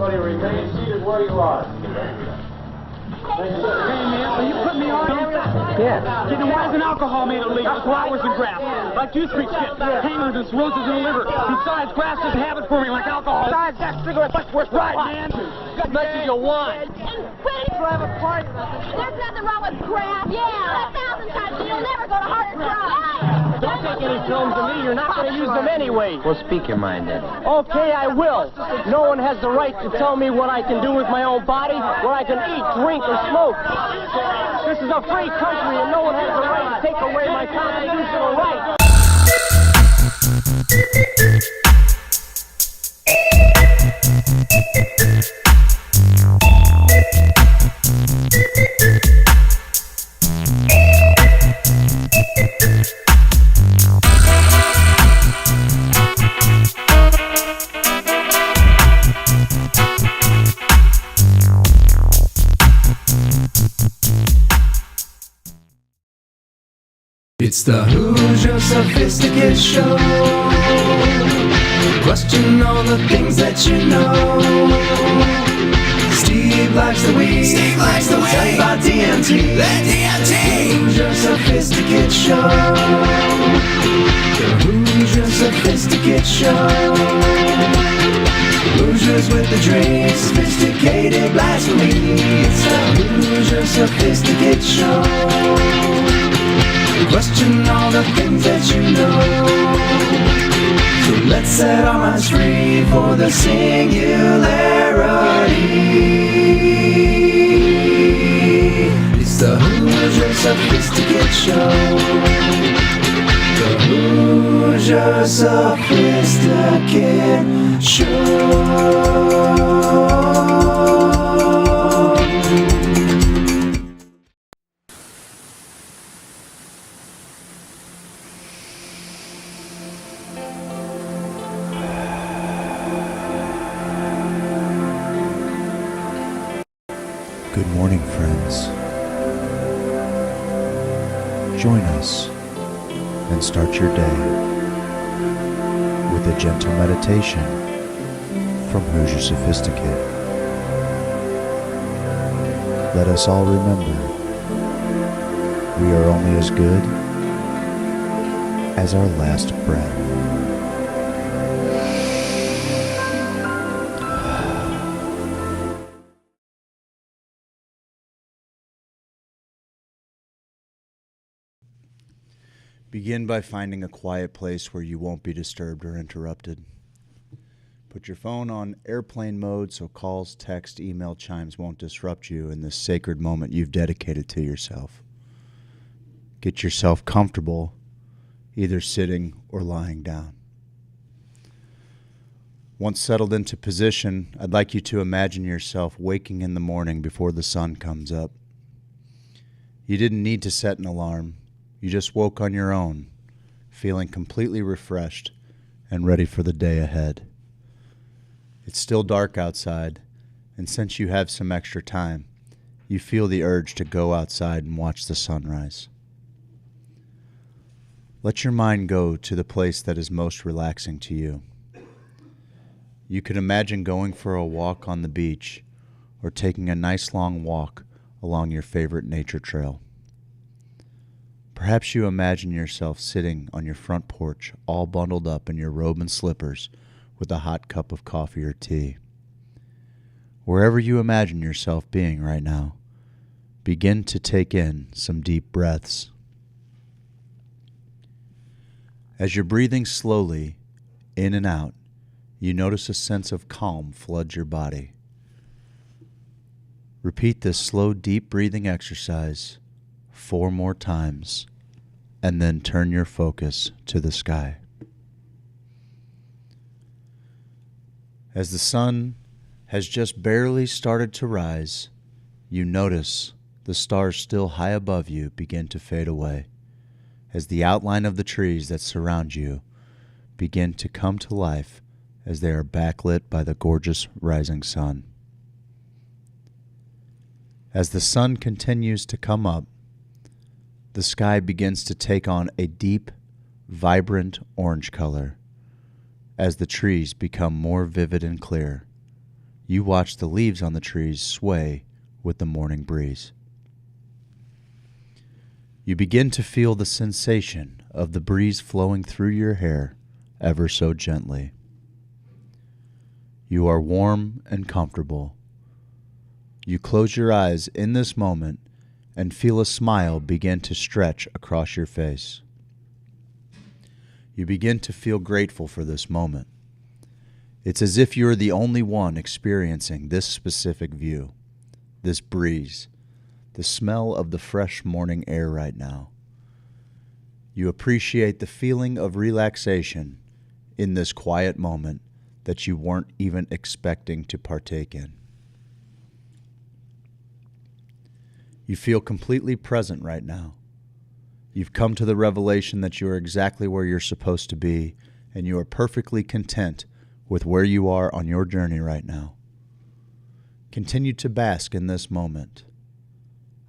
Everybody remain seated where you are. Hey, man, so you put me on? Yeah. Then why isn't alcohol made illegal? Flowers and grass. Like juice freaks get hangers and cirrhosis in the liver. Besides, grass doesn't have it for me like alcohol. Besides, that cigarette much worse. Right, man. As much as you want. And quit. Have a party. There's nothing wrong with grass. Yeah. 1,000 times. You'll never go to Harder Drive. Don't take any films of me. You're not going to use them anyway. Well, speak your mind then. Okay, I will. No one has the right to tell me what I can do with my own body, what I can eat, drink, or smoke. This is a free country, and no one has the right to take away my constitutional rights. It's the Hoosier Sophisticate Show. Question all the things that you know. Steve likes the weed. Steve likes the weed. Tell about DMT. The DMT. Hoosier Sophisticate Show. The Hoosier Sophisticate Show. Hoosiers with the drink. Sophisticated blasphemy. It's the Hoosier Sophisticate Show. Question all the things that you know. So let's set our minds free for the singularity. It's the Hoosier Sophisticate Show. The Hoosier Sophisticate Show. Good morning, friends. Join us and start your day with a gentle meditation from Hoosier Sophisticate. Let us all remember, we are only as good as our last breath. Begin by finding a quiet place where you won't be disturbed or interrupted. Put your phone on airplane mode so calls, text, email chimes won't disrupt you in this sacred moment you've dedicated to yourself. Get yourself comfortable, either sitting or lying down. Once settled into position, I'd like you to imagine yourself waking in the morning before the sun comes up. You didn't need to set an alarm. You just woke on your own, feeling completely refreshed and ready for the day ahead. It's still dark outside, and since you have some extra time, you feel the urge to go outside and watch the sunrise. Let your mind go to the place that is most relaxing to you. You could imagine going for a walk on the beach or taking a nice long walk along your favorite nature trail. Perhaps you imagine yourself sitting on your front porch, all bundled up in your robe and slippers with a hot cup of coffee or tea. Wherever you imagine yourself being right now, begin to take in some deep breaths. As you're breathing slowly in and out, you notice a sense of calm floods your body. Repeat this slow, deep breathing exercise 4 more times, and then turn your focus to the sky. As the sun has just barely started to rise, you notice the stars still high above you begin to fade away, as the outline of the trees that surround you begin to come to life as they are backlit by the gorgeous rising sun. As the sun continues to come up, the sky begins to take on a deep, vibrant orange color. As the trees become more vivid and clear, You watch the leaves on the trees sway with the morning breeze. You begin to feel the sensation of the breeze flowing through your hair ever so gently. You are warm and comfortable. You close your eyes in this moment and feel a smile begin to stretch across your face. You begin to feel grateful for this moment. It's as if you're the only one experiencing this specific view, this breeze, the smell of the fresh morning air right now. You appreciate the feeling of relaxation in this quiet moment that you weren't even expecting to partake in. You feel completely present right now. You've come to the revelation that you are exactly where you're supposed to be, and you are perfectly content with where you are on your journey right now. Continue to bask in this moment.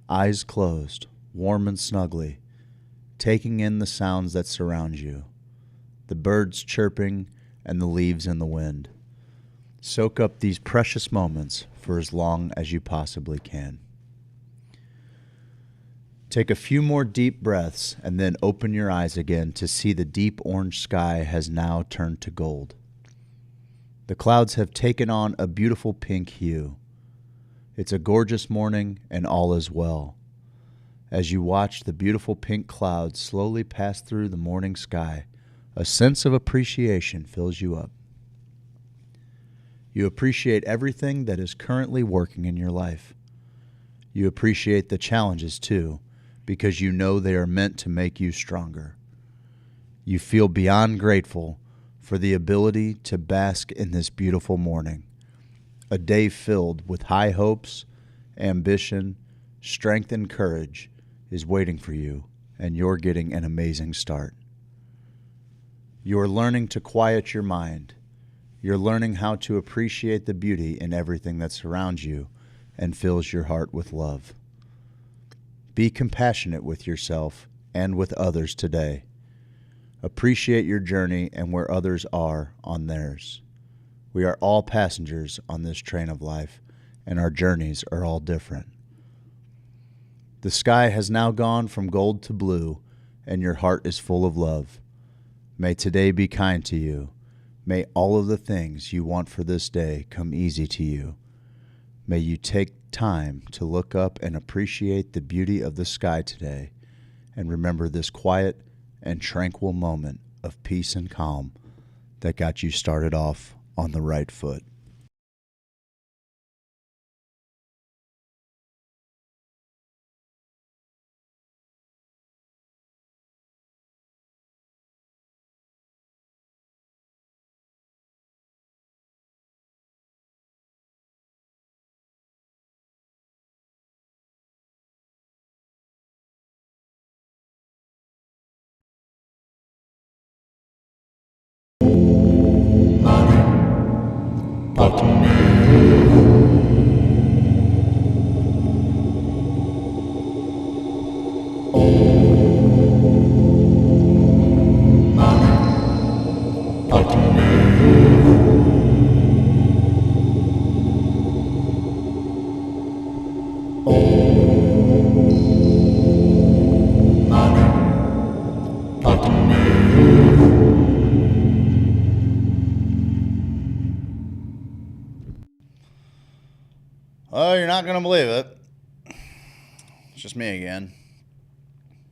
Eyes closed, warm and snugly, taking in the sounds that surround you, the birds chirping and the leaves in the wind. Soak up these precious moments for as long as you possibly can. Take a few more deep breaths and then open your eyes again to see the deep orange sky has now turned to gold. The clouds have taken on a beautiful pink hue. It's a gorgeous morning and all is well. As you watch the beautiful pink clouds slowly pass through the morning sky, a sense of appreciation fills you up. You appreciate everything that is currently working in your life. You appreciate the challenges too, because you know they are meant to make you stronger. You feel beyond grateful for the ability to bask in this beautiful morning, a day filled with high hopes, ambition, strength, and courage is waiting for you, and you're getting an amazing start. You're learning to quiet your mind. You're learning how to appreciate the beauty in everything that surrounds you and fills your heart with love. Be compassionate with yourself and with others today. Appreciate your journey and where others are on theirs. We are all passengers on this train of life, and our journeys are all different. The sky has now gone from gold to blue, and your heart is full of love. May today be kind to you. May all of the things you want for this day come easy to you. May you take time to look up and appreciate the beauty of the sky today, and remember this quiet and tranquil moment of peace and calm that got you started off on the right foot. Oh, you're not going to believe it. It's just me again.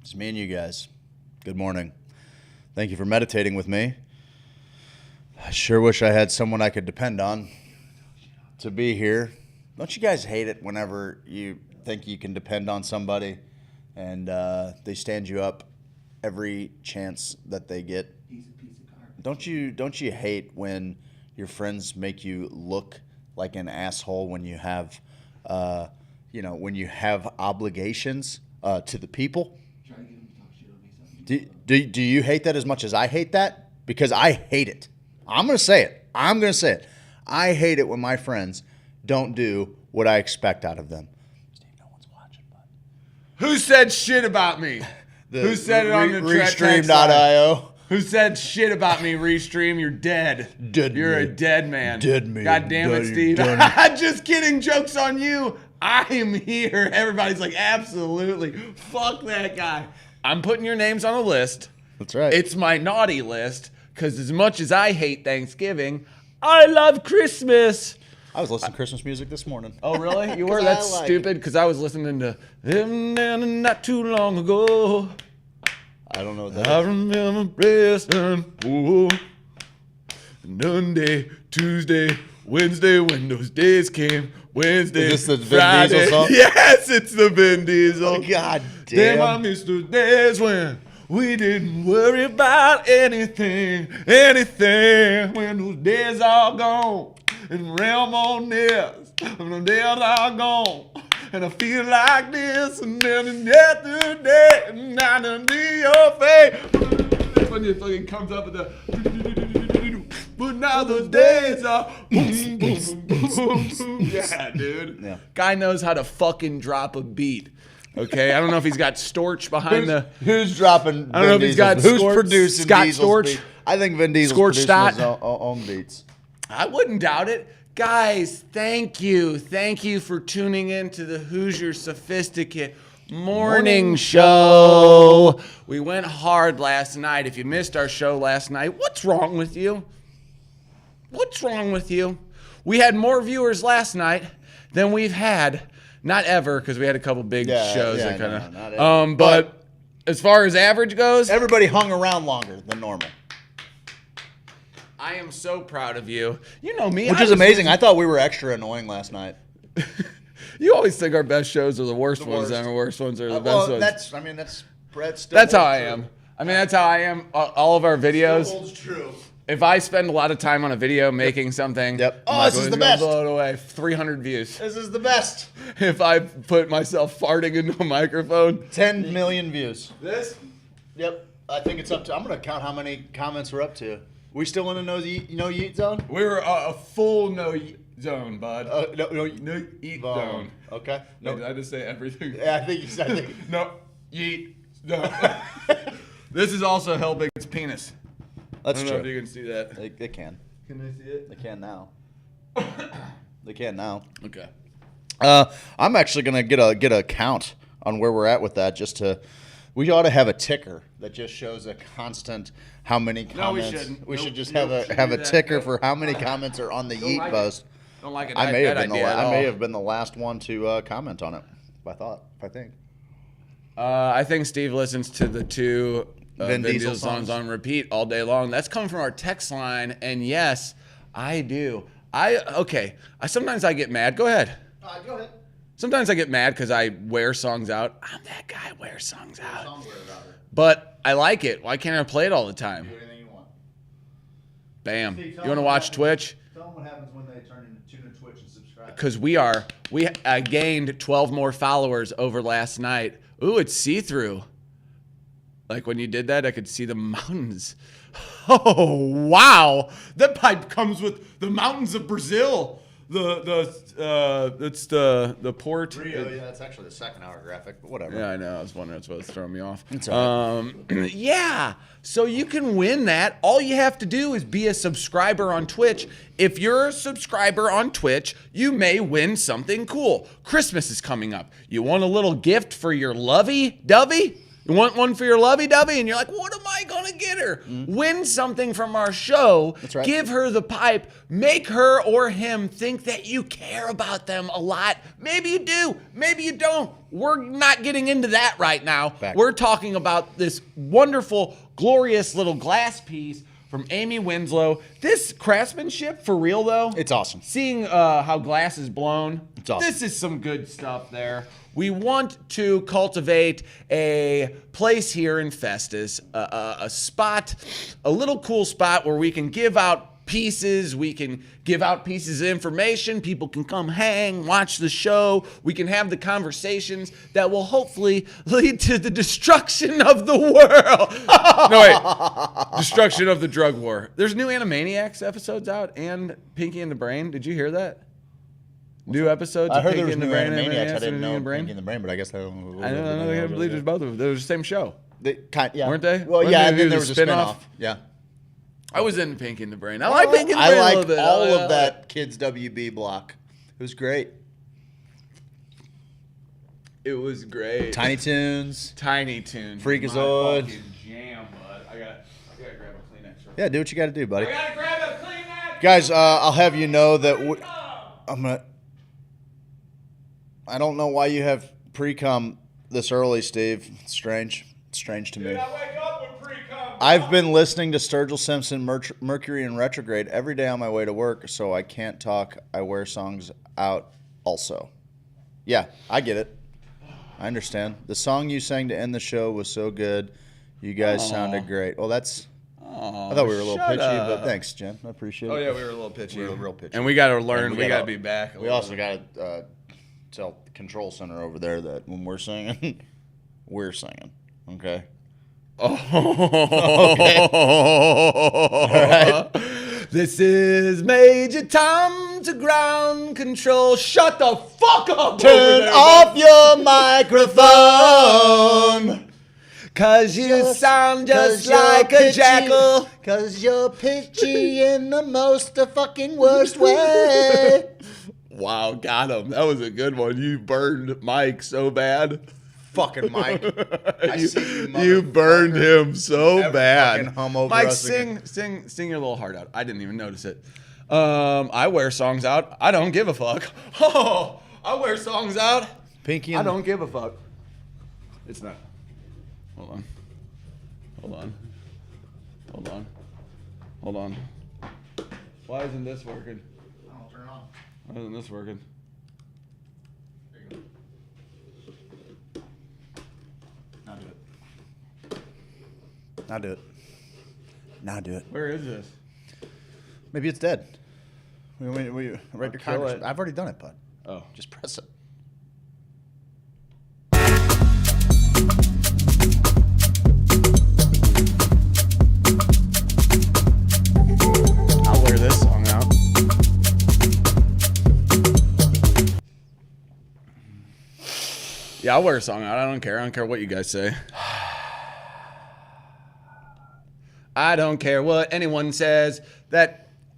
It's me and you guys. Good morning. Thank you for meditating with me. I sure wish I had someone I could depend on to be here. Don't you guys hate it whenever you think you can depend on somebody and they stand you up every chance that they get? He's a piece of garbage. Don't you hate when your friends make you look like an asshole when you have when you have obligations to the people? Try to get him to talk shit on me. Do you hate that as much as I hate that? Because I hate it. I'm going to say it. I hate it when my friends don't do what I expect out of them. Steve, no one's watching, bud. Who said shit about me? Who said it on the Restream.io. who said shit about me, Restream. You're dead. You're a dead man. Dead man. God damn it, Steve. Just kidding. Joke's on you. I'm here. Everybody's like, absolutely. Fuck that guy. I'm putting your names on a list. That's right. It's my naughty list, because as much as I hate Thanksgiving, I love Christmas. I was listening to Christmas music this morning. Oh, really? You were? That's stupid, because I was listening to not too long ago. I don't know what that I is. remember resting, Monday, Tuesday, Wednesday, when those days came. Wednesday, Is this the Vin Friday. Diesel song? Yes, it's the Vin Diesel. Oh, God Damn, damn. I miss those days when we didn't worry about anything, when those days are gone and realm on this, and the days are gone. And I feel like this, and then yesterday, and I done be your face. When it fucking comes up with the. But now those days are. Boom, boom, boom, boom. Yeah, dude. Yeah. Guy knows how to fucking drop a beat. Okay, I don't know if he's got Storch behind the. Who's dropping? I don't know if he's got Who's Scorch- producing Scott Diesel's Storch? beat? I think Vin Diesel's Scorch producing Stott? his own beats. I wouldn't doubt it. Guys, thank you. Thank you for tuning in to the Hoosier Sophisticate morning show. We went hard last night. If you missed our show last night, what's wrong with you? What's wrong with you? We had more viewers last night than we've had, not ever, because we had a couple big shows that kind of. not ever. But as far as average goes, Everybody hung around longer than normal, I am so proud of you. You know me, which I is was amazing. I thought we were extra annoying last night. You always think our best shows are the worst ones, worst. and our worst ones are the best Well, ones. that's still That's how I holds am. true. I mean, that's how I am. All of our videos. Still holds true. If I spend a lot of time on a video making something, Yep. I'm Oh, like, this is the "Let's go best." blow it away. 300 views. This is the best. If I put myself farting into a microphone. 10 million views. This? Yep. I think it's up to. I'm gonna count how many comments we're up to. We still in a no yeet zone? We were a full no zone, bud. No No eat zone. zone. Okay. No, did I just say everything? Yeah, I think you said it. No eat zone. This is also Hellbig's penis. That's I don't know if true. you can see that. They can. Can they see it? They can now. They can now. Okay. I'm actually gonna get a count on where we're at with that. We ought to have a ticker that just shows a constant how many No, we comments. shouldn't. We Nope. should just Nope, have shouldn't a do that. ticker Nope. for how many comments are on the Don't Yeet like it. post. Don't like it. I may have been idea at I may all. have been the last one to comment on it. I think. I think Steve listens to the two Vin Vin Diesel Diesel songs songs on repeat all day long. That's coming from our text line, and yes, I do. Sometimes I get mad. Go ahead. Go ahead. Sometimes I get mad because I wear songs out. I'm that guy who wears songs out. But I like it. Why can't I play it all the time? Do anything you want. Bam. You want to watch Twitch? Tell them what happens when they tune in Twitch and subscribe. Because we gained 12 more followers over last night. Ooh, it's see-through. Like when you did that, I could see the mountains. Oh, wow. That pipe comes with the mountains of Brazil. It's the port. Rio, yeah, that's actually the second hour graphic, but whatever. Yeah, I know. I was wondering. That's what's throwing me off. It's all Yeah. So you can win that. All you have to do is be a subscriber on Twitch. If you're a subscriber on Twitch, you may win something cool. Christmas is coming up. You want a little gift for your lovey-dovey? You want one for your lovey-dovey? And you're like, what am I going to get her? Win something from our show. That's right. Give her the pipe. Make her or him think that you care about them a lot. Maybe you do. Maybe you don't. We're not getting into that right now. Fact. We're talking about this wonderful, glorious little glass piece from Amy Winslow. This craftsmanship, for real though. It's awesome. Seeing how glass is blown. It's awesome. This is some good stuff there. We want to cultivate a place here in Festus, a spot, a little cool spot where we can give out pieces. We can give out pieces of information. People can come hang, watch the show. We can have the conversations that will hopefully lead to the destruction of the world. No, wait. Destruction of the drug war. There's new Animaniacs episodes out and Pinky and the Brain. Did you hear that? New episodes I of heard there Pinky was and the new Brain. Animaniacs. I and didn't know Pinky and the Brain. Pinky and the Brain, but I guess I don't know. I don't know. I can't believe there's both of them. They're the same show. Yeah. Weren't they? Well, Wasn't yeah, it and then there a was a spin-off? spin-off. Yeah. I was in Pinky and the Brain. I like Pinky and the I Brain a like little bit. all of that Kids WB block. It was great. It was great. Tiny Toons. Tiny Toons. Freakazoid. My fucking jam, bud. I gotta grab a Kleenex. Yeah, do what you got to do, buddy. I gotta grab a Kleenex. Guys, I'll have you know that I don't know why you have pre-cum this early, Steve. It's strange. It's strange to me. Dude, I wake up with pre-cum. I've been listening to Sturgill Simpson, Mercury in Retrograde every day on my way to work, so I can't talk. I wear songs out also. Yeah, I get it. I understand. The song you sang to end the show was so good. You guys sounded great. Well, that's... I thought we were a little pitchy, but thanks, Jen. I appreciate it. Oh, yeah, we were a little pitchy. We were real pitchy. And we got to learn. We got to be back. We also got to tell the control center over there that when we're singing, we're singing. Okay? Oh. Okay. All right. This is Major Tom to ground control. Shut the fuck up. Turn off your microphone. Cause you sound just like a jackal. Cause you're pitchy in the most fucking worst way. Wow, got him. That was a good one. You burned Mike so bad. Fucking Mike. I see You burned him so bad. fucking hum over Mike, us sing your little heart out. I didn't even notice it. I wear songs out. I don't give a fuck. Oh, I wear songs out. Pinky I and don't give a fuck. It's not. Hold on. Hold on. Hold on. Hold on. Why isn't this working? I'll turn it on. Why isn't this working? There you go. Now do it. Now do it. Now do it. Where is this? Maybe it's dead. We right your kill Congress. it. I've already done it, bud. Oh. Just press it. I'll wear this song out. Yeah, I'll wear a song out. I don't care. I don't care what you guys say. I don't care what anyone says.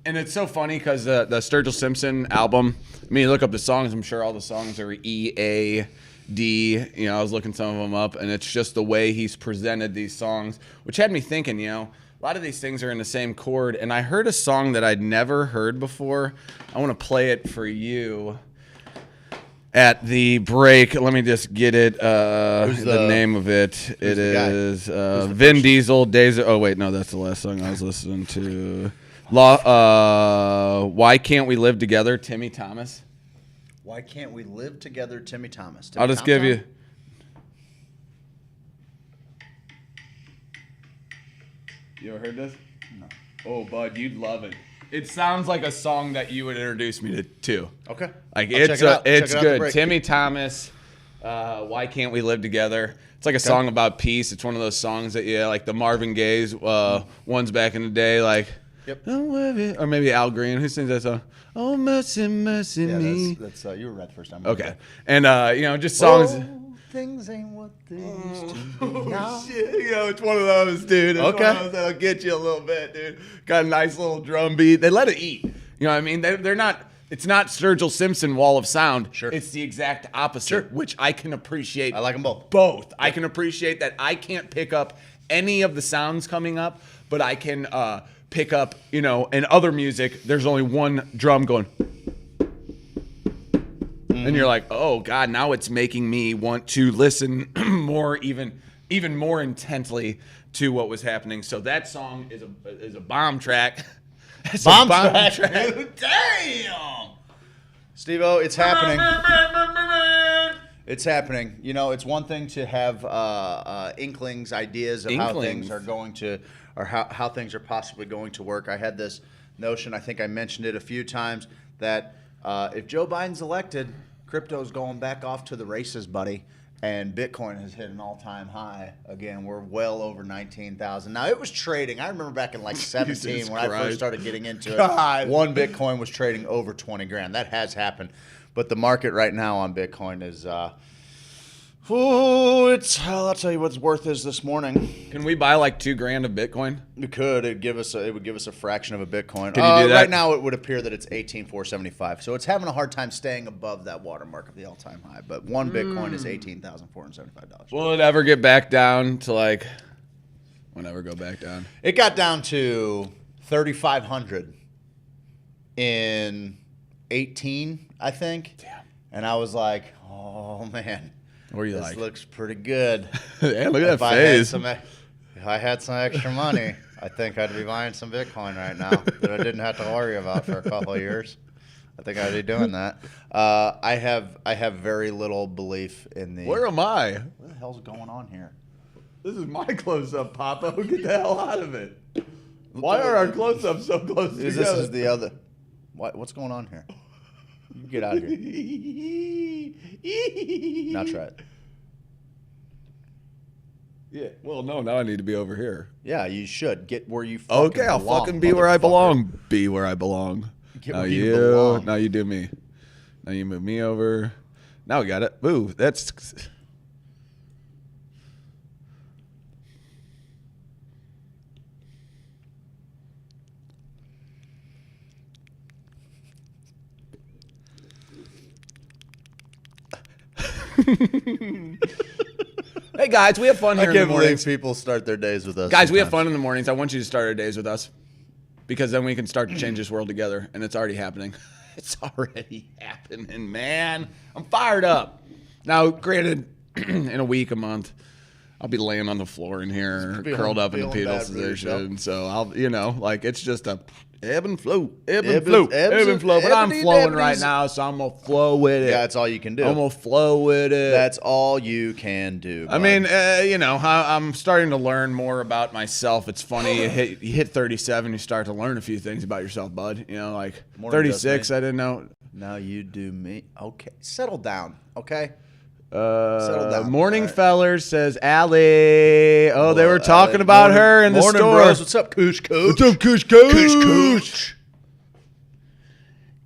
And it's so funny because the Sturgill Simpson album, I mean, you look up the songs, I'm sure all the songs are E, A, D. You know, I was looking some of them up, and it's just the way he's presented these songs, which had me thinking, you know, a lot of these things are in the same chord. And I heard a song that I'd never heard before. I want to play it for you at the break. Let me just get it. The name of it. It is Vin Diesel, Days. Oh, wait, no, that's the last song I was listening to. Why Can't We Live Together, Timmy Thomas. Why Can't We Live Together, Timmy Thomas. I'll just give you. You ever heard this? No. Oh, bud, you'd love it. It sounds like a song that you would introduce me to. Okay. Like I'll check it out. it's Check it out the good. break. Timmy Thomas. Why Can't We Live Together? It's like a song about peace. It's one of those songs that like the Marvin Gaye's ones back in the day, like. Yep. Or maybe Al Green. Who sings that song? Oh, mercy, mercy me. That's you were right the first time. Okay. And, just songs. Oh, things ain't what they used to be Oh, now. shit. It's one of those, dude. It's Okay. one of those that'll get you a little bit, dude. Got a nice little drum beat. They let it eat. You know what I mean? They're not. It's not Sturgill Simpson Wall of Sound. Sure. It's the exact opposite, which I can appreciate. I like them both. Both. I can appreciate that I can't pick up any of the sounds coming up, but I can pick up, in other music, there's only one drum going. And you're like, oh, God, now it's making me want to listen more, even more intently to what was happening. So that song is a bomb track. It's Bomb a track. Damn! Steve-O, it's happening. It's happening. It's one thing to have inklings, ideas of how things are going to, or how things are possibly going to work. I had this notion, I think I mentioned it a few times, that if Joe Biden's elected, crypto's going back off to the races, buddy. And Bitcoin has hit an all-time high. Again, we're well over 19,000. Now, it was trading. I remember back in like 17 when I first started getting into it. One Bitcoin was trading over 20 grand. That has happened. But the market right now on Bitcoin is, Oh, I'll tell you what its worth is this morning. Can we buy like $2,000 of Bitcoin? We could. It would give us a fraction of a Bitcoin. Can you do that? Right now, it would appear that it's 18,475. So it's having a hard time staying above that watermark of the all-time high. But one Bitcoin is $18,475. Will it ever get back down to like? Won't ever go back down. It got down to 3,500 in 18, I think. Damn. And I was like, oh man. What are you This like? looks pretty good. Yeah, look at that If I face. if I had some extra money, I think I'd be buying some Bitcoin right now that I didn't have to worry about for a couple of years. I think I'd be doing that. I have very little belief in the. Where am I? What the hell's going on here? This is my close-up, Papa. Get the hell out of it. Why are our close-ups so close together? This is the other. What's going on here? You get out of here. Now try it. Yeah. Well, no. Now I need to be over here. Yeah, you should get where you. Fucking Okay, I'll belong, fucking be where I motherfucker. belong. Be where I belong. Get Now where you belong. Now you do me. Now you move me over. Now we got it. Ooh, that's. Hey guys, we have fun here I in the can't mornings. believe people start their days with us. Guys, we have sometimes. fun in the mornings. I want you to start our days with us because then we can start to change this world together, and it's already happening. It's already happening, man. I'm fired up. Now, granted, in a week, a month, I'll be laying on the floor in here, curled up in the feeling fetal bad for yourself. position. So I'll, like it's just a ebb and flow, ebb and Ebbs- flow, ebbs ebb and and- flow. But I'm ebbity flowing dabbities. right now, so I'm gonna flow with it. Yeah, that's all you can do. I'm gonna flow with it. That's all you can do. I bud. mean, I'm starting to learn more about myself. It's funny, you hit 37, you start to learn a few things about yourself, bud. You know, like More than just 36, me. I didn't know. now you do me. Okay, settle down. Okay. Settle down. Morning All right. Fellers says, Allie. Oh, they were talking Allie, about morning- her in the morning, store. bros. What's up, Koosh Coach? What's up, Kush Coach? Koosh Coach.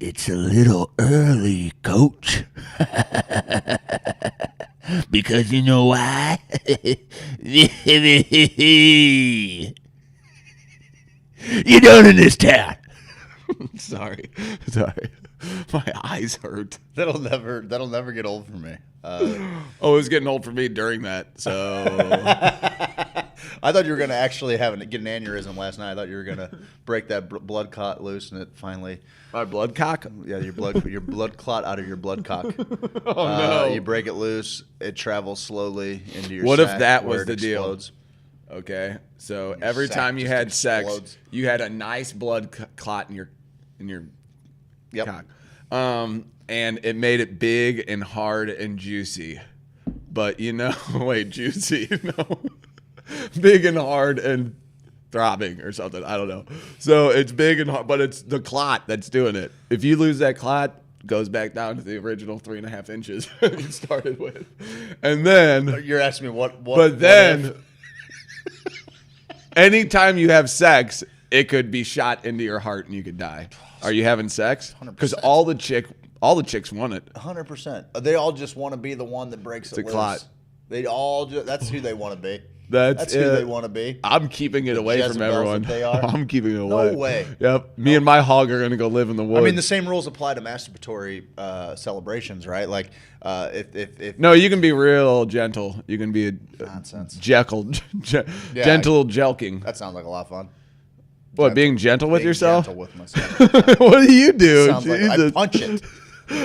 It's a little early, coach. Because you know why? You don't in this town. Sorry. My eyes hurt. That'll never get old for me. Oh, it was getting old for me during that. So I thought you were gonna actually get an aneurysm last night. I thought you were gonna break that blood clot loose, and it finally. my blood cock. Yeah, your blood clot out of your blood cock. Oh no. You break it loose. It travels slowly into your. What if sac that where was it the deal? explodes. Okay, so every sack time you just had sex, explodes. you had a nice blood clot in your Yep. cock, and it made it big and hard and juicy. But wait, juicy, no, big and hard and throbbing or something. I don't know. So it's big and hard, but it's the clot that's doing it. If you lose that clot, it goes back down to the original 3.5 inches you started with, and then. You're asking me what But then, anytime you have sex, it could be shot into your heart and you could die. Are you having sex? 100%. Because all the chicks want it. 100%. They all just want to be the one that breaks It's it a loose. clot. They all that's who they want to be. That's who it. they want to be. I'm keeping it away from Jezebels everyone. that they are. I'm keeping it away. way. Yep. Me and my hog are gonna go live in the woods. I mean, the same rules apply to masturbatory celebrations, right? Like, if No, you can be real gentle. You can be a Nonsense. gentle jelking. that sounds like a lot of fun. What, being gentle with Being yourself? gentle with myself. What do you do? Sounds like I Jesus. punch it.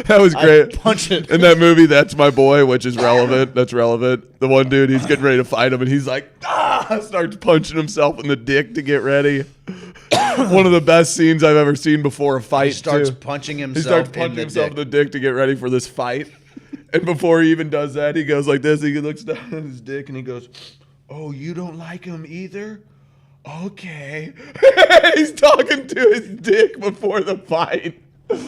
That was great. I punch it. In that movie, That's My Boy, which is relevant. That's relevant. The one dude, he's getting ready to fight him, and he's like, starts punching himself in the dick to get ready. One of the best scenes I've ever seen before a fight. He starts too. punching He himself. starts punching in the himself dick. in the dick to get ready for this fight. And before he even does that, he goes like this. He looks down at his dick, and he goes, "Oh, you don't like him either? Okay." He's talking to his dick before the fight.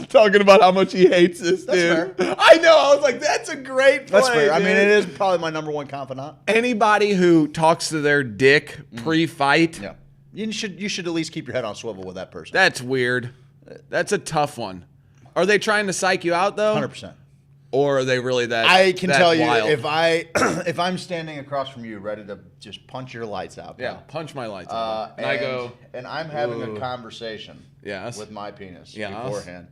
Talking about how much he hates this dude. Fair. I know. I was like, that's a great play. That's fair. I mean, dude. it is probably my number one confidant. Anybody who talks to their dick pre-fight, Yeah, you should at least keep your head on swivel with that person. that's weird. That's a tough one. Are they trying to psych you out, though? 100%. Or are they really that? I can that tell you wild? if I'm standing across from you, ready to just punch your lights out. Yeah, pal. punch my lights out. And I go. and I'm having "Ooh." a conversation Yes. with my penis Yes. beforehand.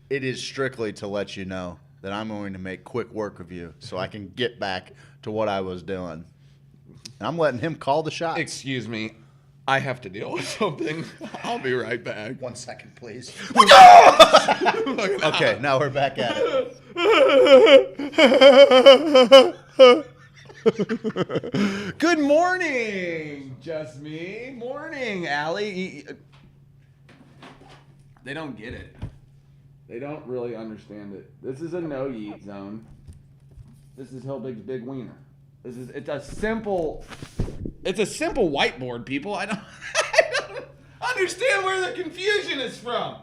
It is strictly to let you know that I'm going to make quick work of you so I can get back to what I was doing. And I'm letting him call the shot. Excuse me. I have to deal with something. I'll be right back. 1 second, please. Okay, now we're back at it. Good morning, just me. Morning, Allie. They don't get it. They don't really understand it. This is a no yeet zone. This is Hillbig's big wiener. It's a simple whiteboard, people. I don't understand where the confusion is from.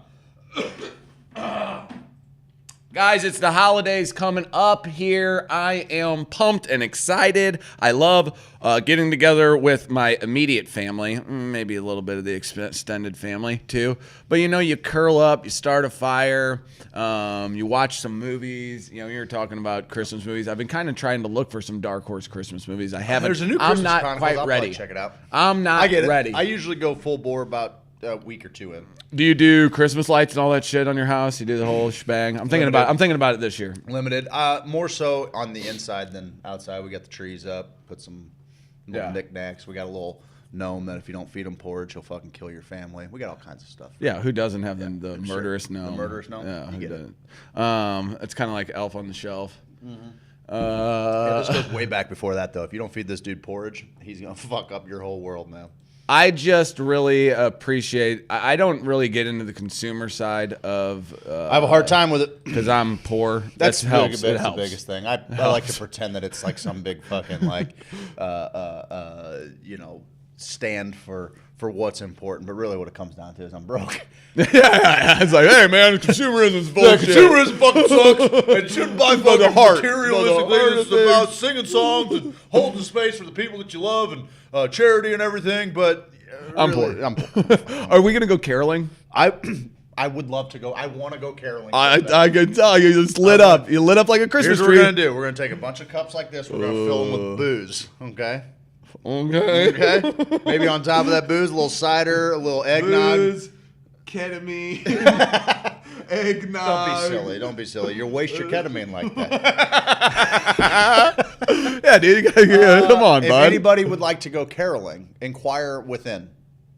Guys, it's the holidays coming up here. I am pumped and excited. I love getting together with my immediate family, maybe a little bit of the extended family too. But you curl up, you start a fire, you watch some movies. You were talking about Christmas movies. I've been kind of trying to look for some dark horse Christmas movies. I haven't. There's a new Christmas I'm not Chronicles. quite I'll ready. check it out. I'm not I get it. ready. I usually go full bore about a week or two in. Do you do Christmas lights and all that shit on your house? You do the whole shebang? I'm thinking about it this year. Limited. More so on the inside than outside. We got the trees up, put some little knickknacks. We got a little gnome that if you don't feed him porridge, he'll fucking kill your family. We got all kinds of stuff. Yeah, who doesn't have the murderous gnome? The murderous gnome? Yeah, You who get doesn't? It's kind of like Elf on the Shelf. This goes way back before that, though. If you don't feed this dude porridge, he's going to fuck up your whole world, man. I just really appreciate. I don't really get into the consumer side of. I have a hard time with it because I'm poor. That's that helps. That's it helps. the biggest thing. I like to pretend that it's like some big fucking stand for what's important, but really what it comes down to is I'm broke. Yeah. It's like, hey man, consumerism's bullshit. Consumerism fucking sucks. And shouldn't buy fucking heart. materialistic things. It's about singing songs and holding space for the people that you love and charity and everything. But I'm really, poor. I'm poor. Are we gonna go caroling? I would love to go. I want to go caroling. I can tell you just lit up. You lit up like a Christmas Here's tree. what we're gonna do. We're gonna take a bunch of cups like this. We're gonna fill them with booze. Okay. Maybe on top of that booze, a little cider, a little eggnog. Booze, ketamine, eggnog. Don't be silly. You'll waste your ketamine like that. Yeah, dude. Come on, if bud. If anybody would like to go caroling, inquire within.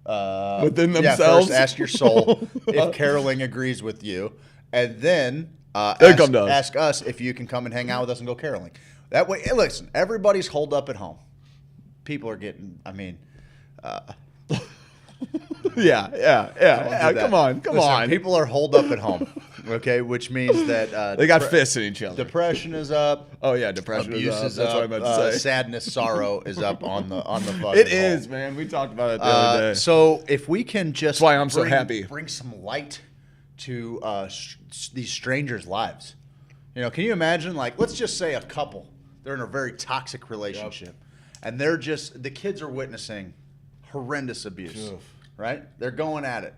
Within themselves? First ask your soul if caroling agrees with you. And then ask us if you can come and hang out with us and go caroling. That way, listen, everybody's holed up at home. People are getting, yeah. Come on. People are holed up at home, okay, which means that they got fists in each other. Depression is up. Oh yeah, depression abuse is up. is That's up. what I meant to say. Sadness, sorrow is up on the fucking. It is, man. We talked about it the other day. So if we can just, that's why I'm so happy. Bring some light to these strangers' lives. Can you imagine? Like, let's just say a couple. They're in a very toxic relationship. Yep. And the kids are witnessing horrendous abuse, right? They're going at it.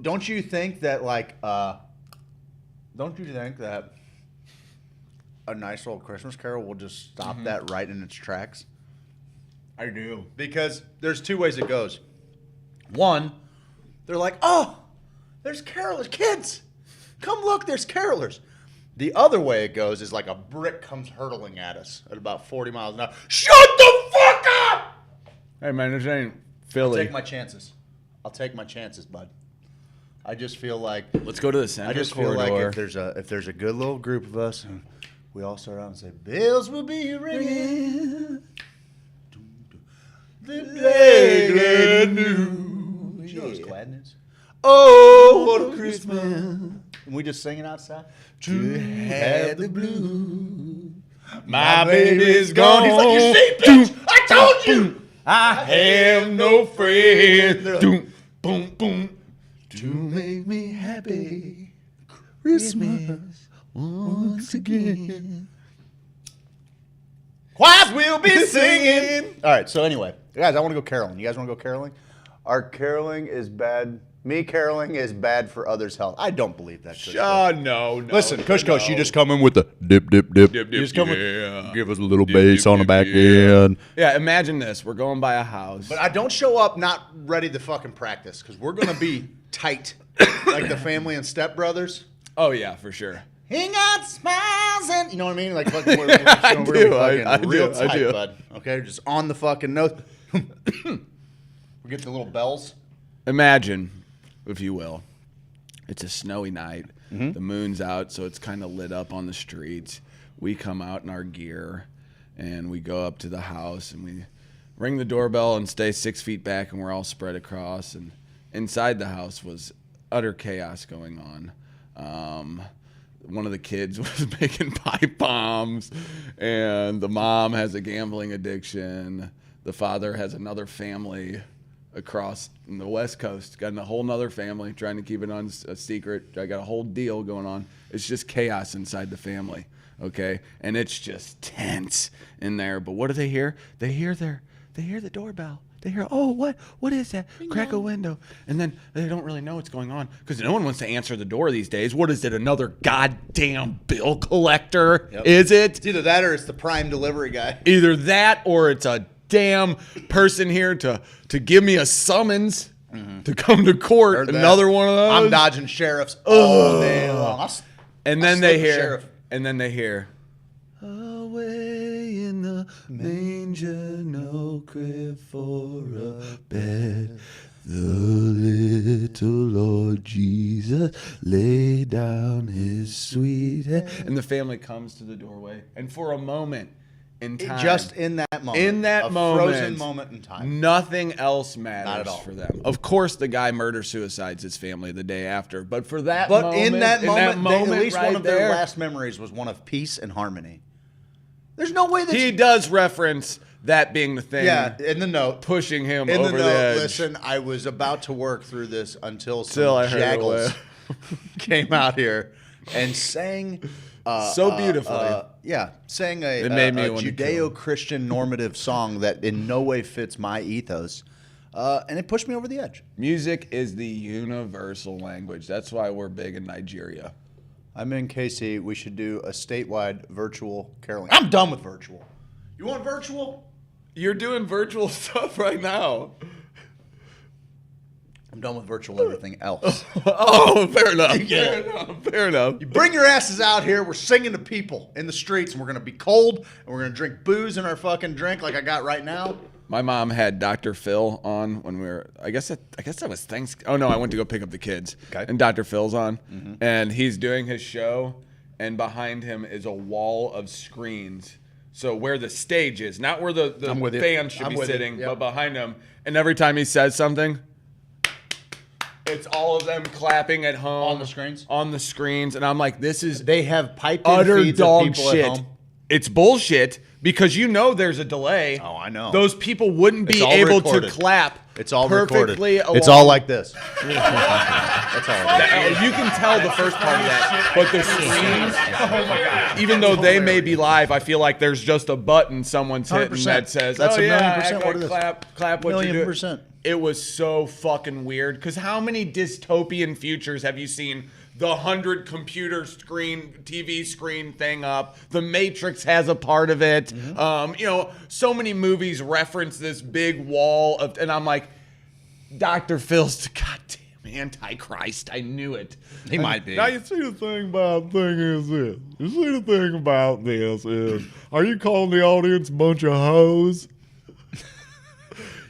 Don't you think that a nice old Christmas carol will just stop that right in its tracks? I do. Because there's two ways it goes. One, they're like, oh, there's carolers. Kids, come look, there's carolers. The other way it goes is like a brick comes hurtling at us at about 40 miles an hour. Shut the fuck up! Hey, man, this ain't Philly. I'll take my chances, bud. I just feel like... Let's go to the center I just corridor. feel like if there's a good little group of us, we all start out and say, bells will be ringing. The day news. You know what gladness? Oh, what a Christmas. And we just singing outside. To have the blues. My baby's gone. He's like, you see, bitch, I told you. I have no friends. Boom, boom, boom. To make me happy. Christmas once again. Choirs will be singing. All right, so anyway, guys, I want to go caroling. You guys want to go caroling? Our caroling is bad Me caroling is bad for others' health. I don't believe that. Kush No. Listen, Kush, you just come in with the dip. You just come with, give us a little bass on the back end. Yeah, imagine this. We're going by a house. But I don't show up not ready to fucking practice because we're going to be tight like the family and Step Brothers. Oh, yeah, for sure. He got smiles and... You know what I mean? Like, fucking, we're gonna be fucking real tight, bud. Okay, just on the fucking nose. We get the little bells. Imagine, if you will, it's a snowy night. The moon's out, so it's kind of lit up on the streets. We come out in our gear, and we go up to the house, and we ring the doorbell and stay 6 feet back, and we're all spread across. And inside the house was utter chaos going on. One of the kids was making pipe bombs, and the mom has a gambling addiction. The father has another family across in the West Coast, got a whole nother family trying to keep it on a secret. I got a whole deal going on. It's just chaos inside the family, okay? And it's just tense in there. But what do they hear? They hear the doorbell. They hear, oh, what is that? Crack a window. And then they don't really know what's going on because no one wants to answer the door these days. What is it, another goddamn bill collector? Yep. Is it? It's either that or it's the prime delivery guy. Either that or it's a damn person here to give me a summons to come to court. Another one of those. I'm dodging sheriffs all day long. And then they hear, away in the manger, no crib for a bed. The little Lord Jesus laid down his sweet head. And the family comes to the doorway. And for a moment in time. Just in that moment. In that a moment. frozen moment in time. Nothing else matters Not at all. for them. Of course, the guy murder-suicides his family the day after. But for that But moment. in that moment, at least right one of there, their last memories was one of peace and harmony. There's no way that he does reference that being the thing. Yeah, in the note. Pushing him in over the note, edge. Listen, I was about to work through this until some Till I heard jackals came out here and sang so beautifully. sang a made me want to kill him. Judeo-Christian normative song that in no way fits my ethos. And it pushed me over the edge. Music is the universal language. That's why we're big in Nigeria. I'm in KC. We should do a statewide virtual caroling. I'm done with virtual. You want virtual? You're doing virtual stuff right now. I'm done with virtual everything else. Oh, fair enough. Yeah. Fair enough. You bring your asses out here. We're singing to people in the streets, and we're going to be cold, and we're going to drink booze in our fucking drink like I got right now. My mom had Dr. Phil on when we were. I guess that was Thanksgiving. Oh no, I went to go pick up the kids, and Dr. Phil's on, and he's doing his show, and behind him is a wall of screens. So where the stage is, not where the fans should be sitting, but behind him. And every time he says something, it's all of them clapping at home On the screens? On the screens, and I'm like, this is They have piped utter in feeds dog of people shit. at home. It's bullshit because you know there's a delay. Oh, I know. Those people wouldn't be It's all able recorded. to clap. It's all perfectly recorded. It's all like this. That's all. You can tell the first part of that, but the screens, even though they may be live, I feel like there's just a button someone's hitting 100%. that says, That's "Oh a yeah, 1,000,000% act what like it is. clap what you do." 1,000,000%. It was so fucking weird. Because how many dystopian futures have you seen? The 100 computer screen, TV screen thing up. The Matrix has a part of it. So many movies reference this big wall of, and I'm like, Dr. Phil's the goddamn Antichrist. I knew it. He might be. Now you see the thing about this. You see the thing about this is, are you calling the audience a bunch of hoes?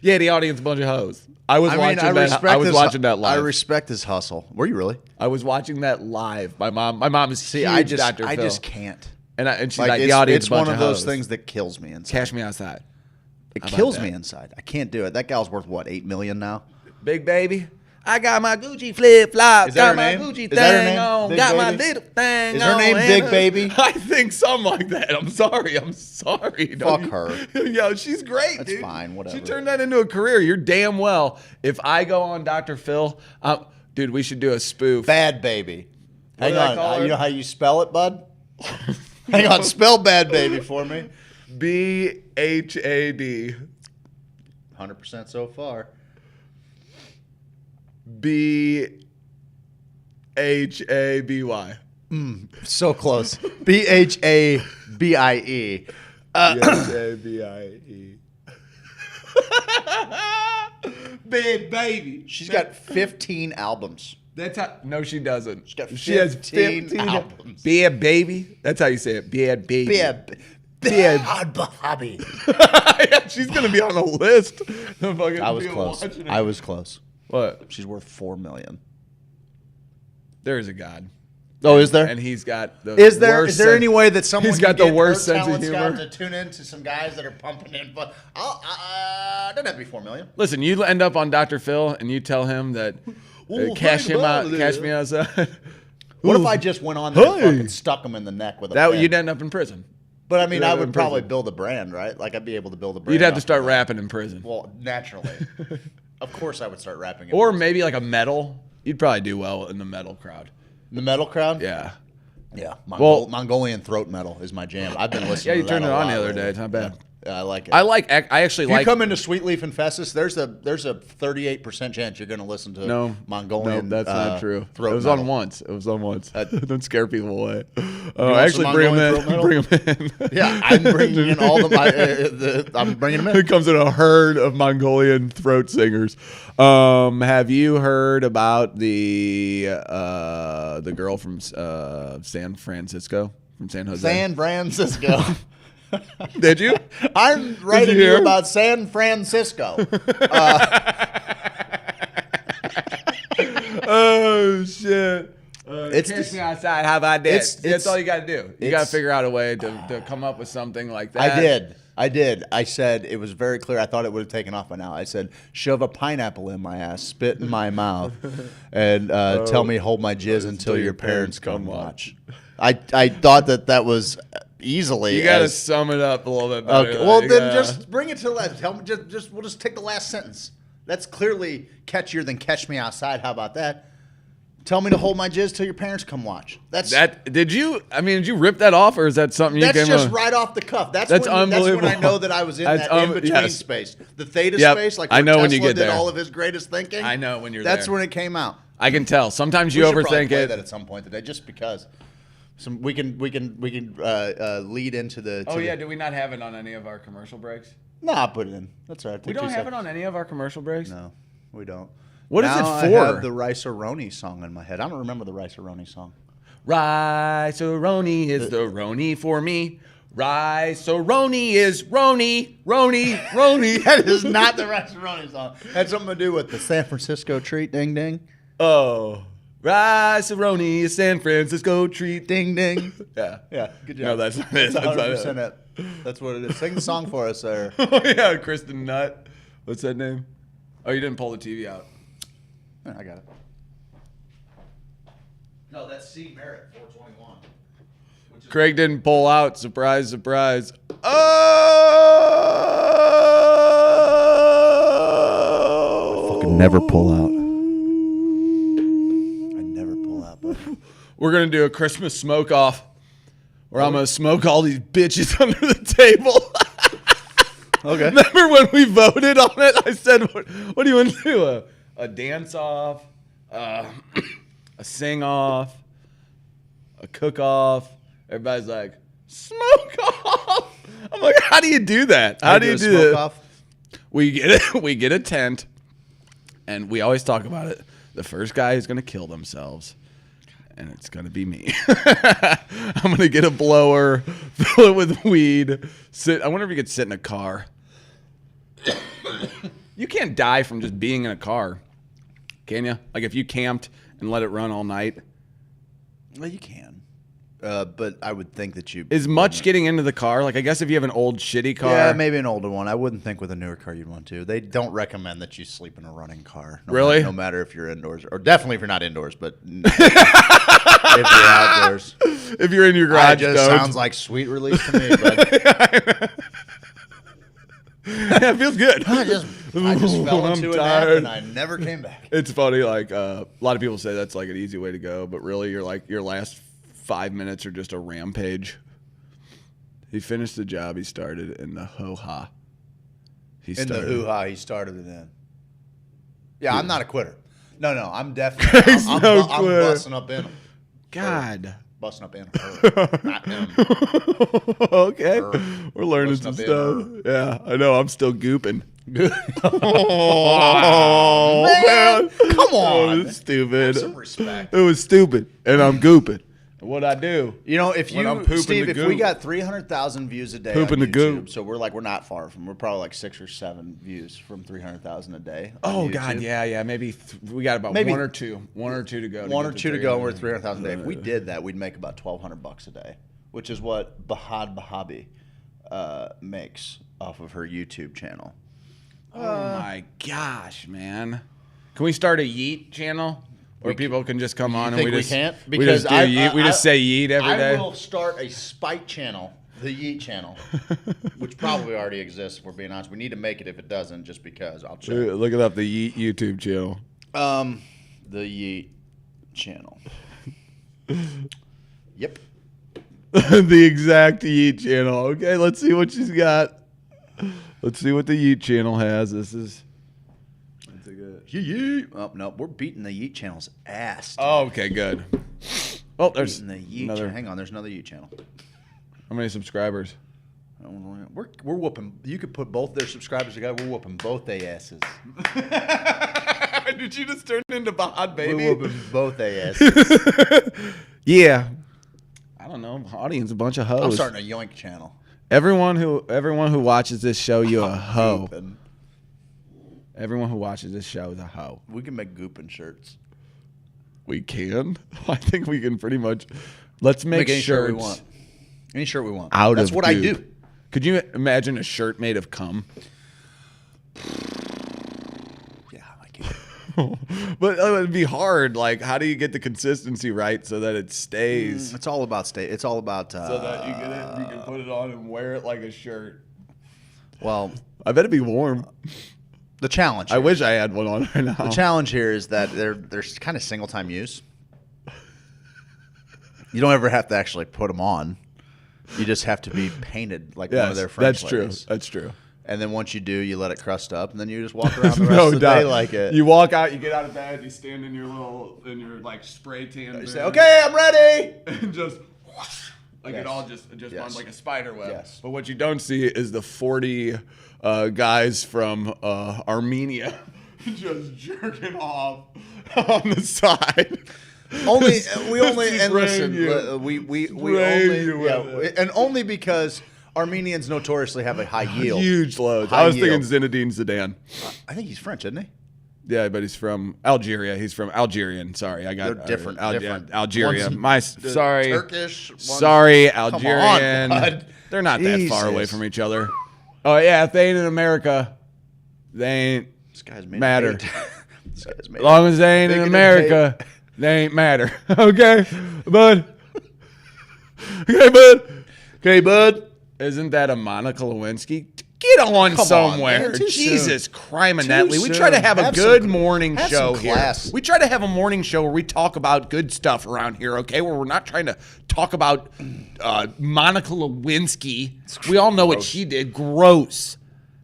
Yeah, the audience, a bunch of hoes. I was watching that live. I respect his hustle. Were you really? I was watching that live. My mom is huge I Dr. Phil. just can't. And she's like the it's, audience. It's one bunch of those hoes. things that kills me inside. Cash me outside. It kills me inside. I can't do it. That gal's worth what, $8 million now? Big baby. I got my Gucci flip flops. Is that her Got my name? Gucci Is that her thing name? on. Big Got my Baby? little thing Is on. her name Big Baby? I think something like that. I'm sorry. Fuck her. Yo, she's great, That's dude. fine, whatever. She turned that into a career. You're damn well. If I go on Dr. Phil, dude, we should do a spoof. Bad Baby. Hang did I call on. her? You know how you spell it, bud? Hang on. Spell Bad Baby for me. BHAD. 100% so far. B-H-A-B-Y. So close. B-H-A-B-I-E. B-H-A-B-I-E. Bad baby. She's got 15 albums. That's how. No, she doesn't. She has 15 albums. Bad baby. That's how you say it. Bad baby. Bad hobby. Yeah, she's gonna be on the list. I was close. I was close. What? She's worth $4 million. There is a God. Oh, is there? And he's got the Is there worst any way that someone he's got can the get worst her sense of talent humor? scout to tune in to some guys that are pumping in? But doesn't have to be $4 million. Listen, you end up on Dr. Phil and you tell him that cash me outside. What if I just went on there and fucking stuck him in the neck with a pen? You'd end up in prison. But I mean, I would probably build a brand, right? Like I'd be able to build a brand. You'd have to off start of that. rapping in prison. Well, naturally. Of course I would start rapping. Or maybe like a metal. You'd probably do well in the metal crowd. The metal crowd? Yeah. Yeah. Mongolian throat metal is my jam. I've been listening to that. Yeah, you turned it on the other lately. day. It's not bad. Yeah, I like it. I actually if like. you come into Sweet Leaf and Festus, there's a 38% chance you're going to listen to Mongolian. No, that's not true. It Throat was metal. on once. It was on once. Don't scare people away. want Actually, some bring Mongolian them throat in. Bring them in. Yeah, I'm bringing in all I'm bringing them in. It comes in a herd of Mongolian throat singers. Have you heard about the girl from San Francisco, from San Jose? San Francisco. Did you? I'm writing you about San Francisco. Oh shit! It's Catch just- me outside. How about that? That's all you got to do. You got to it's- figure out a way to come up with something like that. I did. I said, it was very clear. I thought it would have taken off by now. I said, shove a pineapple in my ass, spit in my mouth, and tell me hold my jizz until your parents come watch. I thought that was easily. You got to sum it up a little bit better. Okay. Well, then just bring it to the last. Tell me, we'll just take the last sentence. That's clearly catchier than "Catch Me Outside." How about that? Tell me to hold my jizz till your parents come watch. Did you rip that off, or is that something you came That's just up? right off the cuff. That's unbelievable. when I know that I was in That's that in-between yes. space. The theta Yep. space, like I where know Tesla when you get did there. all of his greatest thinking. I know when you're That's there. when it came out. I can tell. Sometimes you We should probably overthink play it. that at some point today, just because. We can lead into the. Oh yeah, do we not have it on any of our commercial breaks? No, I'll put it in. That's all right. We don't have it on any of our commercial breaks. No, we don't. What is it Now for? I have the Rice-A-Roni song in my head. I don't remember the Rice-A-Roni song. Rice-A-Roni is the Roni for me. Rice-A-Roni is Roni. That is not the Rice-A-Roni song. Had something to do with the San Francisco treat. Ding ding. Oh, Rice-A-Roni is San Francisco treat. Ding ding. Yeah. Yeah. Good job. No, that's not it. That's That's not 100% it. it. That's what it is. Sing the song for us, sir. Oh yeah, Kristen Nutt. What's that name? Oh, you didn't pull the TV out. Yeah, I got it. No, that's C. Merritt, 421. Craig didn't pull out. Surprise, surprise. Oh! Fucking never pull out. I never pull out, but We're going to do a Christmas smoke off where I'm going to smoke all these bitches under the table. okay. Remember when we voted on it? I said, what do you want to do? A dance off? A sing off? A cook off? Everybody's like, smoke off. I'm like, how do you do that? How do you do smoke it? off? We get a tent, and we always talk about it. The first guy who's going to kill themselves, and it's going to be me. I'm going to get a blower, fill it with weed. I wonder if you could sit in a car. You can't die from just being in a car, can you? Like if you camped and let it run all night. Well, you can. But I would think that you... Is much getting into the car? Like I guess if you have an old shitty car. Yeah, maybe an older one. I wouldn't think with a newer car you'd want to. They don't recommend that you sleep in a running car. Really? No matter if you're indoors. Or definitely if you're not indoors, but if you're outdoors. If you're in your garage, It just sounds like sweet release to me, but... Yeah, it feels good. I just fell I'm into a nap tired. and I never came back. It's funny, like a lot of people say that's like an easy way to go, but really, you're like your last 5 minutes are just a rampage. He finished the job he started in the hoo-ha. In the hoo-ha, he started it in. Yeah, I'm not a quitter. No, I'm definitely. I'm busting up in them. God. Busting up in her, not him. Okay. Her. We're learning Busting some up stuff. Yeah, I know. I'm still gooping. Oh, man. Come on. It was stupid. Some respect. It was stupid. And I'm gooping. What'd I do? You know, if When I'm you, pooping Steve, the if we goop. got 300,000 views a day Pooping on the goop. YouTube, so we're not far from. We're probably like 6 or 7 views from 300,000 a day. Oh, on God, YouTube. yeah. Maybe we got about Maybe one or two to go. One or two to go. We're 300,000 a day. If we did that, we'd make about $1,200 a day, which is what Bahad Bahabi makes off of her YouTube channel. Oh my gosh, man! Can we start a yeet channel where people can just come on and we just can't? we Because just do yeet. We just say yeet every day. I will start a spite channel, the Yeet channel, which probably already exists. If we're being honest, we need to make it. If it doesn't, just because I'll check. Look it up, the Yeet YouTube channel. The Yeet channel. Yep. The exact Yeet channel. Okay, let's see what she's got. Let's see what the Yeet channel has. This is. Yeet. Oh no, we're beating the Yeet channel's ass. Dude. Oh, okay, good. Oh, there's Beating the Yeet another. Hang on, there's another Yeet channel. How many subscribers? We're whooping. You could put both their subscribers together. We're whooping both their asses. Did you just turn into Bahad Baby? We're whooping both their asses. Yeah. I don't know. Audience, a bunch of hoes. I'm starting a Yoink channel. Everyone who watches this show, you a hoe. Gooping. Everyone who watches this show is a hoe. We can make gooping shirts. We can. I think we can pretty much. Let's make any shirt we shirts want. Any shirt we want. out That's of what I goop. do. Could you imagine a shirt made of cum? Yeah, I can. But it would be hard. Like, how do you get the consistency right so that it stays? It's all about state. It's all about. So that you get it, you can put it on and wear it like a shirt. Well, I bet it'd be warm. the challenge. I here- wish I had one on right now. The challenge here is that they're kind of single time use. You don't ever have to actually put them on. You just have to be painted like one of their French that's ladies. true. That's true. And then once you do, you let it crust up, and then you just walk around the rest No of the doubt. day like it. You walk out, you get out of bed, you stand in your like spray tan. You say, "Okay, I'm ready." And just whoosh, like Yes. it all just Yes. runs like a spider web. Yes. But what you don't see is the 40 guys from Armenia just jerking off on the side. Only we only Just and listen, spraying you. we Spraying only you with and only because Armenians notoriously have a high yield. Huge loads. High I was yield. thinking Zinedine Zidane. I think he's French, isn't he? Yeah, but he's from Algeria. He's from Algerian. Sorry, I got They're different. Yeah, Algeria. One's Sorry, Turkish. One's- sorry, Come on, Algerian. bud. They're not that far away Jesus. from each other. Oh yeah, if they ain't in America, they ain't This guy's made matter. Of hate. This guy's made As long as they ain't in Bigoted America, they ain't matter. Okay, bud. Okay, bud. Okay, bud. Isn't that a Monica Lewinsky? Get on Come on, somewhere. man, too Jesus soon. criminally. Too We try to soon. have a Have good some- morning have show some here. class. We try to have a morning show where we talk about good stuff around here, okay? Where we're not trying to talk about Monica Lewinsky. We all know what she did. Gross.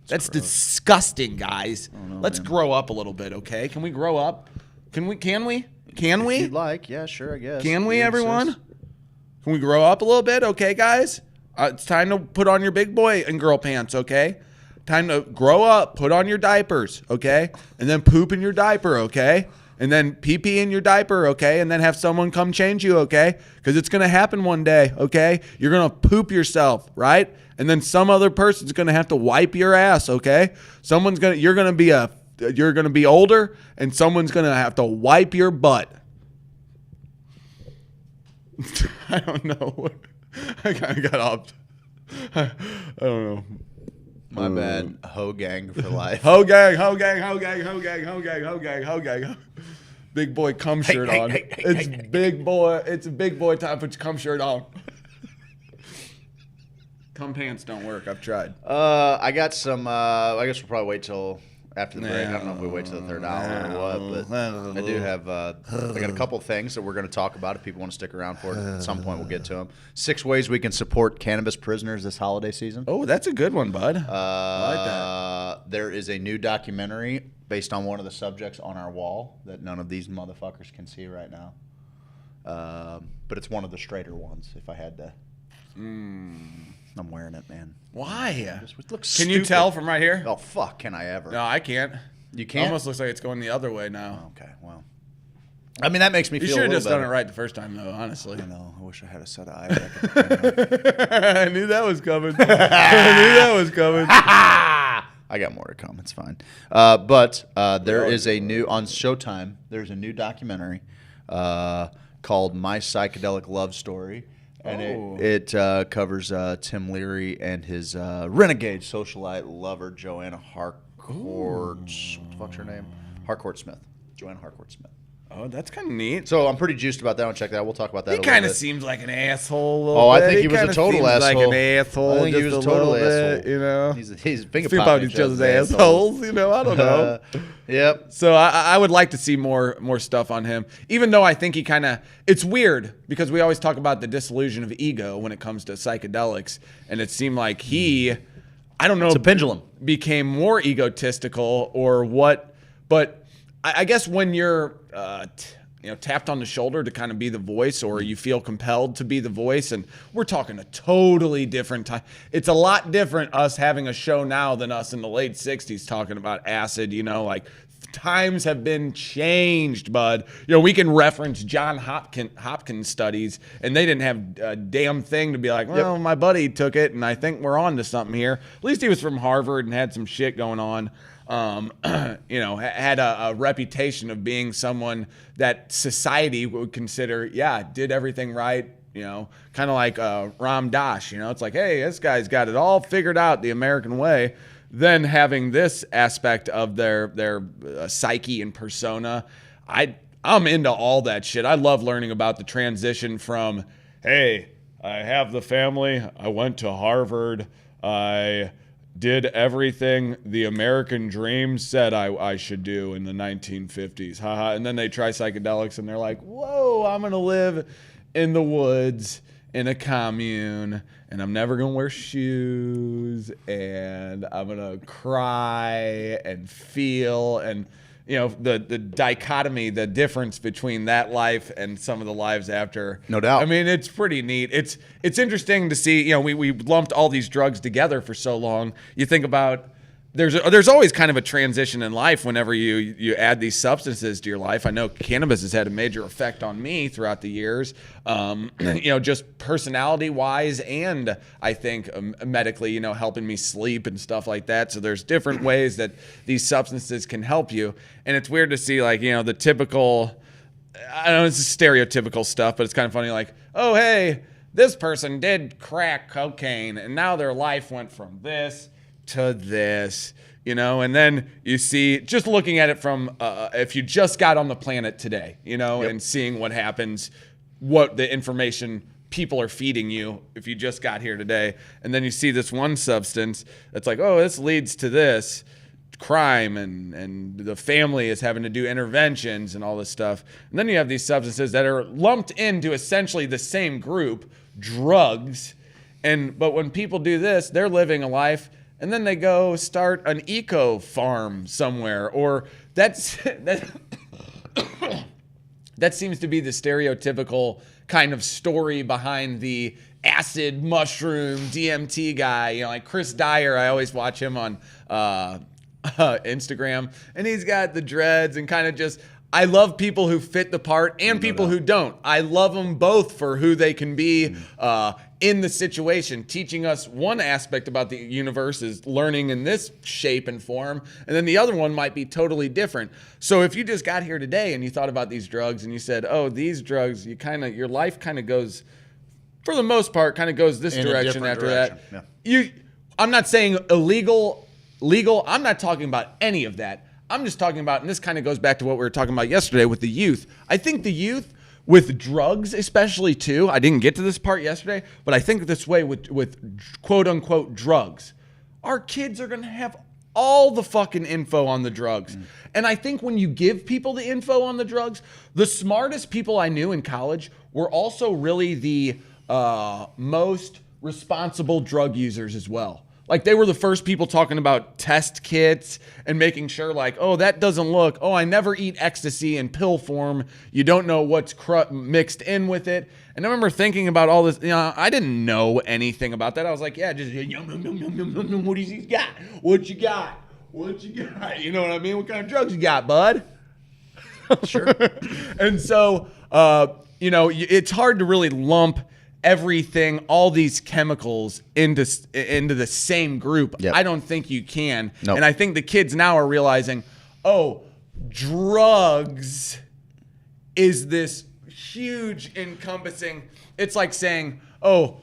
That's disgusting, guys. Let's grow up a little bit, okay? Can we grow up? Can we? If you'd like, yeah, sure, I guess. Can we, You everyone? insist. Can we grow up a little bit, okay, guys? It's time to put on your big boy and girl pants, okay? Time to grow up, put on your diapers, okay? And then poop in your diaper, okay? And then pee pee in your diaper, okay? And then have someone come change you, okay? Because it's going to happen one day, okay? You're going to poop yourself, right? And then some other person's going to have to wipe your ass, okay? You're going to be older, and someone's going to have to wipe your butt. I don't know. I kind of got off. I don't know. My bad. Ho gang for life. Ho gang, ho gang, ho gang, ho gang, ho gang, ho gang, ho gang. Big boy cum shirt on. It's big boy. It's a big boy time. Put your cum shirt on. Cum pants don't work. I've tried. I got some. I guess we'll probably wait till after the break. I don't know if we wait till the third hour or what, but I do have. I got a couple things that we're going to talk about. If people want to stick around for it, at some point we'll get to them. 6 ways we can support cannabis prisoners this holiday season. Oh, that's a good one, bud. I like that. There is a new documentary based on one of the subjects on our wall that none of these motherfuckers can see right now. But it's one of the straighter ones. If I had to. I'm wearing it, man. Why? It looks Can stupid. you tell from right here? Oh, fuck. Can I ever? No, I can't. You can't? Almost looks like it's going the other way now. Okay, well. I mean, that makes me You feel should a have little just done better. it right the first time, though, honestly. I know. I wish I had a set of eyes. I I knew that was coming. I knew that was coming. I got more to come. It's fine. But there is a new, on Showtime, there's a new documentary called My Psychedelic Love Story. And it covers Tim Leary and his renegade socialite lover, Joanna Harcourt. What the fuck's her name? Harcourt Smith. Joanna Harcourt Smith. Oh, that's kind of neat. So I'm pretty juiced about that one. Check that out. We'll talk about that He a little kind of bit. seems like an asshole. Oh, I think he was a kinda total seems asshole. Like an asshole. I think he just was a little total bit, asshole. You know, He's finger feel about popping each other's assholes. You know, I don't know. Yep. So I would like to see more stuff on him, even though I think he kind of, it's weird because we always talk about the disillusion of ego when it comes to psychedelics, and it seemed like he, I don't know, It's a pendulum. became more egotistical or what, but I guess when you're tapped on the shoulder to kind of be the voice, or you feel compelled to be the voice, and we're talking a totally different time. It's a lot different us having a show now than us in the late 60s talking about acid, like times have been changed, bud. We can reference John Hopkins studies, and they didn't have a damn thing to be like, well, my buddy took it, and I think we're on to something here. At least he was from Harvard and had some shit going on. Had a reputation of being someone that society would consider, did everything right, kind of like Ram Dass, it's like, hey, this guy's got it all figured out the American way. Then having this aspect of their psyche and persona, I'm into all that shit. I love learning about the transition from, hey, I have the family, I went to Harvard, I did everything the American dream said I should do in the 1950s. Haha. And then they try psychedelics and they're like, whoa, I'm going to live in the woods in a commune and I'm never going to wear shoes and I'm going to cry and feel and, the dichotomy, the difference between that life and some of the lives after. No doubt. I mean, it's pretty neat. It's interesting to see, we lumped all these drugs together for so long. You think about there's always kind of a transition in life whenever you add these substances to your life. I know cannabis has had a major effect on me throughout the years, just personality-wise and I think medically, helping me sleep and stuff like that. So there's different ways that these substances can help you. And it's weird to see the typical, I don't know, it's stereotypical stuff, but it's kind of funny like, oh, hey, this person did crack cocaine and now their life went from this to this, and then you see, just looking at it from, if you just got on the planet today, and seeing what happens, what the information people are feeding you if you just got here today, and then you see this one substance that's like, oh, this leads to this crime, and the family is having to do interventions and all this stuff, and then you have these substances that are lumped into essentially the same group, drugs, but when people do this, they're living a life. And then they go start an eco farm somewhere, or that seems to be the stereotypical kind of story behind the acid, mushroom, DMT guy. Like Chris Dyer, I always watch him on Instagram, and he's got the dreads and kind of just. I love people who fit the part and people who don't. I love them both for who they can be in the situation. Teaching us one aspect about the universe is learning in this shape and form, and then the other one might be totally different. So if you just got here today and you thought about these drugs and you said, oh, these drugs, your life kind of goes, for the most part, kind of goes this direction after that. Yeah. I'm not saying illegal, legal. I'm not talking about any of that. I'm just talking about, and this kind of goes back to what we were talking about yesterday with the youth. I think the youth, with drugs especially too, I didn't get to this part yesterday, but I think this way with quote-unquote drugs, our kids are going to have all the fucking info on the drugs. And I think when you give people the info on the drugs, the smartest people I knew in college were also really the most responsible drug users as well. Like, they were the first people talking about test kits and making sure, like, oh, that doesn't look, oh, I never eat ecstasy in pill form. You don't know what's mixed in with it. And I remember thinking about all this. I didn't know anything about that. I was like, yeah, just yum, yum, yum, yum, yum, yum. What do you got? What you got? What you got? You know what I mean? What kind of drugs you got, bud? Sure. And so, it's hard to really lump everything, all these chemicals into the same group. Yep. I don't think you can. Nope. And I think the kids now are realizing, oh, drugs is this huge encompassing. It's like saying, oh,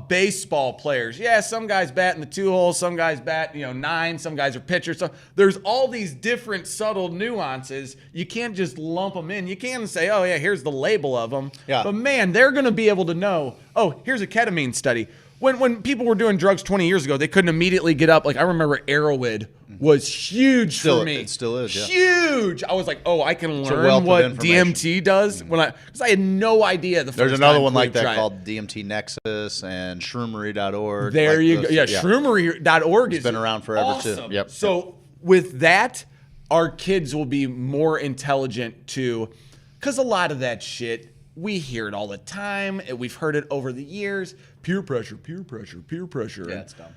baseball players. Yeah, some guys bat in the 2-hole, some guys bat, 9, some guys are pitchers. So there's all these different subtle nuances. You can't just lump them in. You can't say, oh yeah, here's the label of them. Yeah. But man, they're going to be able to know, oh, here's a ketamine study. When people were doing drugs 20 years ago, they couldn't immediately get up. Like, I remember Arrowhead was huge for me. It still is, yeah. Huge. I was like, oh, I can a wealth learn of what information. DMT does because I had no idea the first There's another time one like we that tried. called DMT Nexus and shroomery.org. There like you those, go. Yeah, shroomery.org It's been around forever awesome. too. Yep. So with that, our kids will be more intelligent too, because a lot of that shit, we hear it all the time. We've heard it over the years. Peer pressure, peer pressure, peer pressure. Yeah, it's dumb.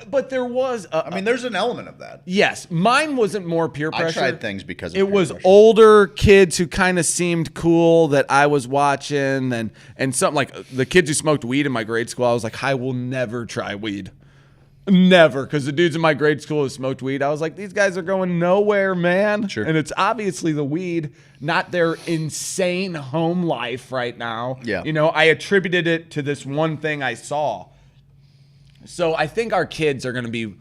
But there was there's an element of that. Yes, mine wasn't more peer pressure. I tried things because of it peer was pressure. older kids who kind of seemed cool that I was watching, and something like the kids who smoked weed in my grade school. I was like, I will never try weed, never, because the dudes in my grade school who smoked weed, I was like, these guys are going nowhere, man. Sure. And it's obviously the weed, not their insane home life right now. Yeah. I attributed it to this one thing I saw. So I think our kids are going to be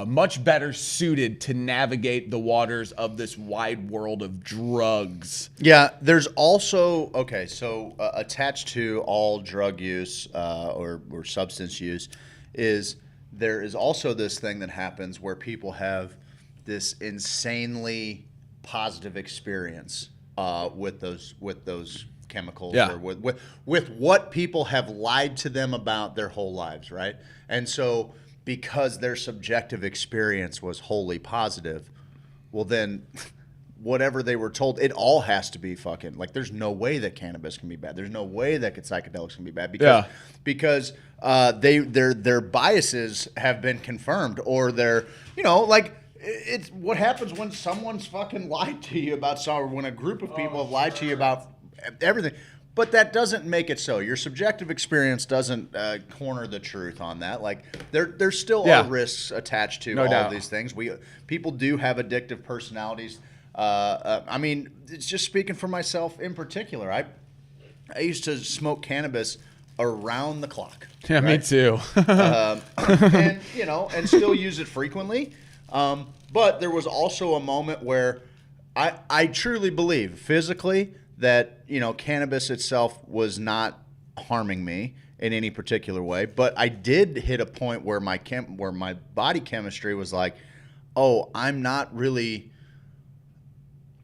much better suited to navigate the waters of this wide world of drugs. Yeah, there's also, attached to all drug use or substance use is there is also this thing that happens where people have this insanely positive experience with those chemicals, Yeah. or with what people have lied to them about their whole lives, right? And so because their subjective experience was wholly positive, well then whatever they were told, it all has to be fucking, like, there's no way that cannabis can be bad. There's no way that psychedelics can be bad because their biases have been confirmed, or they're, it's what happens when someone's fucking lied to you about something, or when a group of people have lied to you about everything. But that doesn't make it so. Your subjective experience doesn't corner the truth on that. Like, there still are risks attached to all of these things. People do have addictive personalities. It's just speaking for myself in particular. I used to smoke cannabis around the clock. Yeah, right? me too. And still use it frequently. But there was also a moment where I truly believe physically that, cannabis itself was not harming me in any particular way. But I did hit a point where my body chemistry was like, oh, I'm not really.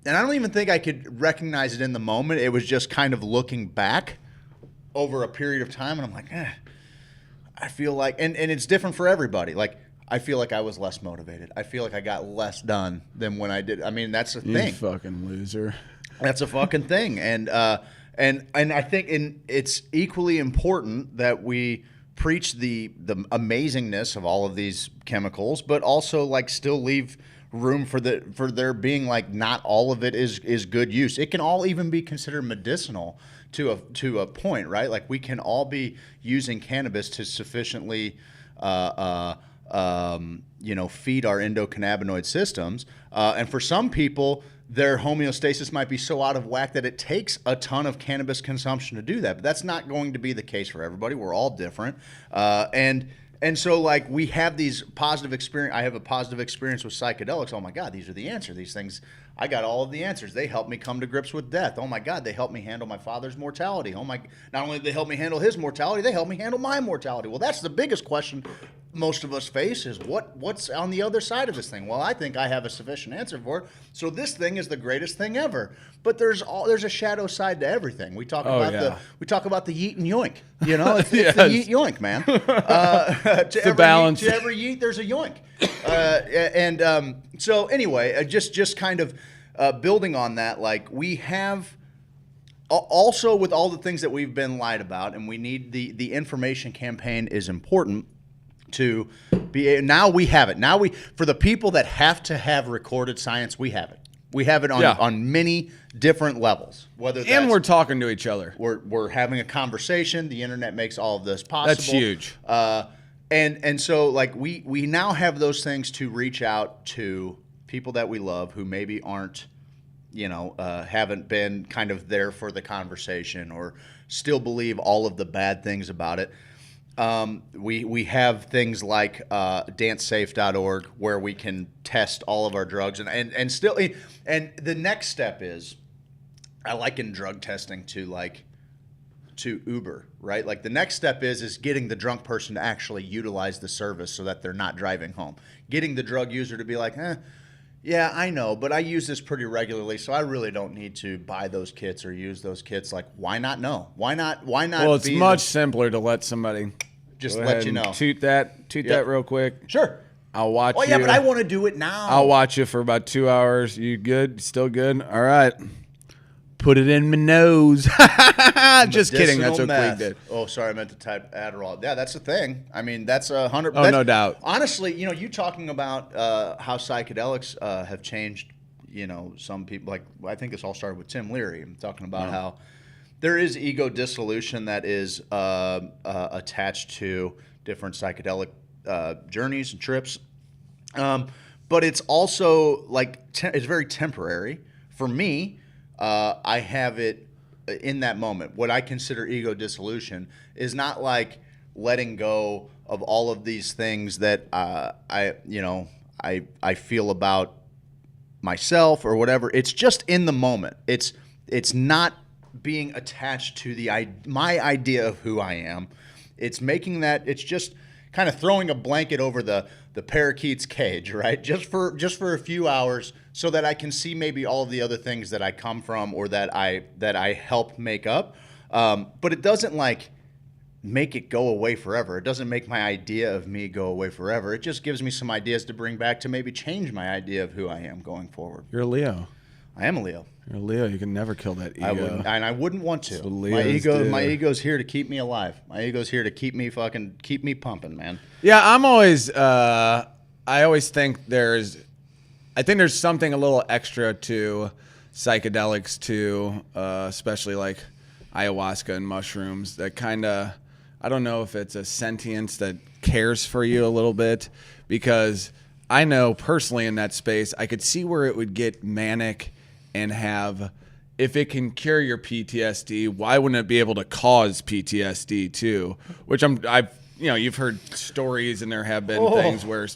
And I don't even think I could recognize it in the moment. It was just kind of looking back over a period of time, and I'm like, I feel like, and it's different for everybody. Like, I feel like I was less motivated. I feel like I got less done than when I did. I mean, that's a thing. You fucking loser. That's a fucking thing. And I think it's equally important that we preach the amazingness of all of these chemicals, but also, like, still leave room for there being, like, not all of it is good use. It can all even be considered medicinal to a point, right? Like, we can all be using cannabis to sufficiently feed our endocannabinoid systems. And for some people, their homeostasis might be so out of whack that it takes a ton of cannabis consumption to do that. But that's not going to be the case for everybody. We're all different. And so, like, we have these positive experience. I have a positive experience with psychedelics. Oh my God, these are the answer. These things, I got all of the answers. They help me come to grips with death. Oh my God, they help me handle my father's mortality. Not only did they help me handle his mortality, they help me handle my mortality. Well, that's the biggest question most of us face is what's on the other side of this thing. Well, I think I have a sufficient answer for it. So this thing is the greatest thing ever. But there's a shadow side to everything. We talk about the yeet and yoink. You know, it's the yeet yoink, man. To every yeet, there's a yoink. So anyway, just kind of building on that, like we have. Also, with all the things that we've been lied about, and we need the information campaign is important to be. Now we have it. Now for the people that have to have recorded science, we have it. We have it on many different levels. And we're talking to each other. We're having a conversation. The internet makes all of this possible. That's huge. And so like we now have those things to reach out to people that we love who maybe aren't. Haven't been kind of there for the conversation or still believe all of the bad things about it. We have things like dancesafe.org where we can test all of our drugs and the next step is I liken drug testing to Uber, right? Like the next step is getting the drunk person to actually utilize the service so that they're not driving home. Getting the drug user to be like, yeah, I know, but I use this pretty regularly, so I really don't need to buy those kits or use those kits. Like, why not know? Why not? Well, it's much simpler to let somebody just let you know. Toot that real quick. Sure. I'll watch you. Oh, yeah, but I want to do it now. I'll watch you for about 2 hours. You good? Still good? All right. Put it in my nose. Just kidding. That's what Queeg did. Oh, sorry. I meant to type Adderall. Yeah, that's the thing. I mean, that's 100. Oh, no doubt. Honestly, you talking about how psychedelics have changed, some people, like, I think this all started with Tim Leary. I'm talking about how there is ego dissolution that is attached to different psychedelic journeys and trips. But it's also, like, it's very temporary. For me, I have it in that moment. What I consider ego dissolution is not like letting go of all of these things that I feel about myself or whatever. It's just in the moment. It's not being attached to my idea of who I am. It's making that. It's just kind of throwing a blanket over the parakeet's cage, right? Just for a few hours, so that I can see maybe all of the other things that I come from or that I help make up. But it doesn't like make it go away forever. It doesn't make my idea of me go away forever. It just gives me some ideas to bring back to maybe change my idea of who I am going forward. You're a Leo. I am a Leo. You're a Leo. You can never kill that ego. I wouldn't want to. My ego's here to keep me alive. My ego's here to keep me pumping, man. Yeah, I'm always. I always think I think there's something a little extra to psychedelics too, especially like ayahuasca and mushrooms. That kind of, I don't know if it's a sentience that cares for you a little bit, because I know personally in that space, I could see where it would get manic. And if it can cure your PTSD, why wouldn't it be able to cause PTSD too? Which you've heard stories, and there have been things where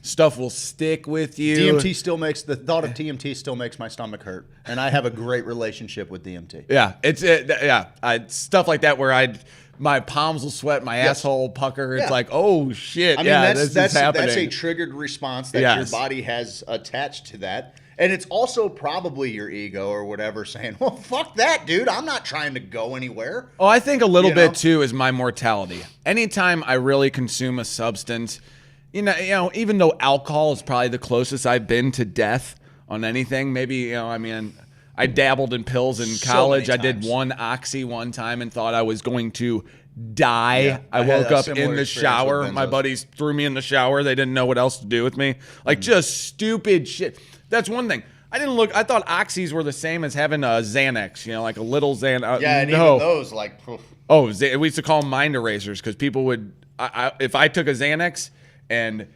stuff will stick with you. The thought of TMT still makes my stomach hurt, and I have a great relationship with DMT. Yeah, it's stuff like that where my palms will sweat, my asshole will pucker. It's like, oh shit, this is happening. That's a triggered response that your body has attached to that. And it's also probably your ego or whatever saying, well, fuck that, dude. I'm not trying to go anywhere. Oh, I think a little bit, too, is my mortality. Anytime I really consume a substance, even though alcohol is probably the closest I've been to death on anything, maybe, I dabbled in pills in college. I did one oxy one time and thought I was going to die. Yeah, I woke up in the shower. My buddies threw me in the shower. They didn't know what else to do with me. Like, just stupid shit. That's one thing. I thought oxys were the same as having a Xanax, like a little Xanax. Yeah, and even those, like... Oh, we used to call them mind erasers because people would... if I took a Xanax and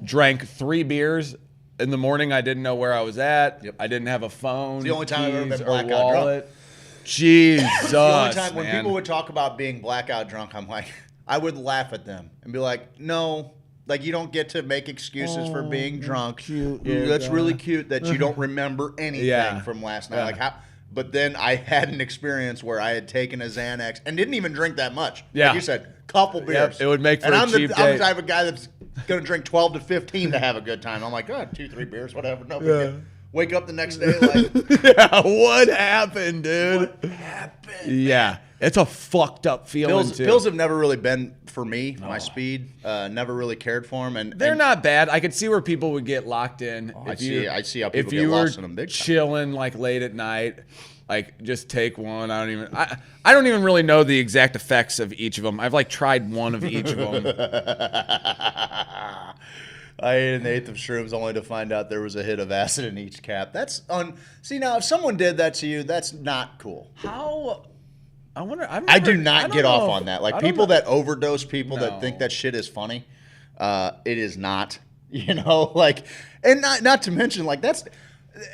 drank 3 beers in the morning, I didn't know where I was at. Yep. I didn't have a phone. It's the only time I've ever been blackout drunk. Jesus, the only time when people would talk about being blackout drunk, I'm like... I would laugh at them and be like, no... Like, you don't get to make excuses for being drunk. Cute, that's really cute that you don't remember anything from last night. Like, But then I had an experience where I had taken a Xanax and didn't even drink that much. Yeah. Like you said, couple beers. It would make for and a I'm cheap I'm date. the type of guy that's going to drink 12 to 15 to have a good time. I'm like, 2-3 beers, whatever. No big deal. Wake up the next day like, Yeah, what happened, dude? what happened? Yeah, it's a fucked up feeling too. Pills have never really been for me. My speed, never really cared for them, and They're not bad. I could see where people would get locked in. I see how people if get you lost were in them big time. chilling like late at night, like just take one. I don't even really know the exact effects of each of them. I've like tried one of each of them. I ate an eighth of shrooms only to find out there was a hit of acid in each cap. That's See, now if someone did that to you, that's not cool. How? I wonder. I do not get off on that. Like I don't people know. that overdose, people that think that shit is funny. It is not. You know, like, and not to mention, like that's.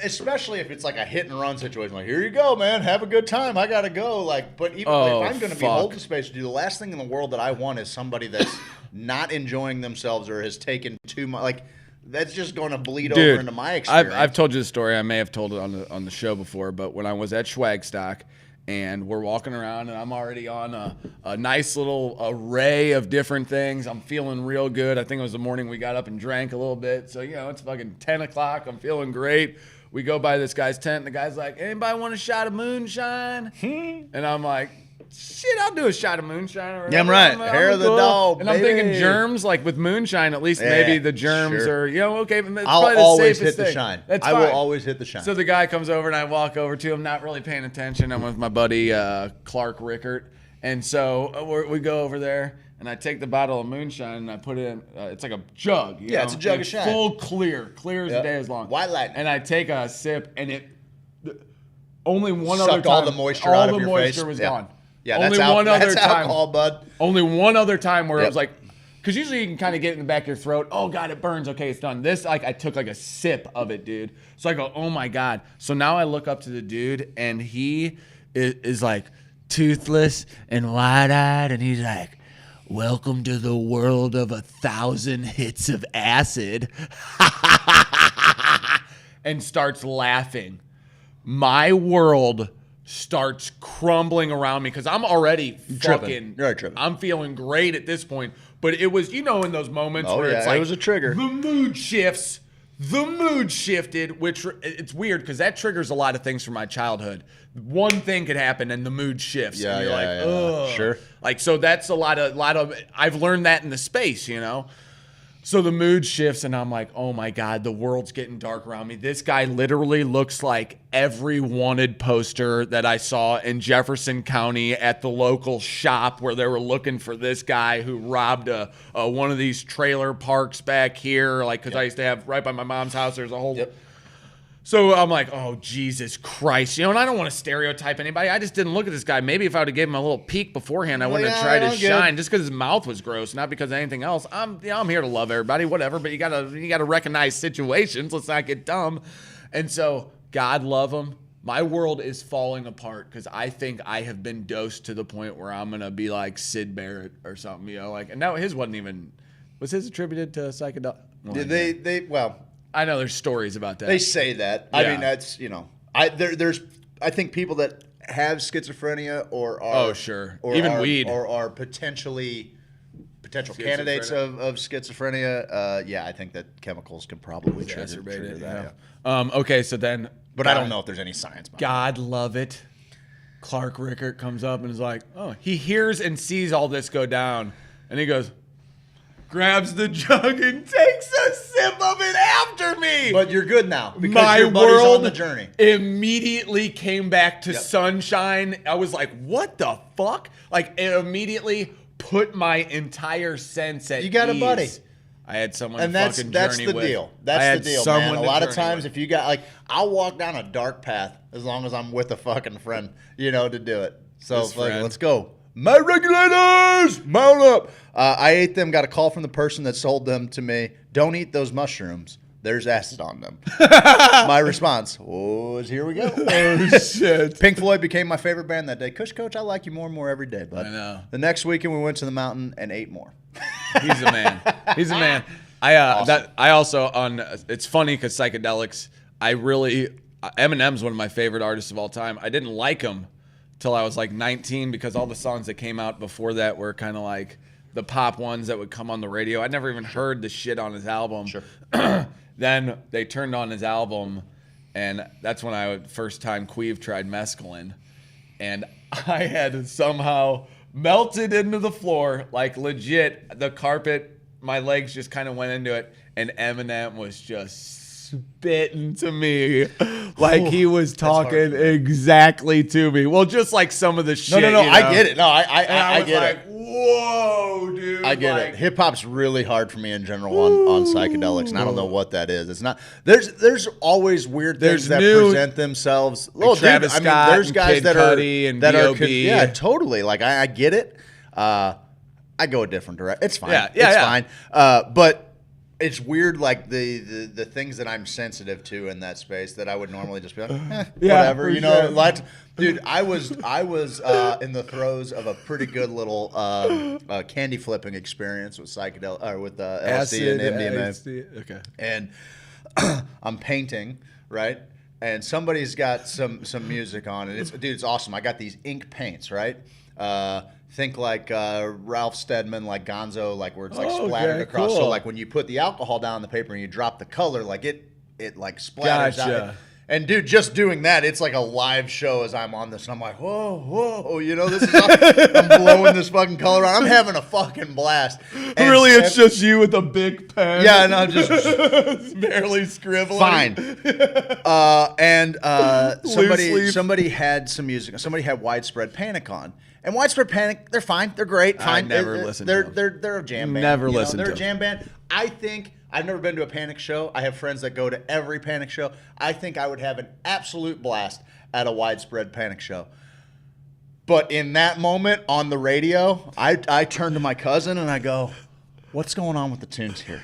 Especially if it's like a hit and run situation, like here you go, man, have a good time. I gotta go. Like, but even if I'm gonna be holding space to do, the last thing in the world that I want is somebody that's not enjoying themselves or has taken too much. Like, that's just going to bleed over into my experience. I've told you the story. I may have told it on the show before, but when I was at Schwagstock and we're walking around and I'm already on a nice little array of different things. I'm feeling real good. I think it was the morning we got up and drank a little bit. So, you know, it's fucking 10 o'clock. I'm feeling great. We go by this guy's tent, and the guy's like, anybody want a shot of moonshine? And I'm like, shit, I'll do a shot of moonshine. Or Yeah, I'm right. Hair of the cool. dog, And I'm baby. thinking germs, like with moonshine, at least maybe the germs are, you know, okay. It's I'll probably the always safest hit the thing. shine. That's I fine. will always hit the shine. So the guy comes over, and I walk over to him, not really paying attention. I'm with my buddy Clark Rickert. And so we go over there. And I take the bottle of moonshine and I put it in. It's like a jug. You know? It's a jug of It's shine. Full clear as the day is long. White lightning. And I take a sip, and it only one Sucked other time. all the moisture out of your face. All the moisture was Yeah. gone. Yeah, only that's one other that's time. alcohol, bud. Only one other time where I was like, because usually you can kind of get it in the back of your throat. Oh God, it burns. Okay, it's done. This, like, I took like a sip of it, dude. So I go, oh my God. So now I look up to the dude, and he is like toothless and wide-eyed, and he's like, welcome to the world of 1,000 hits of acid. And starts laughing. My world starts crumbling around me because I'm already fucking. You're tripping. I'm feeling great at this point. But it was, in those moments where it's like it was a trigger. The mood shifts. The mood shifted, which it's weird because that triggers a lot of things from my childhood. One thing could happen and the mood shifts. Yeah, and you're like, yeah. ugh. Sure. Like, so that's a lot of, I've learned that in the space, So the mood shifts, and I'm like, oh my God, the world's getting dark around me. This guy literally looks like every wanted poster that I saw in Jefferson County at the local shop where they were looking for this guy who robbed one of these trailer parks back here. Like, because I used to have right by my mom's house, there's a whole. So I'm like, oh, Jesus Christ. And I don't want to stereotype anybody. I just didn't look at this guy. Maybe if I would have given him a little peek beforehand, I wouldn't have tried his shine just because his mouth was gross, not because of anything else. I'm here to love everybody, whatever, but you gotta recognize situations. Let's not get dumb. And so, God love him. My world is falling apart because I think I have been dosed to the point where I'm going to be like Sid Barrett or something, and now his wasn't even, was his attributed to psychedelic? Well, I know there's stories about that. They say that. Yeah. I mean, that's, I think people that have schizophrenia or are weed or are potential candidates of schizophrenia. I think that chemicals can probably trigger that. Yeah. Okay, so then, but I don't know if there's any science behind God love it. Clark Rickert comes up and is like, oh, he hears and sees all this go down, and he goes, grabs the jug and takes a sip of it after me. But you're good now because my your buddy's world on the journey. Immediately came back to sunshine. I was like, what the fuck? Like, it immediately put my entire sense at ease. You got a buddy. I had someone and to fucking that's journey the with. deal. That's the deal, man. A lot of times, with. if you got I'll walk down a dark path as long as I'm with a fucking friend, to do it. So let's go. My regulators, mount up. I ate them. Got a call from the person that sold them to me. Don't eat those mushrooms. There's acid on them. My response was, here we go. Oh, shit. Pink Floyd became my favorite band that day. Kush Coach, I like you more and more every day, bud. I know. The next weekend, we went to the mountain and ate more. He's a man. He's a man. Awesome. I also, it's funny because psychedelics, I Eminem's one of my favorite artists of all time. I didn't like him till I was like 19 because all the songs that came out before that were kind of like the pop ones that would come on the radio. I'd never even heard the shit on his album. Sure. Then they turned on his album, and that's when first time Queeve tried mescaline. And I had somehow melted into the floor, like legit, the carpet, my legs just kind of went into it, and Eminem was just spitting to me like he was talking exactly to me. Well, just like some of the shit. No, you know? I get it. No, I was get like, it. Whoa, dude. I get like, it. Hip hop's really hard for me in general on psychedelics, and I don't know what that is. It's not. There's always weird things that present themselves. Like Travis Scott, there's guys Kid that Cudi are and that B.O.B.. are yeah, totally. Like I get it. I go a different direction. It's fine. Yeah, fine. But it's weird, like the things that I'm sensitive to in that space that I would normally just be like, whatever, you know. Sure. Dude, I was in the throes of a pretty good little candy flipping experience with with LSD and MDMA. Okay. And I'm painting, right? And somebody's got some music on, and it's awesome. I got these ink paints, right? Think like Ralph Steadman, like Gonzo, like where it's like splattered across. Cool. So like when you put the alcohol down on the paper and you drop the color, like it like splatters out. And dude, just doing that, it's like a live show as I'm on this, and I'm like, whoa, you know, this is I'm blowing this fucking color on. I'm having a fucking blast. And really, it's just you with a big pen. Yeah, and I'm just barely scribbling. Fine. Somebody had some music. Somebody had Widespread Panic on. And Widespread Panic, they're fine. They're great. Fine. I never listened to them. They're a jam band. Never listened to them. They're a them. jam band. I think I've never been to a Panic show. I have friends that go to every Panic show. I think I would have an absolute blast at a Widespread Panic show. But in that moment on the radio, I turn to my cousin and I go, "What's going on with the tunes here?"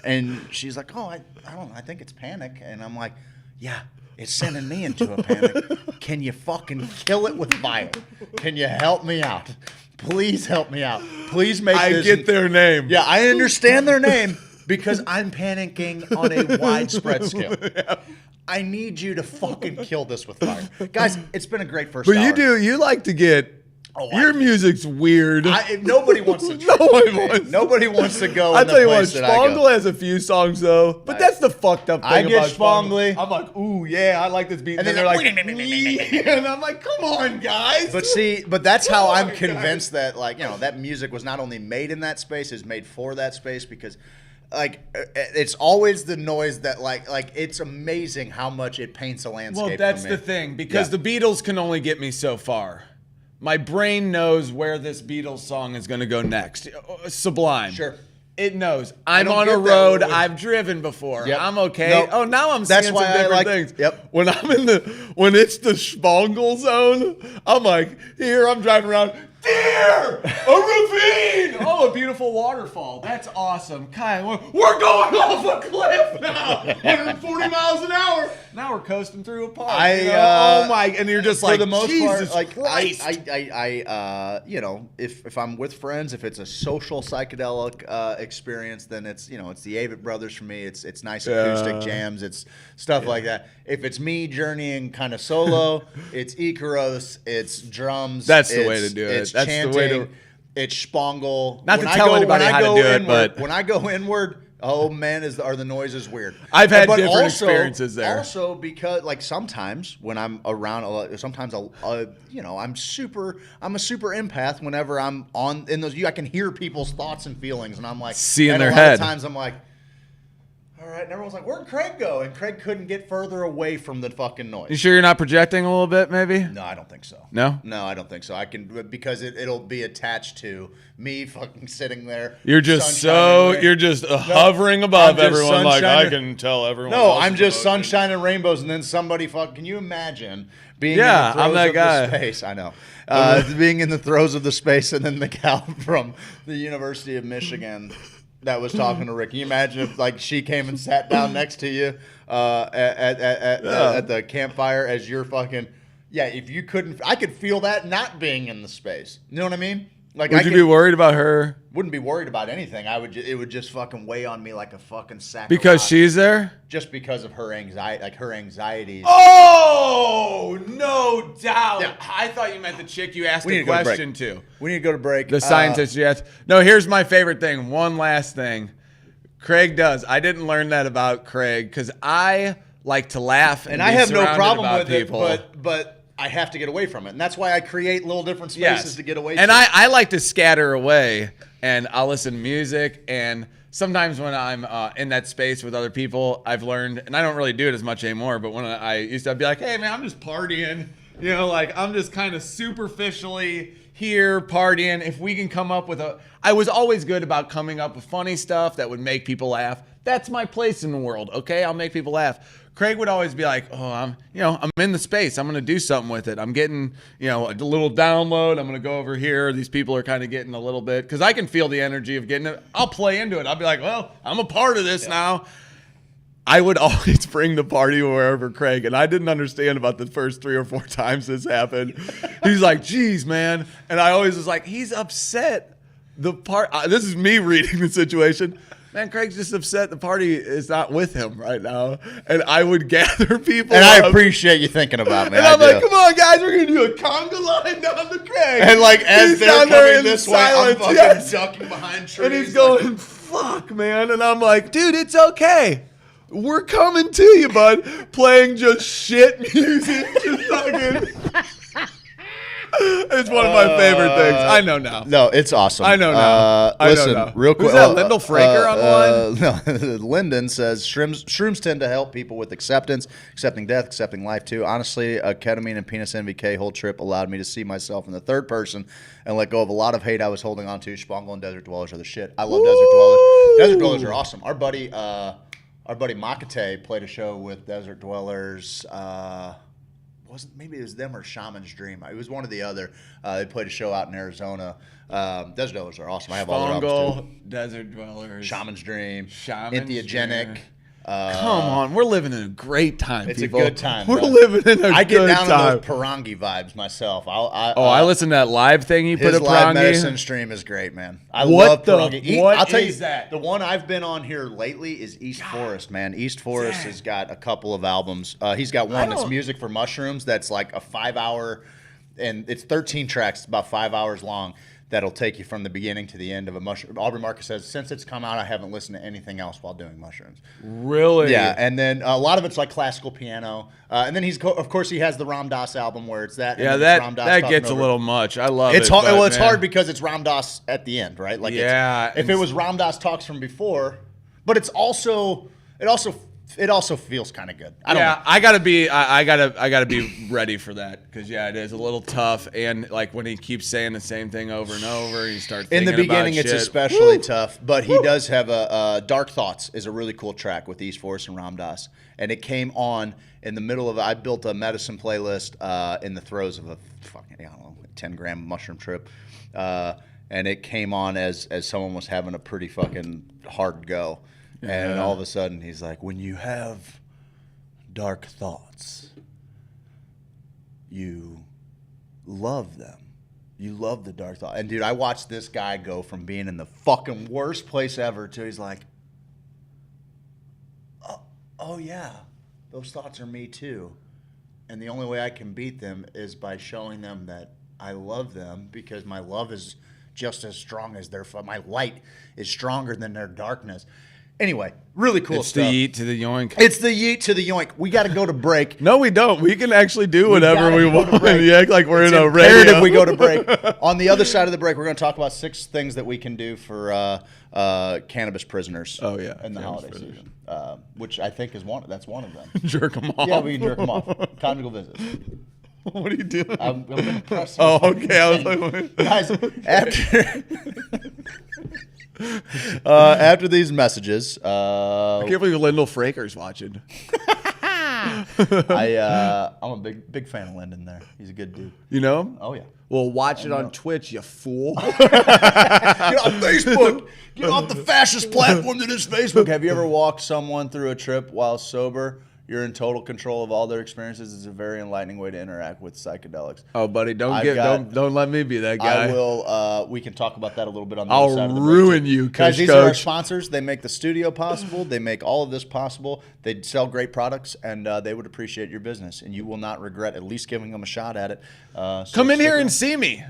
And she's like, "Oh, I don't know. I think it's Panic." And I'm like, "Yeah. It's sending me into a panic. Can you fucking kill it with fire? Can you help me out? Please help me out. Please make this." I get their name. Yeah, I understand their name because I'm panicking on a widespread scale. I need you to fucking kill this with fire. Guys, it's been a great first hour. You like to get... Your music's weird. Nobody wants to. Nobody wants to go. I'll tell you what, Spangle has a few songs though, but that's the fucked up thing. I get about Spangly. I'm like, ooh yeah, I like this beat, and then they're like, and I'm like, come on, guys. But that's how I'm convinced that that music was not only made in that space, is made for that space because. Like it's always the noise that like it's amazing how much it paints a landscape. Well, that's for me. the thing because the Beatles can only get me so far. My brain knows where this Beatles song is going to go next. Sublime. Sure. It knows. I'm on a road. I've driven before. Yep. I'm okay. Nope. Oh, now I'm seeing some different things. Yep. When it's the Spangle zone, I'm like, here I'm driving around. Deer! A ravine! Oh, a beautiful waterfall. That's awesome. Kyle, we're going off a cliff now. 140 miles an hour. Now we're coasting through a park. Oh my! And you're just like, for the most Jesus part, like Christ. If I'm with friends, if it's a social psychedelic experience, then it's the Avett Brothers for me. It's nice acoustic jams. It's stuff like that. If it's me journeying kind of solo, it's Icaros. It's drums. That's the way to do it. It's That's chanting, the way to. It's Spangle. Not to tell anybody how to do it, but when I go inward. Oh man, are the noises weird? I've had different experiences there. Also, because sometimes when I'm around, sometimes I'm a super empath. Whenever I'm in those, I can hear people's thoughts and feelings, and I'm like, seeing their head. head. A lot of times I'm like, all right, and everyone's like, where'd Craig go? And Craig couldn't get further away from the fucking noise. You sure you're not projecting a little bit, maybe? No, I don't think so. No? No, I don't think so. I can because it'll be attached to me fucking sitting there. You're just hovering above everyone. Like I can tell everyone. No, I'm just sunshine and rainbows, and then somebody can you imagine being in the throes I'm that of guy. the space? I know. Being in the throes of the space, and then the gal from the University of Michigan that was talking to Rick. Can you imagine if she came and sat down next to you at the campfire as you're fucking if you couldn't, I could feel that not being in the space. You know what I mean? Like, Would you be worried about her? Wouldn't be worried about anything. It would just fucking weigh on me like a fucking sack. Because of rocks. she's there? Just because of her anxiety, like her anxieties. Oh, no doubt. Yeah. I thought you meant the chick you asked We need a to go to question break. to. We need to go to break. The scientist you asked. No, here's my favorite thing. One last thing. Craig does. I didn't learn that about Craig because I like to laugh and be I have no surrounded problem about with people. it, but I have to get away from it, and that's why I create little different spaces to get away. And from. I like to scatter away, and I'll listen to music. And sometimes when I'm in that space with other people, I've learned, and I don't really do it as much anymore. But when I used to, I'd be like, "Hey, man, I'm just partying." You know, like I'm just kind of superficially here partying. If we can come up with I was always good about coming up with funny stuff that would make people laugh. That's my place in the world. Okay, I'll make people laugh. Craig would always be like, "Oh, I'm in the space. I'm going to do something with it. I'm getting, a little download. I'm going to go over here. These people are kind of getting a little bit because I can feel the energy of getting it. I'll play into it. I'll be like, well, I'm a part of this now." I would always bring the party wherever Craig, and I didn't understand about the first 3 or 4 times this happened. He's like, "Geez, man," and I always was like, "He's upset." This is me reading the situation. Man, Craig's just upset the party is not with him right now. And I would gather people. And up. I appreciate you thinking about me. And I'm like, "Come on, guys, we're going to do a conga line down to Craig." And like, as He's they're down there coming in this way, silence, I'm fucking yes. ducking behind trees. And he's going, "Fuck, man." And I'm like, "Dude, it's okay. We're coming to you, bud." Playing just shit music. Just fucking. It's one of my favorite things. I know now. No, it's awesome. I know now. Listen, I know now. real quick. Who's that, Lyndall Fraker on the line? No, Lyndon says shrooms tend to help people with acceptance, accepting death, accepting life too. Honestly, a ketamine and penis NVK whole trip allowed me to see myself in the third person and let go of a lot of hate I was holding on to. Spangle and Desert Dwellers are the shit. I love Desert Dwellers. Desert Dwellers are awesome. Our buddy Makate played a show with Desert Dwellers. Maybe it was them or Shaman's Dream. It was one or the other. They played a show out in Arizona. Desert Dwellers are awesome. I have all their albums too. Desert Dwellers, Shaman's Dream, Shaman's Entheogenic. Dream. Come on, we're living in a great time. It's people. a good time. We're bro. living in a good time. I get down on those Parangi vibes myself. I listened to that live thing you put his at live Parangi. medicine stream is great, man. I What love Parangi. I'll tell you, is that? The one I've been on here lately is East Forest, man. East Forest has got a couple of albums. He's got one that's music for mushrooms that's like a 5-hour, and it's 13 tracks. It's about 5 hours long. That'll take you from the beginning to the end of a mushroom. Aubrey Marcus says, since it's come out, I haven't listened to anything else while doing mushrooms. Really? Yeah, and then a lot of it's like classical piano. And then of course, he has the Ram Dass album where it's that. Yeah, and then it's Ram that Dass gets a talking little much. I love it's it. hard. But, Well, it's man. hard because it's Ram Dass at the end, right? Like, yeah. if it was Ram Dass talks from before, but it also feels kind of good. I don't know. I gotta be ready for that because it is a little tough, and like when he keeps saying the same thing over and over, you start In thinking the beginning, about it's shit. especially tough, but he does have a Dark Thoughts is a really cool track with East Forest and Ram Dass, and it came on in the middle of. I built a medicine playlist in the throes of a fucking 10-gram mushroom trip, and it came on as someone was having a pretty fucking hard go. And all of a sudden, he's like, when you have dark thoughts, you love them. You love the dark thought. And, dude, I watched this guy go from being in the fucking worst place ever to he's like, oh yeah, those thoughts are me too. And the only way I can beat them is by showing them that I love them because my love is just as strong as my light is stronger than their darkness. Anyway, really cool It's stuff. the yeet to the yoink. It's the yeet to the yoink. We got to go to break. No, we don't. We can actually do whatever gotta we go to want. break. You act like we're It's in a imperative radio. we go to break. On the other side of the break, we're going to talk about 6 things that we can do for cannabis prisoners. Oh, yeah. In the Cannabis holiday prisoners. season, which I think is that's one of them. Jerk them off. Yeah, we can jerk them off. Conjugal visits. What are you doing? I'm going to press you. Oh, okay. I was like, Guys, after these messages, I can't believe Lyndall Fraker's watching. I'm a big fan of Lyndon there. He's a good dude. You know him? Oh, yeah. Well, watch it on Twitch, you fool. Get off Facebook. Get off the fascist platform that is Facebook. Have you ever walked someone through a trip while sober? You're in total control of all their experiences. It's a very enlightening way to interact with psychedelics. Oh, buddy, don't let me be that guy. I will. We can talk about that a little bit on the other side of the break. I'll ruin you, guys. These are our sponsors. They make the studio possible. They make all of this possible. They sell great products, and they would appreciate your business. And you will not regret at least giving them a shot at it. So come in here and see me.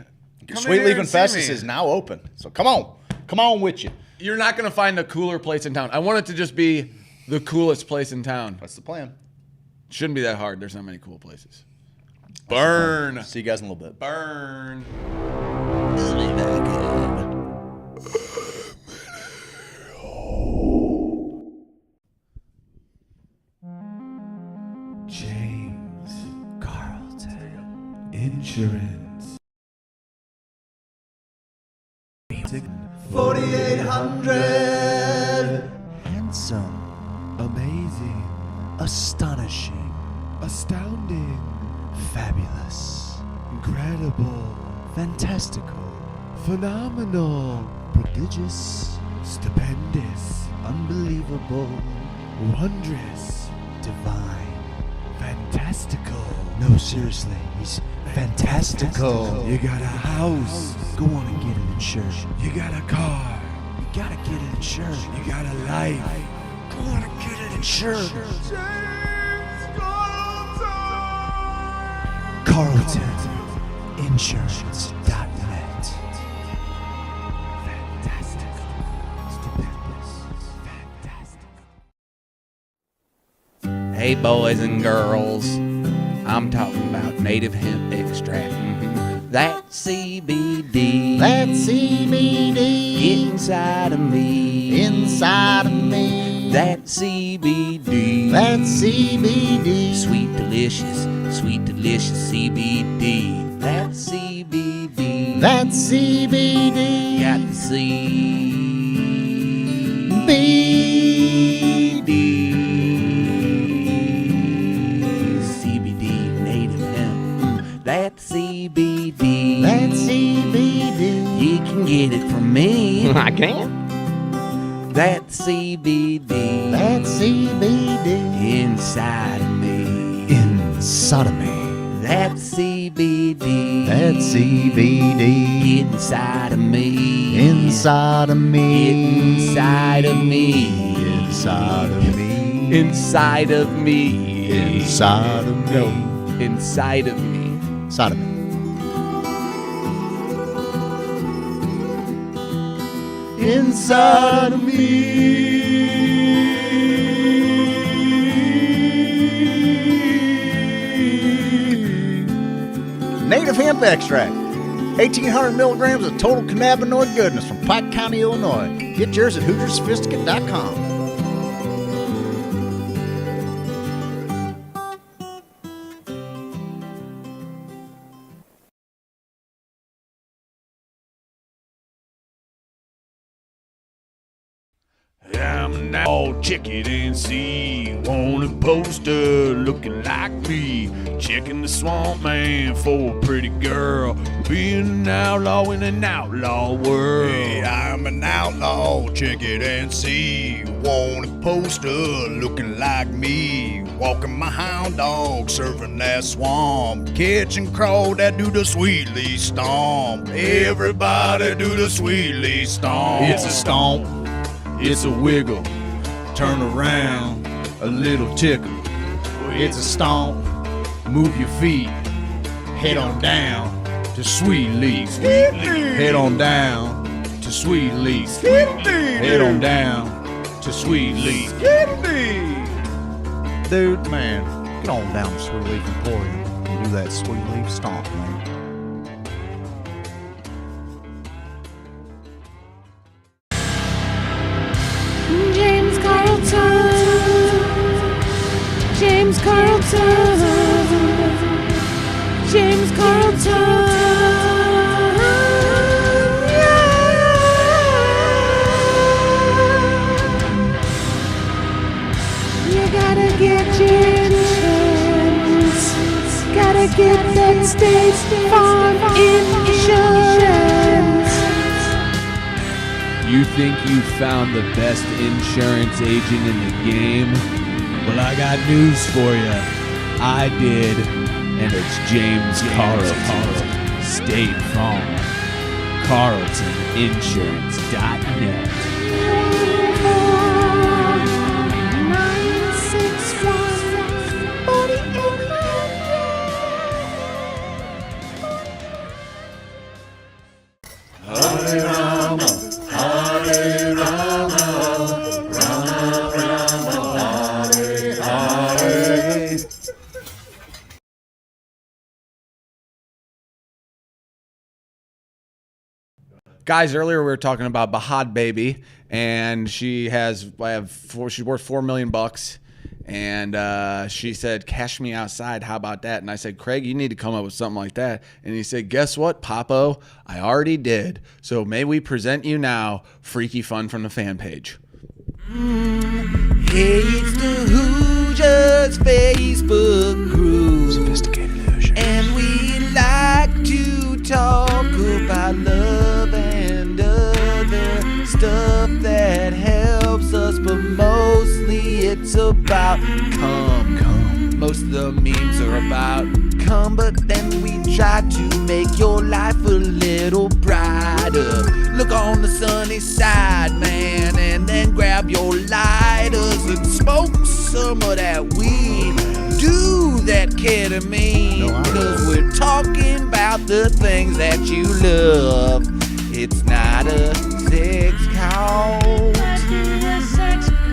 Sweet Leaf and Festus is now open. So come on with you. You're not going to find a cooler place in town. I want it to just be the coolest place in town. That's the plan. Shouldn't be that hard. There's not many cool places. Burn. See you guys in a little bit. Burn. James Carlton Insurance. 4800. Handsome, amazing, astonishing, astounding, fabulous, incredible, fantastical, phenomenal, prodigious, stupendous, unbelievable, wondrous, divine, fantastical. No, seriously, he's fantastical. You got a house, go on and get it insured. You got a car, you gotta get it insured. You got a life, go on and get it insured. CarltonInsurance.net. Fantastic. Stupendous. Fantastic. Hey, boys and girls. I'm talking about native hemp extract. That CBD. That CBD. Get inside of me. Inside of me. That CBD. That CBD. Sweet delicious CBD. That CBD. That CBD. Got the CBD. CBD native hemp. That CBD. That CBD. You can get it from me. I can. That CBD. That CBD. Inside of me. Inside of me. That CBD. That CBD. Inside of me. Inside of me. Inside of me. Inside of me. Inside of me. Inside of me. No. Inside of me. Inside of me. Inside of me. Native hemp extract. 1,800 milligrams of total cannabinoid goodness from Pike County, Illinois. Get yours at HoosierSophisticate.com. I'm an old chicken and see, want a poster looking like me, checking the swamp man for a pretty girl, being an outlaw in an outlaw world. Hey, I'm an outlaw, check it and see, want a poster looking like me, walking my hound dog, surfing that swamp, catching crow that do the sweetly stomp. Everybody do the sweetly stomp. It's a stomp, it's a wiggle, turn around, a little tickle. It's a stomp, move your feet, head on down to Sweet Leaf. Head on down to Sweet Leaf. Head on down to Sweet Leaf. Dude, man, get on down to Sweet Leaf Emporium and do that Sweet Leaf stomp, man. James Carlton. James Carlton. James Carlton. You gotta get your insurance. Gotta get that State Farm insurance. You think you found the best insurance agent in the game? Well, I got news for you. I did, and it's James Carlton. State Farm. CarltonInsurance.net. 961 Hare Rama, Hare Hare. Guys, earlier we were talking about Bahad Baby, and she's worth $4 million, and she said, "Cash me outside. How about that?" And I said, "Craig, you need to come up with something like that." And he said, "Guess what, Papo? I already did. So may we present you now, Freaky Fun from the fan page." Hey, it's the Hoosiers Facebook group. Sophisticated Hoosiers. And we like to talk about love and other stuff that helps us, but mostly it's about cum. Most of the memes are about cum, but then we try to make your life a little brighter. Look on the sunny side, man, and then grab your lighters and smoke some of that weed. Do that ketamine, cause we're talking about the things that you love. It's not a sex cult.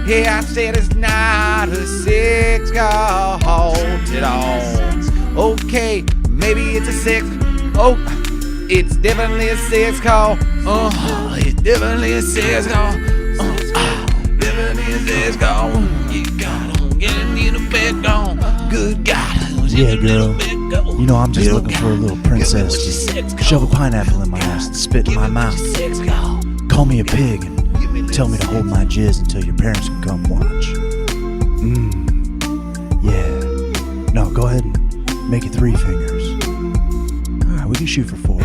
Yeah, I said it's not a sex cult at all. Okay, maybe it's a sex. Oh, it's definitely a sex cult. It's definitely a sex cult. Definitely a sex cult. You gotta get in the bed gone. Good God. Yeah, girl. You know, I'm just looking for a little princess to shove a pineapple in my ass and spit in my mouth. Call me a pig and tell me to hold my jizz until your parents can come watch. Yeah. No, go ahead and make it 3 fingers. Alright, we can shoot for 4.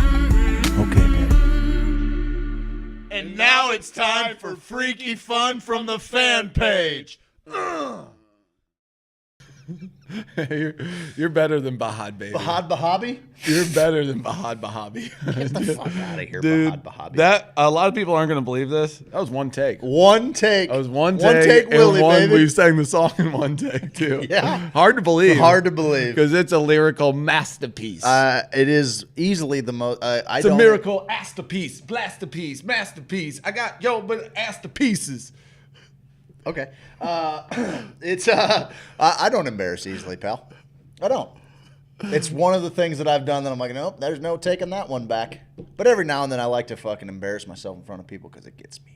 Okay, baby. And now it's time for Freaky Fun from the fan page. You're better than Bahad Baby. Bahad Bahabi? You're better than Bahad Bahabi. Get the fuck out of here, Dude, Bahad Bahabi. That a lot of people aren't going to believe this. That was one take. One take. That was one take. One take, Willie, baby. We sang the song in one take too. Yeah. Hard to believe. Hard to believe. Because it's a lyrical masterpiece. It is easily the most. It's a miracle masterpiece, blasterpiece, masterpiece. I got but masterpieces. Okay. It's I don't embarrass easily, pal. I don't. It's one of the things that I've done that I'm like, nope, there's no taking that one back. But every now and then I like to fucking embarrass myself in front of people because it gets me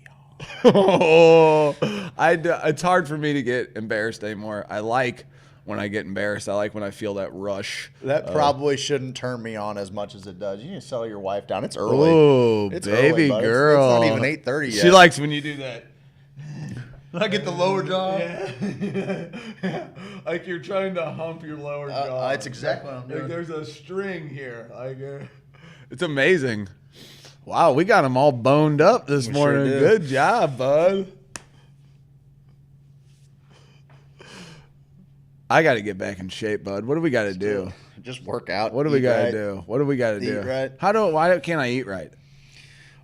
off. It's hard for me to get embarrassed anymore. I like when I get embarrassed. I like when I feel that rush. That probably shouldn't turn me on as much as it does. You need to settle your wife down. It's early. Oh, it's baby early, girl. It's not even 8:30 yet. She likes when you do that. I get the lower jaw. Yeah. Like you're trying to hump your lower jaw. That's exactly what I'm doing. Like there's a string here. It's amazing. Wow, we got them all boned up this morning. Sure Good job, bud. I got to get back in shape, bud. What do we got to do? Just work out. What do we got to do? What do we got to do? Eat right. Why can't I eat right?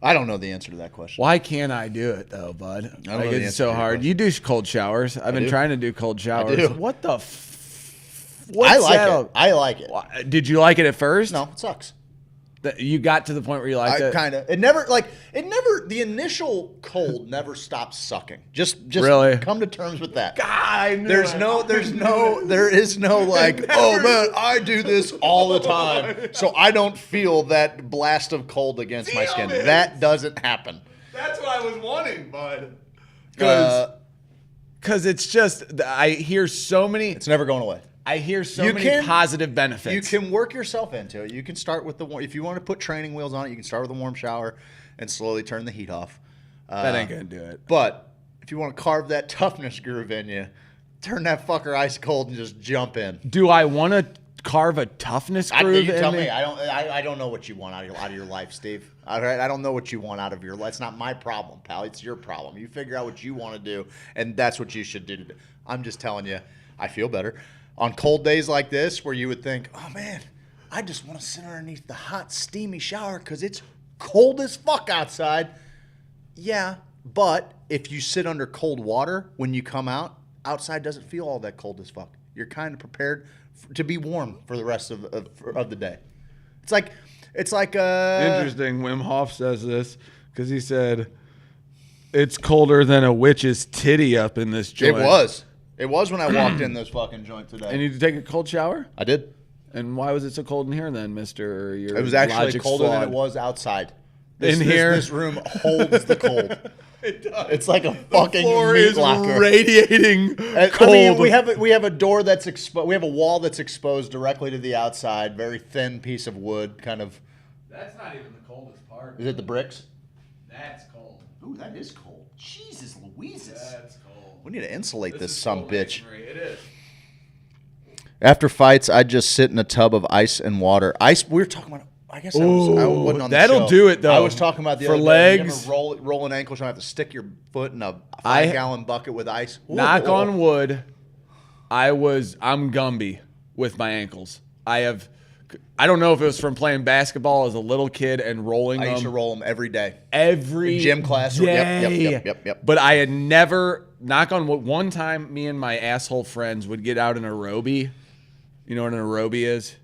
I don't know the answer to that question. Why can't I do it though, bud? I don't know the It's answer so to your hard. question. You do cold showers. I've been trying to do cold showers. do. What the? I like it. I like it. Did you like it at first? No, it sucks. You got to the point where you liked it? Kind of. The initial cold never stops sucking. Just Really? come to terms with that. God, I knew there is no like, oh man, I do this all the time, so I don't feel that blast of cold against my skin. That doesn't happen. That's what I was wanting, bud. Because it's just, I hear so many. It's never going away. I hear so many positive benefits. You can work yourself into it. You can start with if you want to put training wheels on it, you can start with a warm shower and slowly turn the heat off. That ain't going to do it. But if you want to carve that toughness groove in you, turn that fucker ice cold and just jump in. Do I want to carve a toughness groove you in tell me? me. I don't know what you want out of your life, Steve. All right, I don't know what you want out of your life. It's not my problem, pal. It's your problem. You figure out what you want to do, and that's what you should do. I'm just telling you. I feel better. On cold days like this, where you would think, oh man, I just want to sit underneath the hot, steamy shower because it's cold as fuck outside. Yeah, but if you sit under cold water when you come out, outside doesn't feel all that cold as fuck. You're kind of prepared to be warm for the rest of the day. It's like interesting. Wim Hof says this because he said it's colder than a witch's titty up in this joint. It was when I walked in this fucking joint today. And you take a cold shower? I did. And why was it so cold in here then, Mister? It was actually colder than it was outside. This room holds the cold. It does. It's like a fucking floor meat is locker. Radiating cold. I mean, we have a door that's exposed. We have a wall that's exposed directly to the outside. Very thin piece of wood, kind of. That's not even the coldest part. Is it the bricks? That's cold. Ooh, that is cold. Jesus Louises. That's cold. We need to insulate this sumbitch. It is. After fights, I just sit in a tub of ice and water. Ice. We were talking about. I guess I wasn't on the that'll show. do it though. I was talking about the for other legs. Day, you ever roll an ankle, so you have to stick your foot in a 5-gallon bucket with ice. Knock on wood. I'm Gumby with my ankles. I don't know if it was from playing basketball as a little kid and rolling them. I used to roll them every day. Every gym class. Day. Yep. But I had never, knock on wood, one time me and my asshole friends would get out an aerobie. You know what an aerobie is?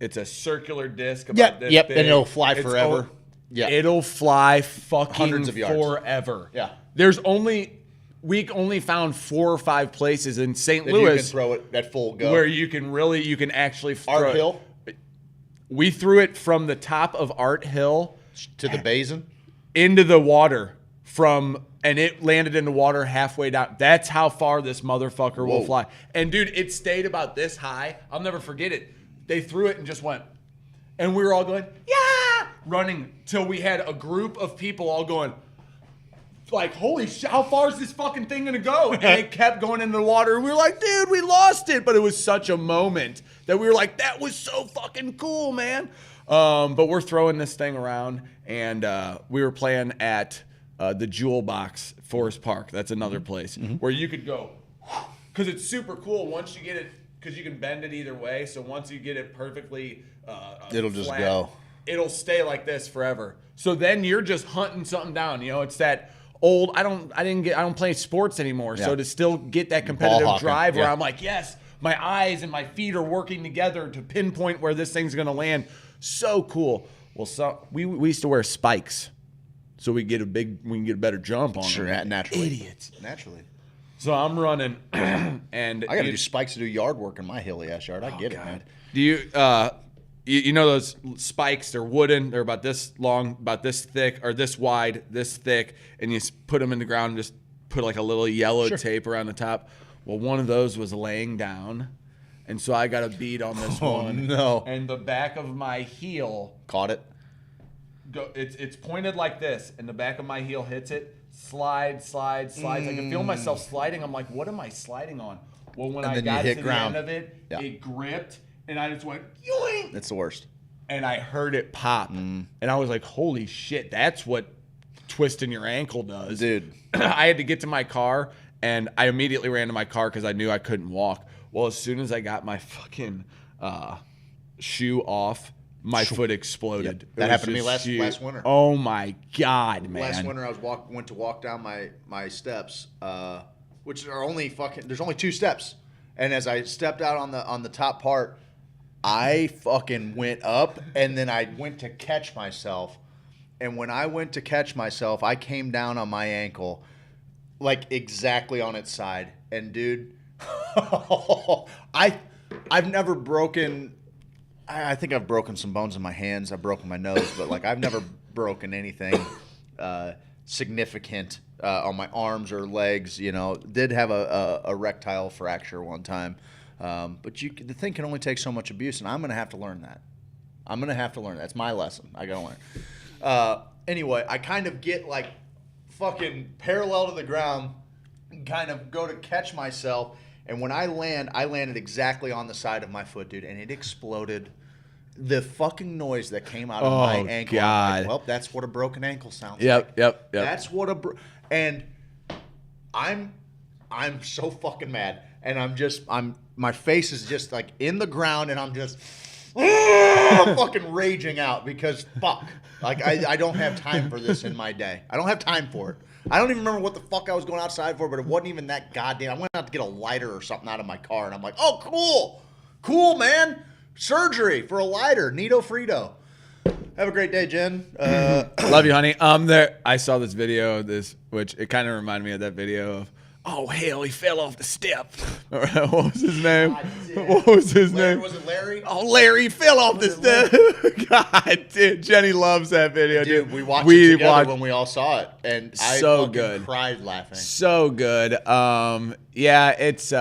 It's a circular disc about this big. And it'll fly forever. It'll fly fucking hundreds of yards forever. Yeah. We only found 4 or 5 places in St. That Louis you can throw it at full go. where you can actually throw Art it. Hill We threw it from the top of Art Hill to the basin into the water and it landed in the water halfway down. That's how far this motherfucker will fly. And dude, it stayed about this high. I'll never forget it. They threw it and just went. And we were all going, yeah, running till we had a group of people all going, like, holy shit, how far is this fucking thing going to go? And it kept going into the water. And we were like, dude, we lost it. But it was such a moment that we were like, that was so fucking cool, man. But we're throwing this thing around. And we were playing at the Jewel Box, Forest Park. That's another place where you could go. Because it's super cool once you get it. Because you can bend it either way, so once you get it perfectly it'll just flat, go. It'll stay like this forever. So then you're just hunting something down. You know, it's that old. I don't play sports anymore. Yeah. So to still get that competitive drive where I'm like, yes, my eyes and my feet are working together to pinpoint where this thing's gonna land. So cool. Well, we used to wear spikes, so we can get a better jump on. Sure, them. naturally. Idiots. Naturally. So I'm running, and I got to do spikes to do yard work in my hilly ass yard. I get it, man. Do you know those spikes? They're wooden. They're about this long, about this thick, or this wide, this thick, and you put them in the ground and just put like a little yellow tape around the top. Well, one of those was laying down, and so I got a bead on this one. No! And the back of my heel caught it. It's pointed like this, and the back of my heel hits it. Slides. I can feel myself sliding. I'm like, what am I sliding on? Well, when I got to the end of it, it gripped, and I just went, yoink! That's the worst. And I heard it pop. And I was like, holy shit, that's what twisting your ankle does. Dude. I had to get to my car, and I immediately ran to my car because I knew I couldn't walk. Well, as soon as I got my fucking shoe off, my foot exploded. Yep. That happened to me last winter. Oh my God, man! Last winter, I went to walk down my steps, which are only there's only 2 steps, and as I stepped out on the top part, I fucking went up, and then I went to catch myself, and when I went to catch myself, I came down on my ankle, like exactly on its side, and dude, I've never broken. I think I've broken some bones in my hands. I've broken my nose, but like I've never broken anything significant on my arms or legs. You know, did have a erectile fracture one time, but the thing can only take so much abuse, and I'm gonna have to learn that. That's my lesson. I gotta learn. Anyway, I kind of get like fucking parallel to the ground, and kind of go to catch myself. And when I landed exactly on the side of my foot, dude, and it exploded. The fucking noise that came out of my ankle. God. I'm like, well, that's what a broken ankle sounds like. Yep. That's what and I'm so fucking mad. and my face is just like in the ground, and I'm just fucking raging out because fuck. Like, I don't have time for this in my day. I don't have time for it. I don't even remember what the fuck I was going outside for, but it wasn't even that goddamn. I went out to get a lighter or something out of my car, and I'm like, oh, cool. Cool, man. Surgery for a lighter. Neato Frito. Have a great day, Jen. Love you, honey. I saw this video of this, which it kind of reminded me of that video of, oh, hell, he fell off the step. What was his name? What was his name? Was it Larry? Oh, Larry fell off the step. God, dude, Jenny loves that video. Dude, we watched it together when we all saw it, and I fucking cried laughing. So good. Yeah, it's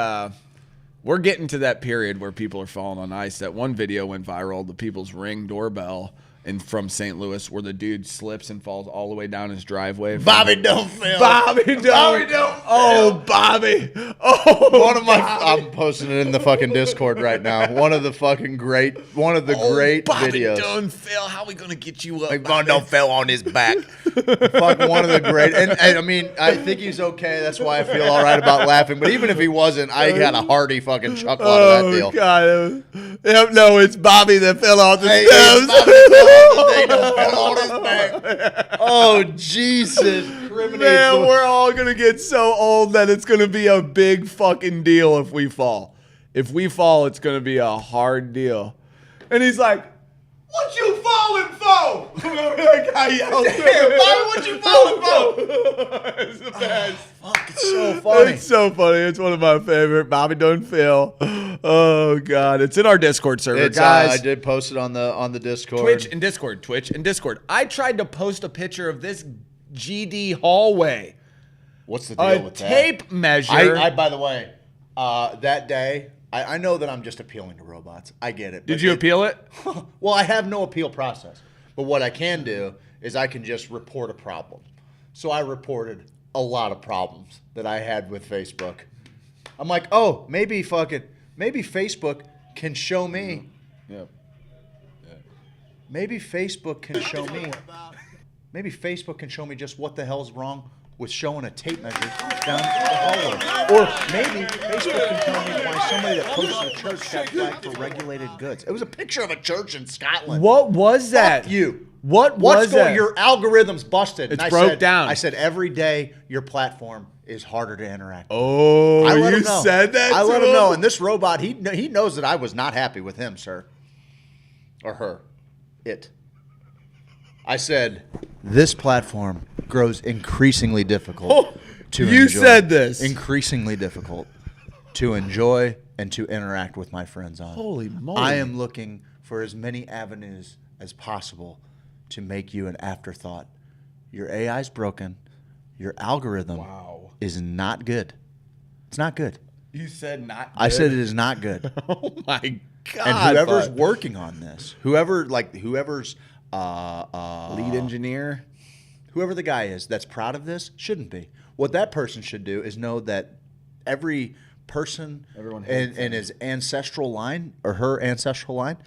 we're getting to that period where people are falling on ice. That one video went viral, the People's Ring doorbell. And from St. Louis, where the dude slips and falls all the way down his driveway. Bobby don't fail. Bobby don't. Oh, Bobby. Oh, one of my. I'm posting it in the fucking Discord right now. One of the great Bobby videos. Don't fail. How are we gonna get you up? Like Bobby don't fail on his back. Fuck, one of the great. And I mean, I think he's okay. That's why I feel all right about laughing. But even if he wasn't, I had a hearty fucking chuckle out of that deal. God. Yep, no, it's Bobby that fell off the steps. Oh, Jesus. Man, we're all going to get so old that it's going to be a big fucking deal if we fall. If we fall, it's going to be a hard deal. And he's like, what you falling for? That guy yells, damn, Bobby, what you falling for? It's the best. Fuck, it's so funny. It's so funny. It's one of my favorite. Bobby don't fail. Oh, God. It's in our Discord server, guys. I did post it on the Discord. Twitch and Discord. I tried to post a picture of this GD hallway. What's the deal with that? A tape measure. I by the way, that day, I know that I'm just appealing to robots. I get it. Did you appeal it? Well, I have no appeal process. But what I can do is I can just report a problem. So I reported a lot of problems that I had with Facebook. I'm like, oh, maybe Facebook can show me. Yep. Maybe Facebook can show me. Maybe Facebook can show me just what the hell's wrong with showing a tape measure down the hallway. Or maybe Facebook can tell me why somebody that posted a church got flagged for regulated goods. It was a picture of a church in Scotland. What was that? Fuck you. What's that? Your algorithm's busted. It's broke down. I said every day your platform is harder to interact with. Oh, you said that? I let him know. And this robot, he knows that I was not happy with him, sir. Or her. It. I said, this platform grows increasingly difficult to enjoy. You said this. Increasingly difficult to enjoy and to interact with my friends on. Holy moly. I am looking for as many avenues as possible to make you an afterthought. Your AI's broken. Your algorithm is not good. It's not good. You said not good? I said it is not good. Oh, my God. And whoever's working on this, whoever's lead engineer, whoever the guy is that's proud of this, shouldn't be. What that person should do is know that every person in his ancestral line or her ancestral line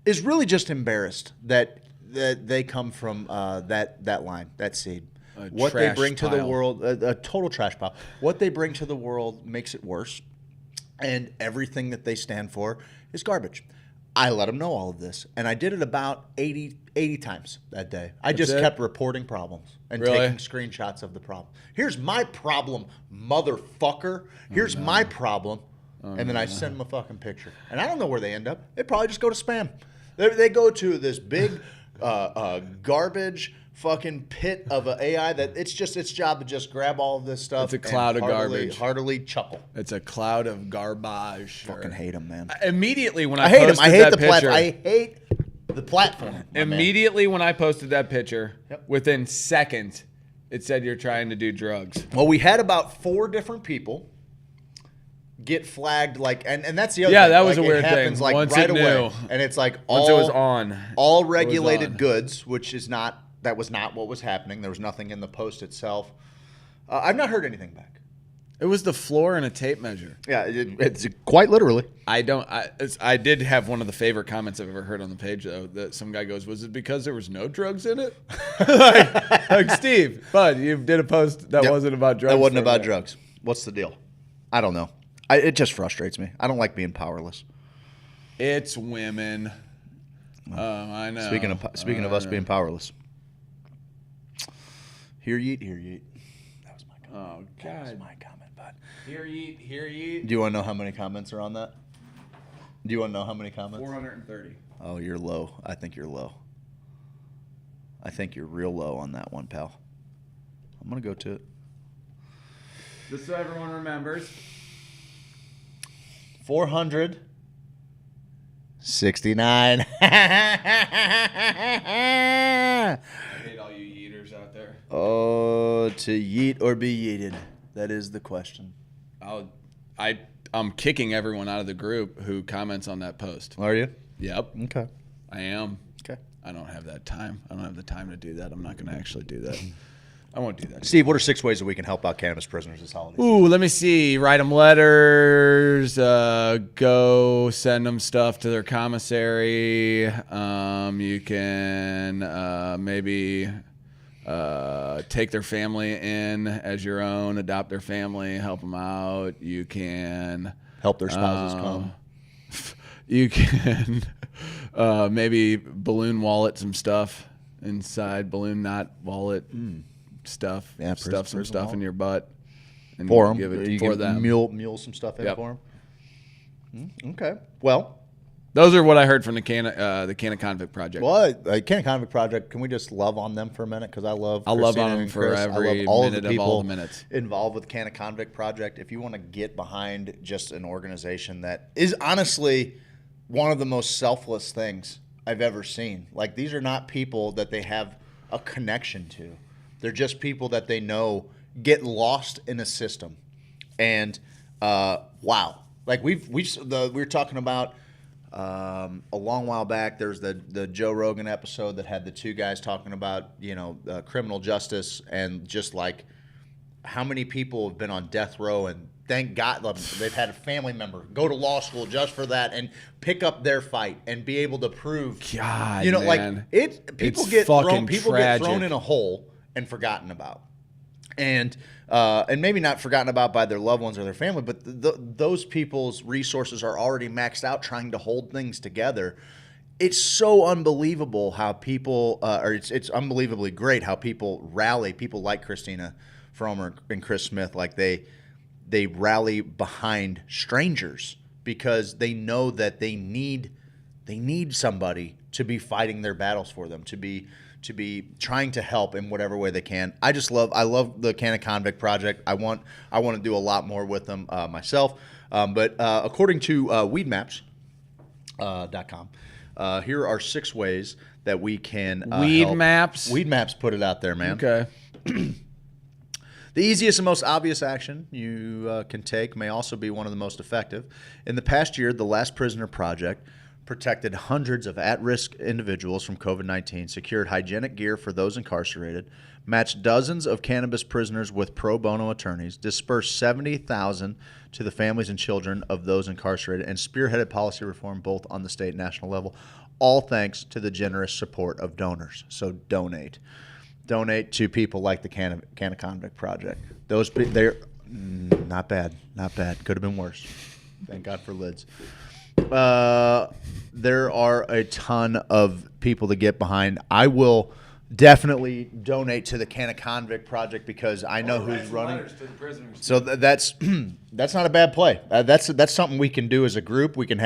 is really just embarrassed that they come from that line, that seed. What they bring to the world, a total trash pile. What they bring to the world makes it worse, and everything that they stand for is garbage. I let them know all of this, and I did it about 80 times that day. I just kept reporting problems and taking screenshots of the problem. Here's my problem, motherfucker. Here's my problem. And then I send them a fucking picture. And I don't know where they end up. They probably just go to spam. They go to this big garbage fucking pit of an AI that it's just its job to just grab all of this stuff. It's a cloud of garbage. Heartily chuckle. It's a cloud of garbage. Fucking hate them, man. Immediately when I hate posted him. I hate that the picture, platform. I hate the platform. Immediately when I posted that picture, within seconds, it said you're trying to do drugs. Well, we had about 4 different people get flagged, and that's the other thing. thing. That was like, a weird it happens, thing. Like Once right it away. knew. And it's like Once it was on. All regulated goods, which is not, that was not what was happening. There was nothing in the post itself. I've not heard anything back. It was the floor and a tape measure. Yeah, it's quite literally. I did have one of the favorite comments I've ever heard on the page, though, that some guy goes, was it because there was no drugs in it? like Steve, bud, you did a post that wasn't about drugs. That wasn't about drugs. What's the deal? I don't know. It just frustrates me. I don't like being powerless. It's women. I know. Speaking of us being powerless. Hear yeet, hear yeet. That was my comment. Oh, God. That was my comment, bud. Hear yeet, hear yeet. Do you want to know how many comments are on that? Do you want to know how many comments? 430. Oh, you're low. I think you're low. I think you're real low on that one, pal. I'm going to go to it. Just so everyone remembers. 469. I hate all you yeeters out there. Oh, to yeet or be yeeted. That is the question. I'm kicking everyone out of the group who comments on that post. Are you? Yep. Okay. I am. Okay. I don't have that time. I don't have the time to do that. I'm not going to actually do that. I won't do that. Steve, what are 6 ways that we can help out cannabis prisoners this holiday season? Ooh, let me see. Write them letters. Go send them stuff to their commissary. You can maybe take their family in as your own, adopt their family, help them out. You can help their spouses come. You can maybe balloon wallet some stuff inside, balloon knot wallet stuff. Yeah, stuff some stuff wallet. in your butt. And For them. give it You for can them. mule some stuff in for them. Okay. Well, those are what I heard from the Canna Convict Project. Well, Canna Convict Project, can we just love on them for a minute? Because I love on Christina them and for Chris. every I love all minute of the people all the minutes involved with Canna Convict Project. If you want to get behind just an organization that is honestly one of the most selfless things I've ever seen. Like, these are not people that they have a connection to. They're just people that they know get lost in a system. And wow, like we were talking about a long while back. There's the Joe Rogan episode that had the 2 guys talking about criminal justice and just like how many people have been on death row, and thank God they've had a family member go to law school just for that and pick up their fight and be able to prove. God, man. Like people get thrown in a hole and forgotten about, and maybe not forgotten about by their loved ones or their family, but those people's resources are already maxed out trying to hold things together. It's so unbelievable how people, it's unbelievably great how people rally. People like Christina Fromer and Chris Smith, like they rally behind strangers because they know that they need somebody to be fighting their battles for them, to be trying to help in whatever way they can. I love the Canna Convict Project. I want to do a lot more with them myself. But according to weedmaps.com, here are 6 ways that we can help. Maps? Weed Maps put it out there, man. Okay. The easiest and most obvious action you can take may also be one of the most effective. In the past year, the Last Prisoner Project protected hundreds of at-risk individuals from COVID-19, secured hygienic gear for those incarcerated, matched dozens of cannabis prisoners with pro bono attorneys, dispersed $70,000 to the families and children of those incarcerated, and spearheaded policy reform both on the state and national level, all thanks to the generous support of donors. So donate. Donate to people like the Canna Convict Project. They're not bad. Could have been worse. Thank God for lids. There are a ton of people to get behind. I will definitely donate to the Canna Convict Project because I know who's running. So that's not a bad play. That's something we can do as a group. We can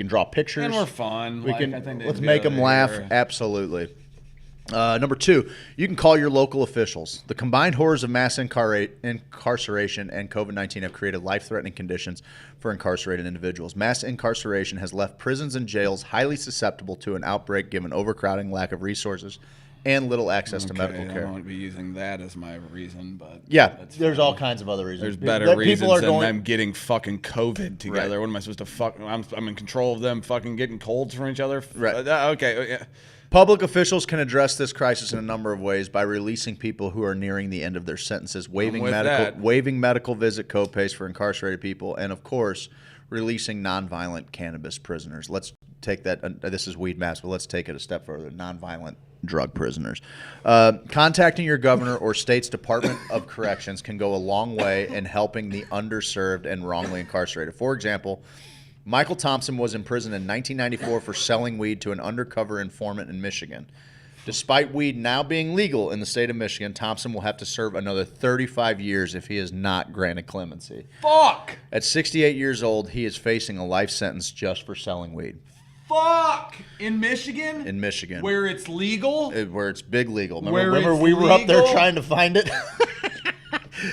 draw pictures and we're fun. Let's make them laugh. Absolutely. Number 2, you can call your local officials. The combined horrors of mass incarceration and COVID-19 have created life-threatening conditions for incarcerated individuals. Mass incarceration has left prisons and jails highly susceptible to an outbreak given overcrowding, lack of resources, and little access to medical care. I won't be using that as my reason, but yeah, there's all kinds of other reasons. There's better reasons than them getting fucking COVID together. Right. What am I supposed to I'm in control of them fucking getting colds from each other? Right. Okay. Yeah. Public officials can address this crisis in a number of ways by releasing people who are nearing the end of their sentences, waiving medical visit copays for incarcerated people, and of course, releasing nonviolent cannabis prisoners. Let's take that. This is Weed Maps, but let's take it a step further. Nonviolent drug prisoners. Contacting your governor or state's Department of Corrections can go a long way in helping the underserved and wrongly incarcerated. For example, Michael Thompson was in prison in 1994 for selling weed to an undercover informant in Michigan. Despite weed now being legal in the state of Michigan, Thompson will have to serve another 35 years if he is not granted clemency. Fuck! At 68 years old, he is facing a life sentence just for selling weed. Fuck! In Michigan? In Michigan. Where it's legal? Where it's big legal. Where Remember it's we were up there legal? trying to find it?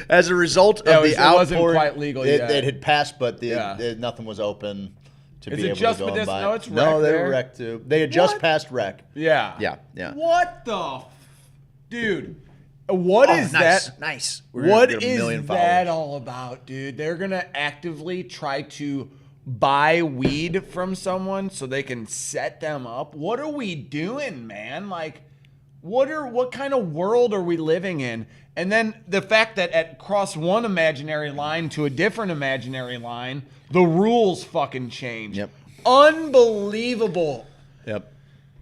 As a result of the it outpouring, wasn't quite legal yet. it had passed, but Yeah. nothing was open to Is be it able just to go and medicinal? buy. No, it's No, rec they there. were rec too. They had just passed rec. Yeah. Yeah. What the dude? What is nice, that? Nice. We're What gonna get a is million that followers. all about, dude? They're gonna actively try to buy weed from someone so they can set them up. What are we doing, man? Like, what kind of world are we living in? And then the fact that at cross one imaginary line to a different imaginary line, the rules fucking change. Yep. Unbelievable. Yep.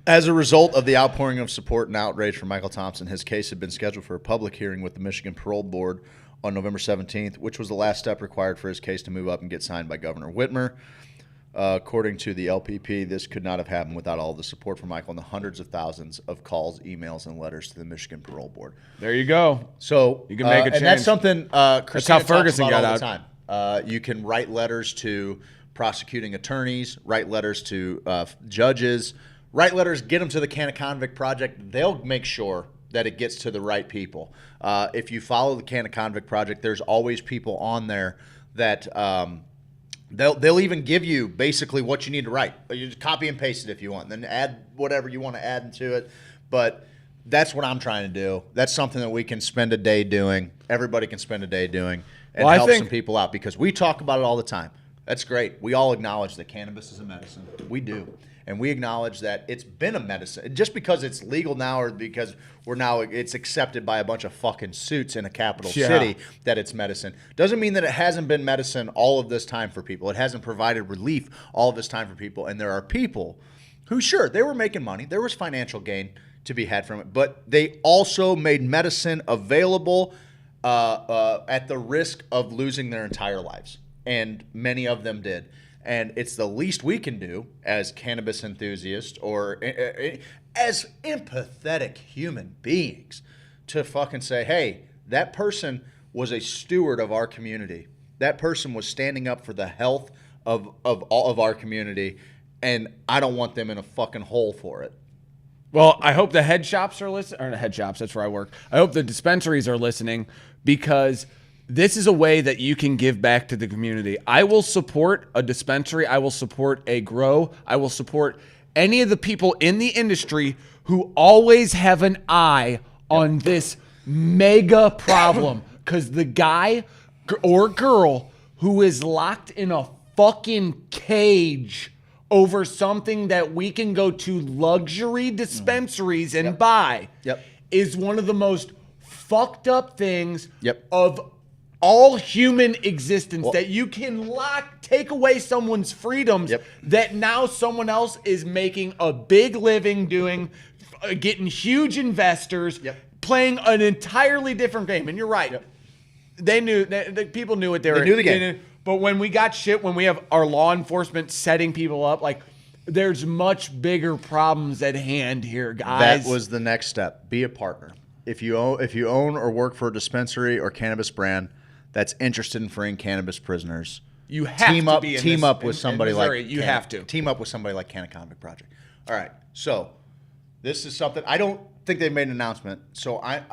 As a result of the outpouring of support and outrage for Michael Thompson, his case had been scheduled for a public hearing with the Michigan Parole Board on November 17th, which was the last step required for his case to move up and get signed by Governor Whitmer. According to the LPP, this could not have happened without all the support from Michael and the hundreds of thousands of calls, emails, and letters to the Michigan Parole Board. There you go. So you can make a change. And that's something Christina how Ferguson talks about got all out. the time. You can write letters to prosecuting attorneys, write letters to judges, write letters, get them to the Can of Convict Project. They'll make sure that it gets to the right people. If you follow the Can of Convict Project, there's always people on there that they'll even give you basically what you need to write. You just copy and paste it if you want, and then add whatever you want to add into it. But that's what I'm trying to do. That's something that we can spend a day doing. Everybody can spend a day doing and help some people out, because we talk about it all the time. That's great. We all acknowledge that cannabis is a medicine. We do. And we acknowledge that it's been a medicine. Just because it's legal now, or because it's accepted by a bunch of fucking suits in a capital city that it's medicine, doesn't mean that it hasn't been medicine all of this time for people. It hasn't provided relief all of this time for people. And there are people who, sure, they were making money. There was financial gain to be had from it. But they also made medicine available at the risk of losing their entire lives. And many of them did. And it's the least we can do as cannabis enthusiasts or as empathetic human beings to fucking say, hey, that person was a steward of our community. That person was standing up for the health of all of our community, and I don't want them in a fucking hole for it. Well, I hope the head shops are listening, or the head shops, that's where I work. I hope the dispensaries are listening, because this is a way that you can give back to the community. I will support a dispensary. I will support a grow. I will support any of the people in the industry who always have an eye on this mega problem. Because the guy or girl who is locked in a fucking cage over something that we can go to luxury dispensaries and buy is one of the most fucked up things of all human existence, that you can take away someone's freedoms, that now someone else is making a big living doing, getting huge investors, playing an entirely different game. And you're right. They knew, the people knew what they were. They knew the game. But when we got shit, when we have our law enforcement setting people up, like, there's much bigger problems at hand here, guys. That was the next step. Be a partner. If you own or work for a dispensary or cannabis brand that's interested in freeing cannabis prisoners, you have team to up. be in team this, up with in somebody Missouri. like You have to team up with somebody like Can of Convict Project. All right, so this is something I don't think they've made an announcement. So I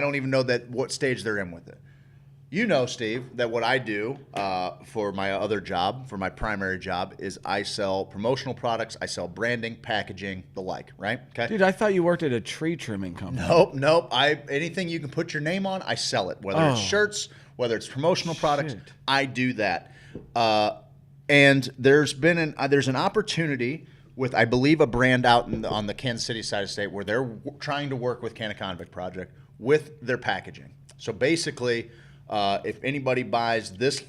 don't even know what stage they're in with it. You know, Steve, that what I do for my other job, for my primary job, is I sell promotional products. I sell branding, packaging, the like, right? Okay. Dude, I thought you worked at a tree trimming company. Nope. Anything you can put your name on, I sell it. Whether it's shirts, whether it's promotional products, I do that. And there's an opportunity with, I believe, a brand out on the Kansas City side of the state where they're trying to work with Can of Convict Project with their packaging. So basically, if anybody buys this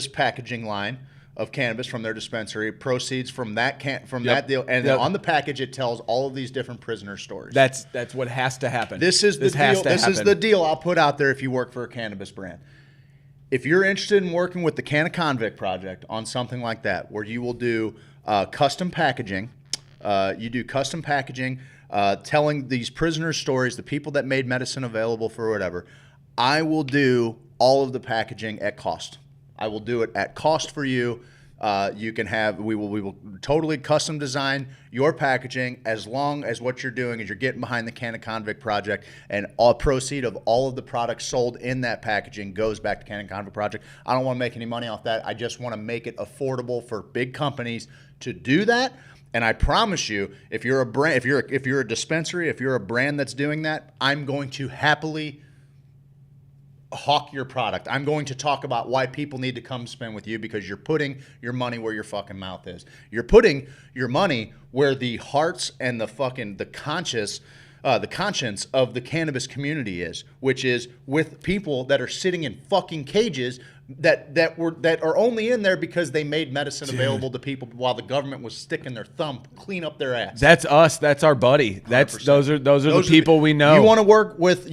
packaging line of cannabis from their dispensary, proceeds from that that deal, and then on the package it tells all of these different prisoner stories. That's what has to happen. This is the deal. This is the deal I'll put out there if you work for a cannabis brand. If you're interested in working with the Can of Convict Project on something like that, where you will do custom packaging, telling these prisoners' stories, the people that made medicine available for whatever, I will do all of the packaging at cost. I will do it at cost for you. We will totally custom design your packaging as long as what you're doing is you're getting behind the Can of Convict Project, and all proceed of all of the products sold in that packaging goes back to Can of Convict Project. I don't want to make any money off that. I just want to make it affordable for big companies to do that. And I promise you, if you're a brand, if you're a dispensary, if you're a brand that's doing that, I'm going to happily hawk your product. I'm going to talk about why people need to come spend with you, because you're putting your money where your fucking mouth is. You're putting your money where the hearts and the conscience of the cannabis community is, which is with people that are sitting in fucking cages that are only in there because they made medicine available to people while the government was sticking their thumb clean up their ass. That's us. That's our buddy. Those are the people we know. You want to work with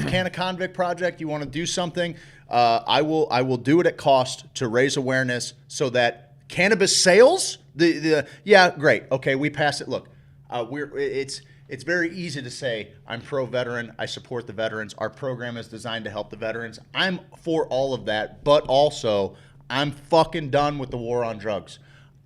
Can of Convict Project? You want to do something? I will do it at cost to raise awareness so that cannabis sales. Great. Okay, we pass it. Look, It's very easy to say, I'm pro-veteran, I support the veterans, our program is designed to help the veterans. I'm for all of that, but also, I'm fucking done with the war on drugs.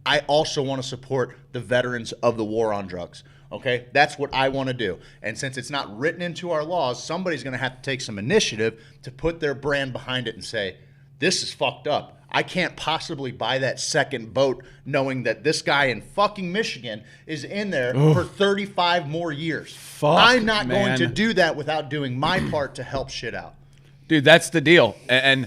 I also want to support the veterans of the war on drugs, okay? That's what I want to do. And since it's not written into our laws, somebody's going to have to take some initiative to put their brand behind it and say, this is fucked up. I can't possibly buy that second boat knowing that this guy in fucking Michigan is in there for 35 more years. I'm not going to do that without doing my part to help shit out. Dude, that's the deal. And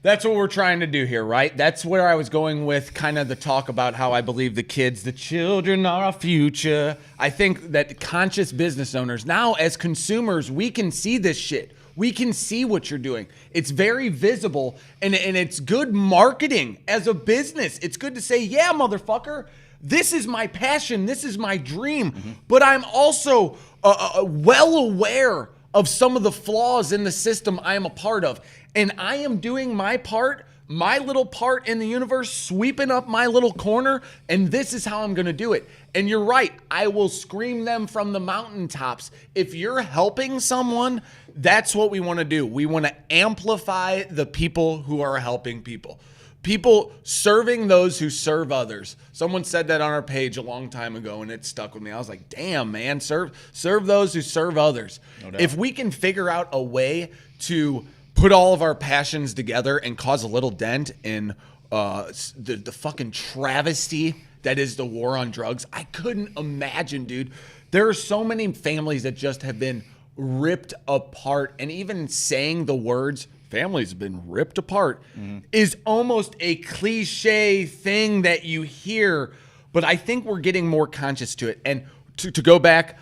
that's what we're trying to do here, right? That's where I was going with kind of the talk about how I believe the children are our future. I think that conscious business owners, now as consumers, we can see this shit. We can see what you're doing. It's very visible, and it's good marketing as a business. It's good to say, yeah, motherfucker, this is my passion. This is my dream. Mm-hmm. But I'm also well aware of some of the flaws in the system I am a part of. And I am doing my part, my little part in the universe, sweeping up my little corner, and this is how I'm going to do it. And you're right. I will scream them from the mountaintops. If you're helping someone, that's what we want to do. We want to amplify the people who are helping people. People serving those who serve others. Someone said that on our page a long time ago, and it stuck with me. I was like, damn, man, serve those who serve others. No doubt. If we can figure out a way to put all of our passions together and cause a little dent in the fucking travesty that is the war on drugs, I couldn't imagine, dude. There are so many families that just have been ripped apart, and even saying the words families have been ripped apart is almost a cliche thing that you hear, but I think we're getting more conscious to it. And to go back,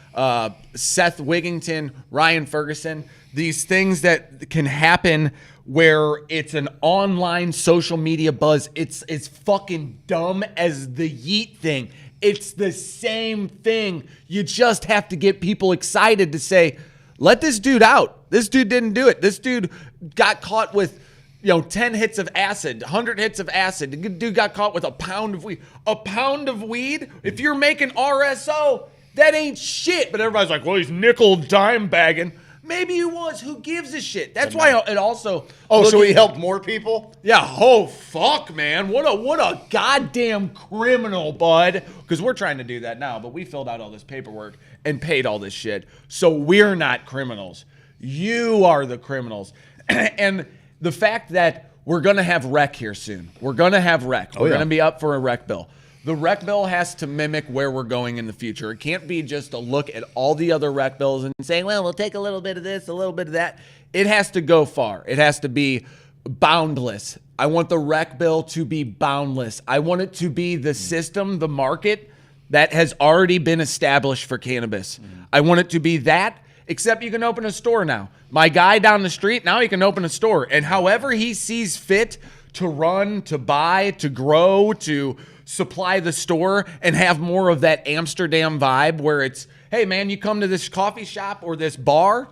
Seth Wigington, Ryan Ferguson, these things that can happen where it's an online social media buzz. It's fucking dumb as the yeet thing. It's the same thing. You just have to get people excited to say, let this dude out. This dude didn't do it. This dude got caught with 10 hits of acid, 100 hits of acid. The dude got caught with a pound of weed. A pound of weed? If you're making RSO, that ain't shit. But everybody's like, well, he's nickel dime bagging. Maybe he was. Who gives a shit? That's why it also... Oh, so he helped more people? Yeah. Oh, fuck, man. What a goddamn criminal, bud. Because we're trying to do that now, but we filled out all this paperwork and paid all this shit. So we're not criminals. You are the criminals. And the fact that we're going to have rec here soon. We're going to have rec. We're going to be up for a rec bill. The rec bill has to mimic where we're going in the future. It can't be just a look at all the other rec bills and saying, well, we'll take a little bit of this, a little bit of that. It has to go far. It has to be boundless. I want the rec bill to be boundless. I want it to be the system, the market that has already been established for cannabis. I want it to be that, except you can open a store now. My guy down the street, now he can open a store. And however he sees fit to run, to buy, to grow, to supply the store and have more of that Amsterdam vibe where it's, hey man, you come to this coffee shop or this bar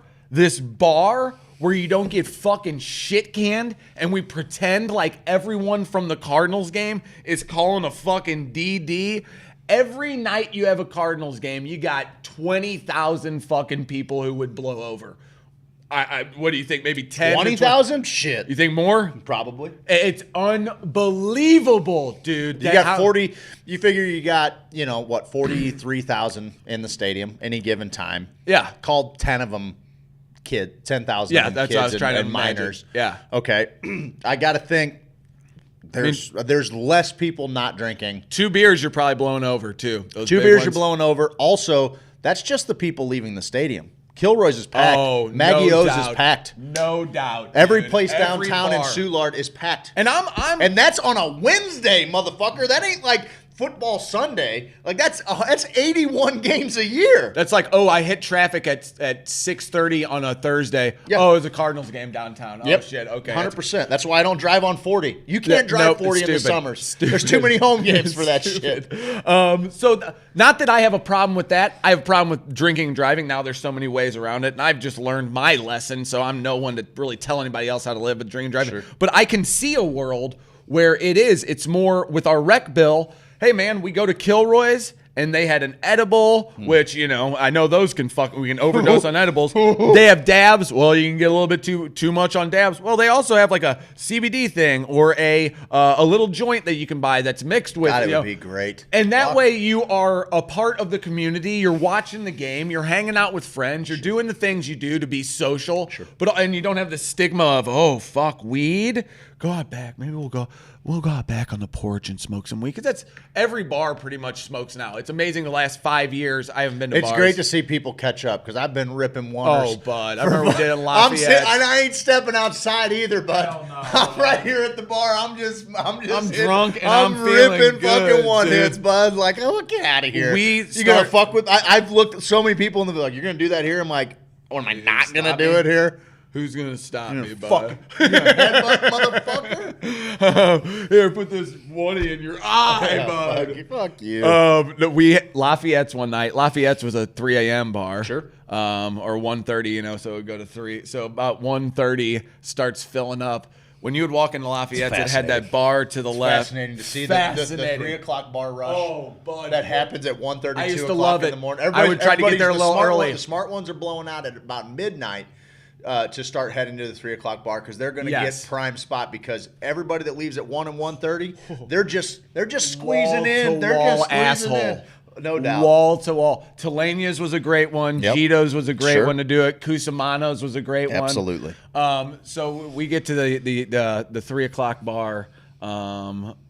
where you don't get fucking shit canned and we pretend like everyone from the Cardinals game is calling a fucking DD. Every night you have a Cardinals game, you got 20,000 fucking people who would blow over. What do you think? Maybe 10? 20,000? Shit. You think more? Probably. It's unbelievable, dude. You got 40. You figure you got, 43,000 in the stadium any given time. Yeah. Called 10 of them 10,000 yeah, that's kids what I was trying and to minors. Yeah. Okay. I got to think there's less people not drinking. 2 beers, you're probably blowing over, too. Those 2 big beers, ones. you're blowing over. Also, that's just the people leaving the stadium. Kilroy's is packed. Oh, Maggie no O's doubt. is packed. No doubt. Every dude. place Every downtown in bar. Soulard is packed. And and that's on a Wednesday, motherfucker. That ain't like football Sunday. Like that's 81 games a year. That's like, oh, I hit traffic at 6:30 on a Thursday. Yep. Oh, it's a Cardinals game downtown. Yep. Oh shit. Okay. 100%. That's why I don't drive on 40. You can't drive 40 in the summers. There's too many home games for that shit. Not that I have a problem with that. I have a problem with drinking and driving. Now there's so many ways around it, and I've just learned my lesson. So I'm no one to really tell anybody else how to live with drinking and driving. Sure. But I can see a world where it's more with our rec bill. Hey man, we go to Kilroy's and they had an edible, which, I know those we can overdose on edibles. They have dabs. Well, you can get a little bit too much on dabs. Well, they also have like a CBD thing or a little joint that you can buy that's mixed with. God, it would be great. And that way you are a part of the community. You're watching the game. You're hanging out with friends. You're doing the things you do to be social. Sure. And you don't have the stigma of, oh, fuck, weed. Go out back. Maybe we'll go out back on the porch and smoke some weed. Because that's every bar pretty much smokes now. It's amazing the last 5 years I haven't been to bars. It's great to see people catch up because I've been ripping wonders. Oh, bud. I remember we did it in Lafayette. I ain't stepping outside either, bud. No, I'm right here at the bar. I'm drunk and I'm feeling ripping good, fucking one dude. hits, bud. Like, oh, get out of here. You gonna fuck with? I've looked at so many people and they're like, you're gonna do that here? I'm like, oh, am I not gonna do it here? Who's gonna stop me, bud? Fuck. Motherfucker. Here, put this 20 in your eye, bud. Fuck you. Lafayette's one night. Lafayette's was a 3 a.m. bar. Sure. Or 1:30, so it would go to 3. So about 1:30 starts filling up. When you would walk into Lafayette's, it had that bar to the left. Fascinating to see the 3 o'clock bar rush. Oh, bud. That happens at 1:30, I used 2 to o'clock love in it. the morning. I would try to get there a little early. The smart ones are blowing out at about midnight. To start heading to the 3 o'clock bar because they're going to get prime spot because everybody that leaves at 1 and 1:30, they're just squeezing in. They're just squeezing in. No doubt. Wall to wall. Telania's was a great one. Yep. Gito's was a great Sure. one to do it. Cusimano's was a great one. Absolutely. So we get to the 3 o'clock bar,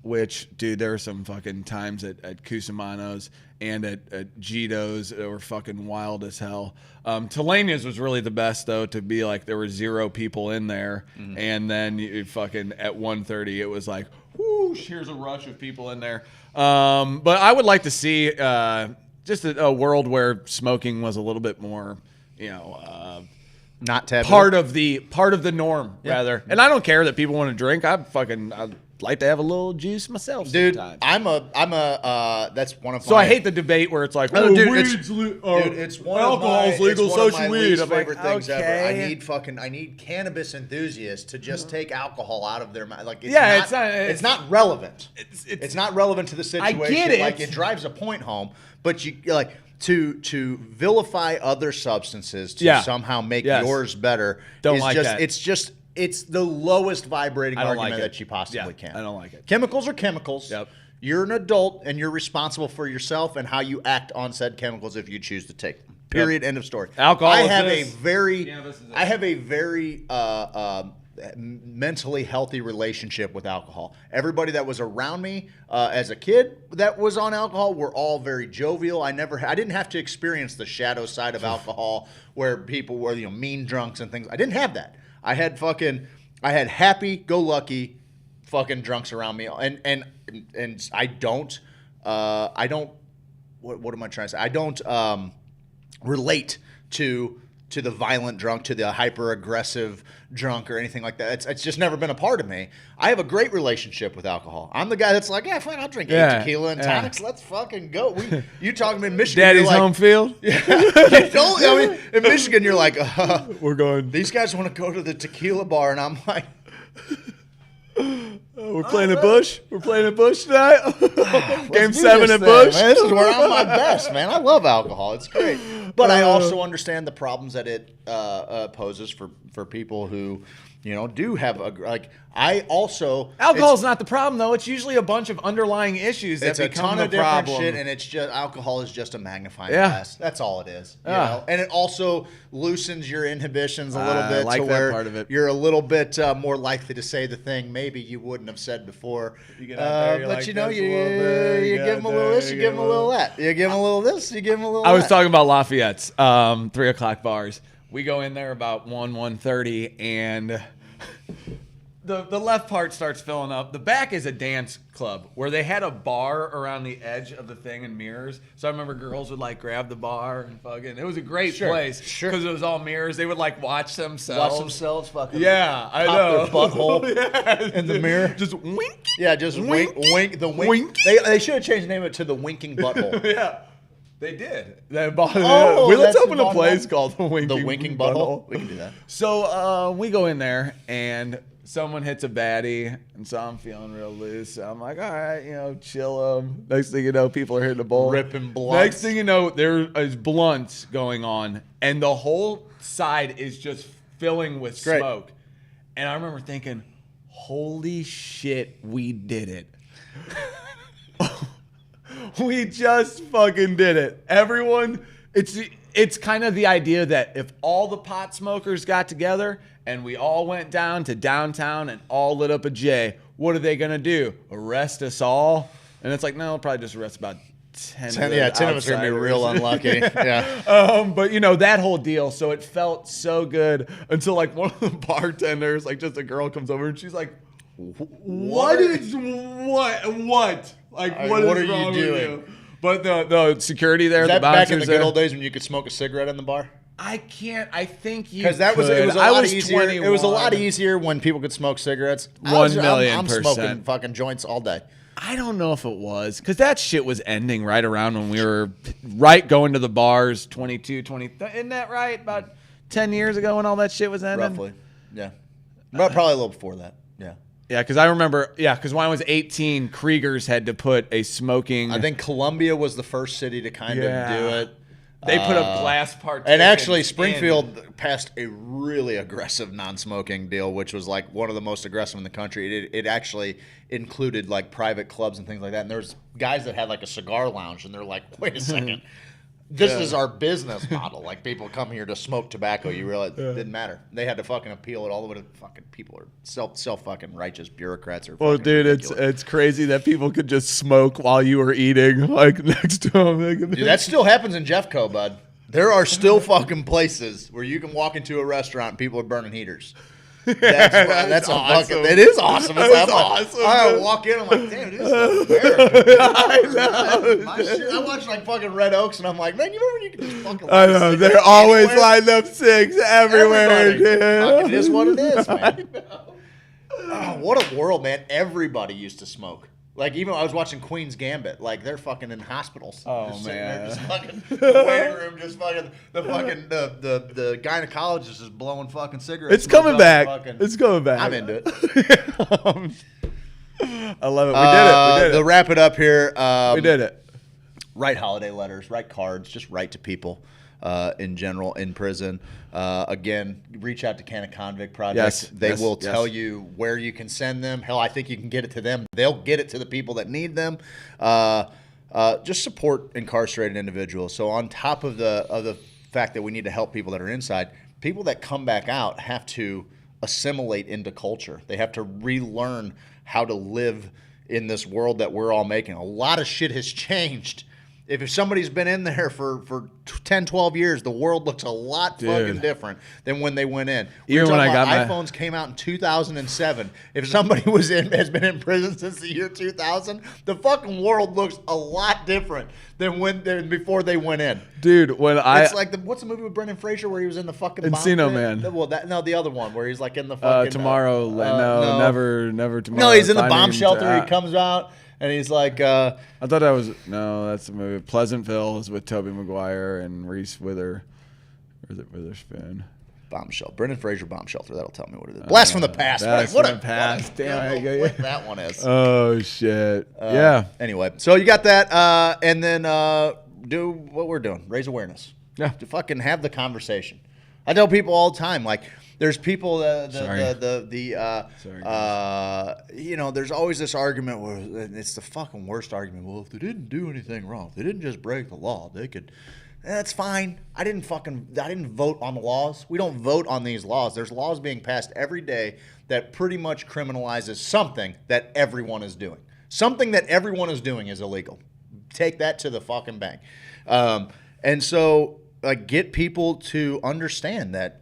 which, dude, there were some fucking times at Cusimano's and at Gito's that were fucking wild as hell. Telania's was really the best, though, to be like there were 0 people in there. Mm-hmm. And then you fucking at 1:30, it was like, whoosh, here's a rush of people in there. But I would like to see just a world where smoking was a little bit more, not taboo. Part of the norm, rather. And I don't care that people want to drink. I'd like to have a little juice myself, dude. Sometimes. I'm a that's one of. So I hate the debate where it's like, oh, dude, it's one alcohol's of legal, it's so one of should my weed. least I'm like, favorite things ever. okay. I need cannabis enthusiasts to just take alcohol out of their mind. Like, it's not relevant. It's not relevant to the situation. I get it. Like, it drives a point home, but you like. To vilify other substances to somehow make yours better. Don't is like just, that. It's the lowest vibrating argument like that you possibly can. I don't like it. Chemicals are chemicals. Yep. You're an adult and you're responsible for yourself and how you act on said chemicals if you choose to take them. Period. End of story. Alcohol. I have a very mentally healthy relationship with alcohol. Everybody that was around me as a kid that was on alcohol were all very jovial. I didn't have to experience the shadow side of alcohol where people were mean drunks and things. I didn't have that. I had happy-go-lucky fucking drunks around me, and I don't. What am I trying to say? I don't relate to to the violent drunk, to the hyper aggressive drunk or anything like that. It's just never been a part of me. I have a great relationship with alcohol. I'm the guy that's like, yeah, fine, I'll drink 8 tequila and tonics. Let's fucking go. You talking in Michigan? Daddy's like, home field. Yeah. I mean, in Michigan, you're like, we're going. These guys want to go to the tequila bar, and I'm like. We're playing at Bush. We're playing at Bush tonight. Game 7 at Bush. Man, this is where I'm my best, man. I love alcohol. It's great. But I also understand the problems that it poses for people who, do have I also alcohol's not the problem though. It's usually a bunch of underlying issues that become the problem. Shit, and it's just alcohol is just a magnifying glass. That's all it is. You know? And it also loosens your inhibitions a little bit like to that where part of it. You're a little bit more likely to say the thing maybe you wouldn't have said before. You get out there, but you give them a little this, you give them a little that. You give them a little this, you give them a little. I was talking about Lafayette's 3 o'clock bars. We go in there about 1:30 and. The left part starts filling up. The back is a dance club where they had a bar around the edge of the thing and mirrors. So I remember girls would grab the bar and fucking. It was a great place because it was all mirrors. They would watch themselves. Fucking. Yeah, I know. Their butthole in the mirror. Just wink. Yeah, just wink. The wink. They should have changed the name of it to the winking butthole. Yeah. They did. Let's open a place called the Winking Butthole. We can do that. So we go in there and someone hits a baddie, and so I'm feeling real loose. So I'm like, all right, chill them. Next thing you know, people are hitting a bowl. Ripping blunts. Next thing you know, there is blunts going on, and the whole side is just filling with smoke. And I remember thinking, holy shit, we did it. We just fucking did it. Everyone, it's kind of the idea that if all the pot smokers got together and we all went down to downtown and all lit up a J, what are they going to do? Arrest us all? And it's like, no, probably just arrest about 10 of us are going to be real unlucky. Yeah. But, that whole deal, so it felt so good until, one of the bartenders, just a girl comes over and she's like, what? What are you doing? But the security there, the bouncers back in the good old days when you could smoke a cigarette in the bar? I can't. I think you because it was a lot easier. 21. It was a lot easier when people could smoke cigarettes. 1,000,000%. I'm smoking fucking joints all day. I don't know if it was because that shit was ending right around when we were going to the bars. 22, 20. Isn't that right? About 10 years ago when all that shit was ending. Roughly. Yeah. But probably a little before that. Yeah. Yeah, because I remember, because when I was 18, Krieger's had to put a smoking... I think Columbia was the first city to kind of do it. They put up glass partitions. And actually, Springfield passed a really aggressive non-smoking deal, which was one of the most aggressive in the country. It actually included private clubs and things like that. And there's guys that had a cigar lounge, and they're like, wait a second. This is our business model. People come here to smoke tobacco. You realize it didn't matter. They had to fucking appeal it all the way to fucking people are self fucking righteous bureaucrats. Well, dude, it's crazy that people could just smoke while you were eating next to them. Dude, that still happens in Jeffco, bud. There are still fucking places where you can walk into a restaurant and people are burning heaters. That's awesome. It is awesome. It's awesome. I walk in, I'm like, damn, this is America. I know. My shit, I watch fucking Red Oaks, and I'm like, man, you remember when you could just fucking. I know they're always lighting up cigs everywhere. Fucking, it is what it is, man. I know. Oh, what a world, man! Everybody used to smoke. Even I was watching Queen's Gambit, they're fucking in hospitals. Oh just man! Just fucking the waiting room, just fucking the gynecologist is blowing fucking cigarettes. It's coming back. It's coming back. I'm into it. I love it. We did it. To wrap it up here, we did it. Write holiday letters, write cards, just write to people in general in prison. Again, reach out to Can of Convict Project. Yes, they will tell you where you can send them. Hell, I think you can get it to them. They'll get it to the people that need them. Just support incarcerated individuals. So on top of the fact that we need to help people that are inside, people that come back out have to assimilate into culture. They have to relearn how to live in this world that we're all making. A lot of shit has changed If somebody's been in there for 10, 12 years, the world looks a lot fucking different than when they went in. Even when I got iPhones came out in 2007. If somebody has been in prison since the year 2000, the fucking world looks a lot different than before they went in. Dude, it's like what's the movie with Brendan Fraser where he was in the fucking Encino bomb Man? Well, the other one where he's like in the fucking never tomorrow. No, he's in the bomb shelter. He comes out. And he's like, I thought that was that's the movie. Pleasantville is with Tobey Maguire and Reese Witherspoon. Bombshell. Brendan Fraser Bomb Shelter. That'll tell me what it is. Blast from the Past. What a past. Damn, that one is. Oh shit. Yeah. Anyway, so you got that, and then do what we're doing. Raise awareness. Yeah. To fucking have the conversation. I tell people all the time, like. There's people there's always this argument where it's the fucking worst argument. Well, if they didn't do anything wrong, if they didn't just break the law, they could. That's fine. I didn't vote on the laws. We don't vote on these laws. There's laws being passed every day that pretty much criminalizes something that everyone is doing. Something that everyone is doing is illegal. Take that to the fucking bank. And so get people to understand that.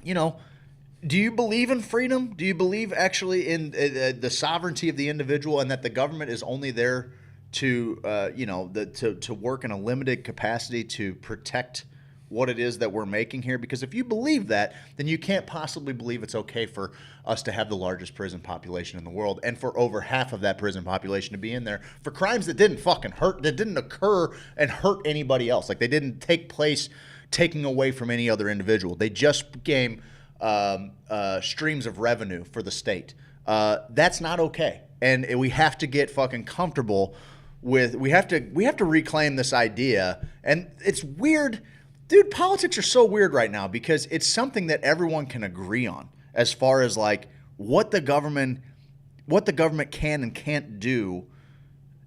Do you believe in freedom? Do you believe actually in the sovereignty of the individual and that the government is only there to, to work in a limited capacity to protect what it is that we're making here? Because if you believe that, then you can't possibly believe it's okay for us to have the largest prison population in the world and for over half of that prison population to be in there for crimes that didn't fucking hurt, that didn't occur and hurt anybody else. Like they didn't take place taking away from any other individual. They just became streams of revenue for the state. That's not okay. And we have to get fucking comfortable with, we have to reclaim this idea. And it's weird. Dude, politics are so weird right now because it's something that everyone can agree on as far as like what the government can and can't do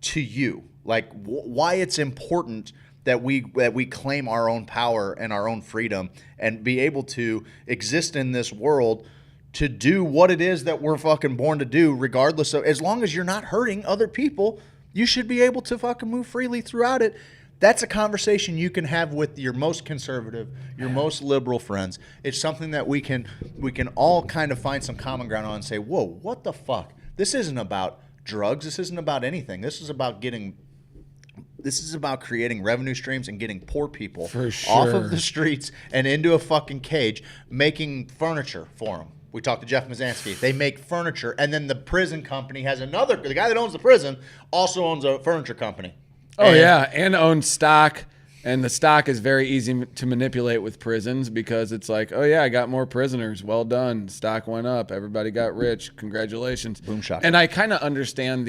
to you. Like why it's important that we claim our own power and our own freedom and be able to exist in this world to do what it is that we're fucking born to do, regardless of, as long as you're not hurting other people, you should be able to fucking move freely throughout it. That's a conversation you can have with your most conservative, your most liberal friends. It's something that we can all kind of find some common ground on and say, whoa, what the fuck? This isn't about drugs. This isn't about anything. This is about creating revenue streams and getting poor people off of the streets and into a fucking cage, making furniture for them. We talked to Jeff Mazansky. They make furniture, and then the prison company has the guy that owns the prison also owns a furniture company. And owns stock. And the stock is very easy to manipulate with prisons because it's like, oh yeah, I got more prisoners. Well done. Stock went up. Everybody got rich. Congratulations. Boom shop. And I kind of understand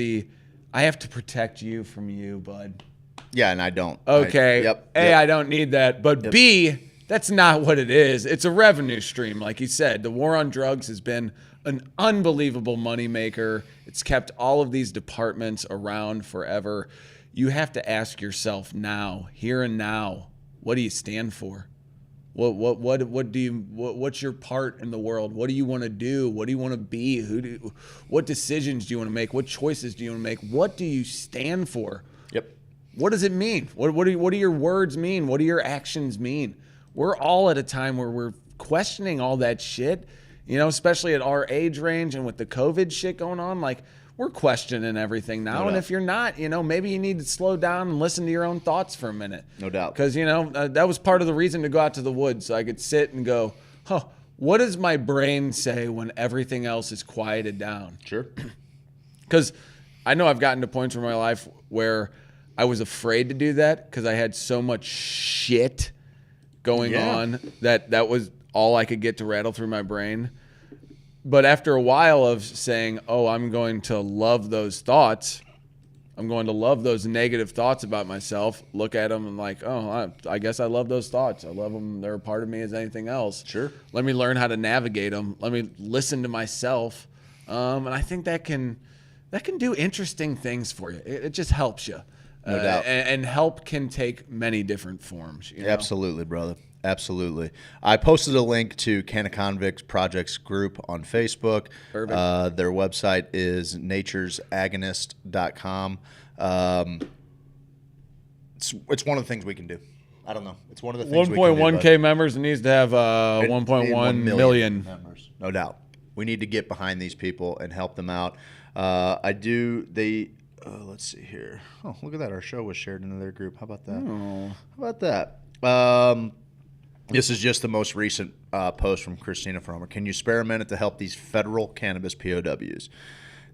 I have to protect you from you, bud. Yeah, and I don't. Okay. I don't need that. But B, that's not what it is. It's a revenue stream. Like you said, the war on drugs has been an unbelievable moneymaker. It's kept all of these departments around forever. You have to ask yourself now, here and now, what do you stand for? What's your part in the world? What do you want to do? What do you want to be? What decisions do you want to make? What choices do you want to make? What do you stand for? Yep. What does it mean? What do your words mean? What do your actions mean? We're all at a time where we're questioning all that shit, especially at our age range and with the COVID shit going on. Like, we're questioning everything now. No and doubt. if you're not, maybe you need to slow down and listen to your own thoughts for a minute. No doubt. Because, that was part of the reason to go out to the woods. So I could sit and go, what does my brain say when everything else is quieted down? Sure. Because I know I've gotten to points in my life where I was afraid to do that because I had so much shit going on that was all I could get to rattle through my brain. But after a while of saying, I'm going to love those thoughts, I'm going to love those negative thoughts about myself, look at them and like, I guess I love those thoughts. I love them. They're a part of me as anything else. Sure. Let me learn how to navigate them. Let me listen to myself. And I think that can do interesting things for you. It just helps you. No doubt. And help can take many different forms. Absolutely, brother. Absolutely. I posted a link to Canna Convicts Project's group on Facebook. Perfect. Their website is naturesagonist.com. it's one of the things we can do. I don't know. It's one of the things 1.1K members needs to have 1.1 million members, no doubt. We need to get behind these people and help them out. Let's see here. Oh, look at that. Our show was shared into their group. How about that? Oh. How about that? This is just the most recent post from Christina Fromer. Can you spare a minute to help these federal cannabis POWs?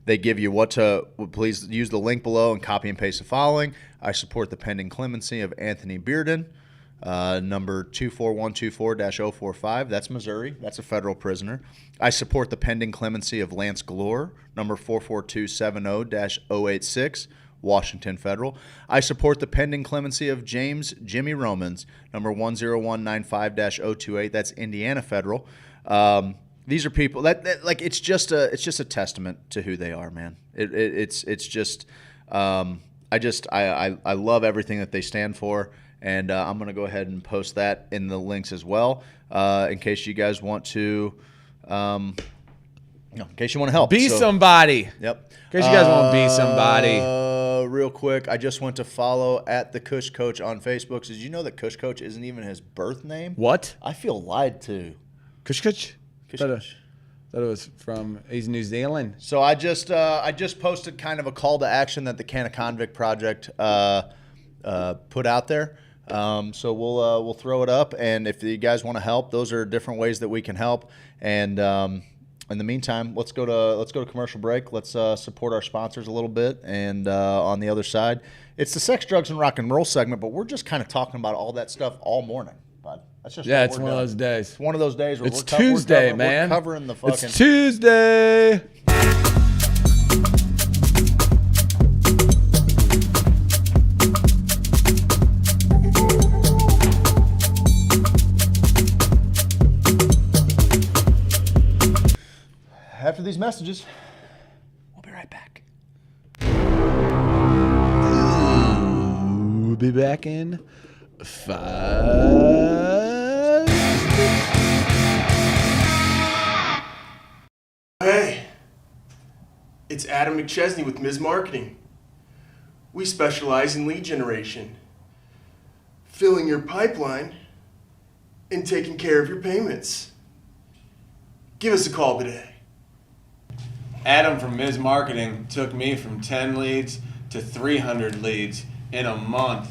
They give you what to. Please use the link below and copy and paste the following. I support the pending clemency of Anthony Bearden, number 24124-045. That's Missouri. That's a federal prisoner. I support the pending clemency of Lance Glore, number 44270-086. Washington Federal. I support the pending clemency of James Jimmy Romans, number 10195-028. That's Indiana Federal. These are people that like it's just a testament to who they are, man. It's just I love everything that they stand for, and I'm gonna go ahead and post that in the links as well, in case you guys want to. In case you want to help. Be somebody. Yep. In case you guys want to be somebody. Real quick, I just went to follow at the Kush Coach on Facebook. Did you know that Kush Coach isn't even his birth name? What? I feel lied to. Kush Coach? Thought it was from New Zealand. So I just posted kind of a call to action that the Can of Convict Project put out there. So we'll throw it up, and if you guys want to help, those are different ways that we can help. And in the meantime, let's go to commercial break. Let's support our sponsors a little bit, and on the other side, it's the sex, drugs, and rock and roll segment. But we're just kind of talking about all that stuff all morning. But that's just it's one of those days. It's one of those days where it's Tuesday, man. We're covering the fucking. It's Tuesday. After these messages, we'll be right back. We'll be back in 5. Hey, it's Adam McChesney with Ms. Marketing. We specialize in lead generation, filling your pipeline, and taking care of your payments. Give us a call today. Adam from Ms. Marketing took me from 10 leads to 300 leads in a month,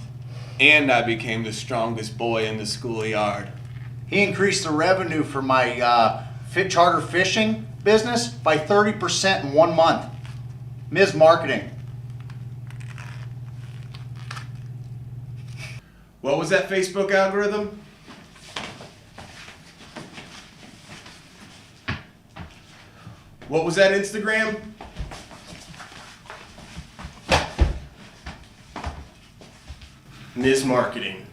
and I became the strongest boy in the schoolyard. He increased the revenue for my fit charter fishing business by 30% in 1 month. Ms. Marketing. What was that Facebook algorithm? What was that Instagram? Ms. Marketing.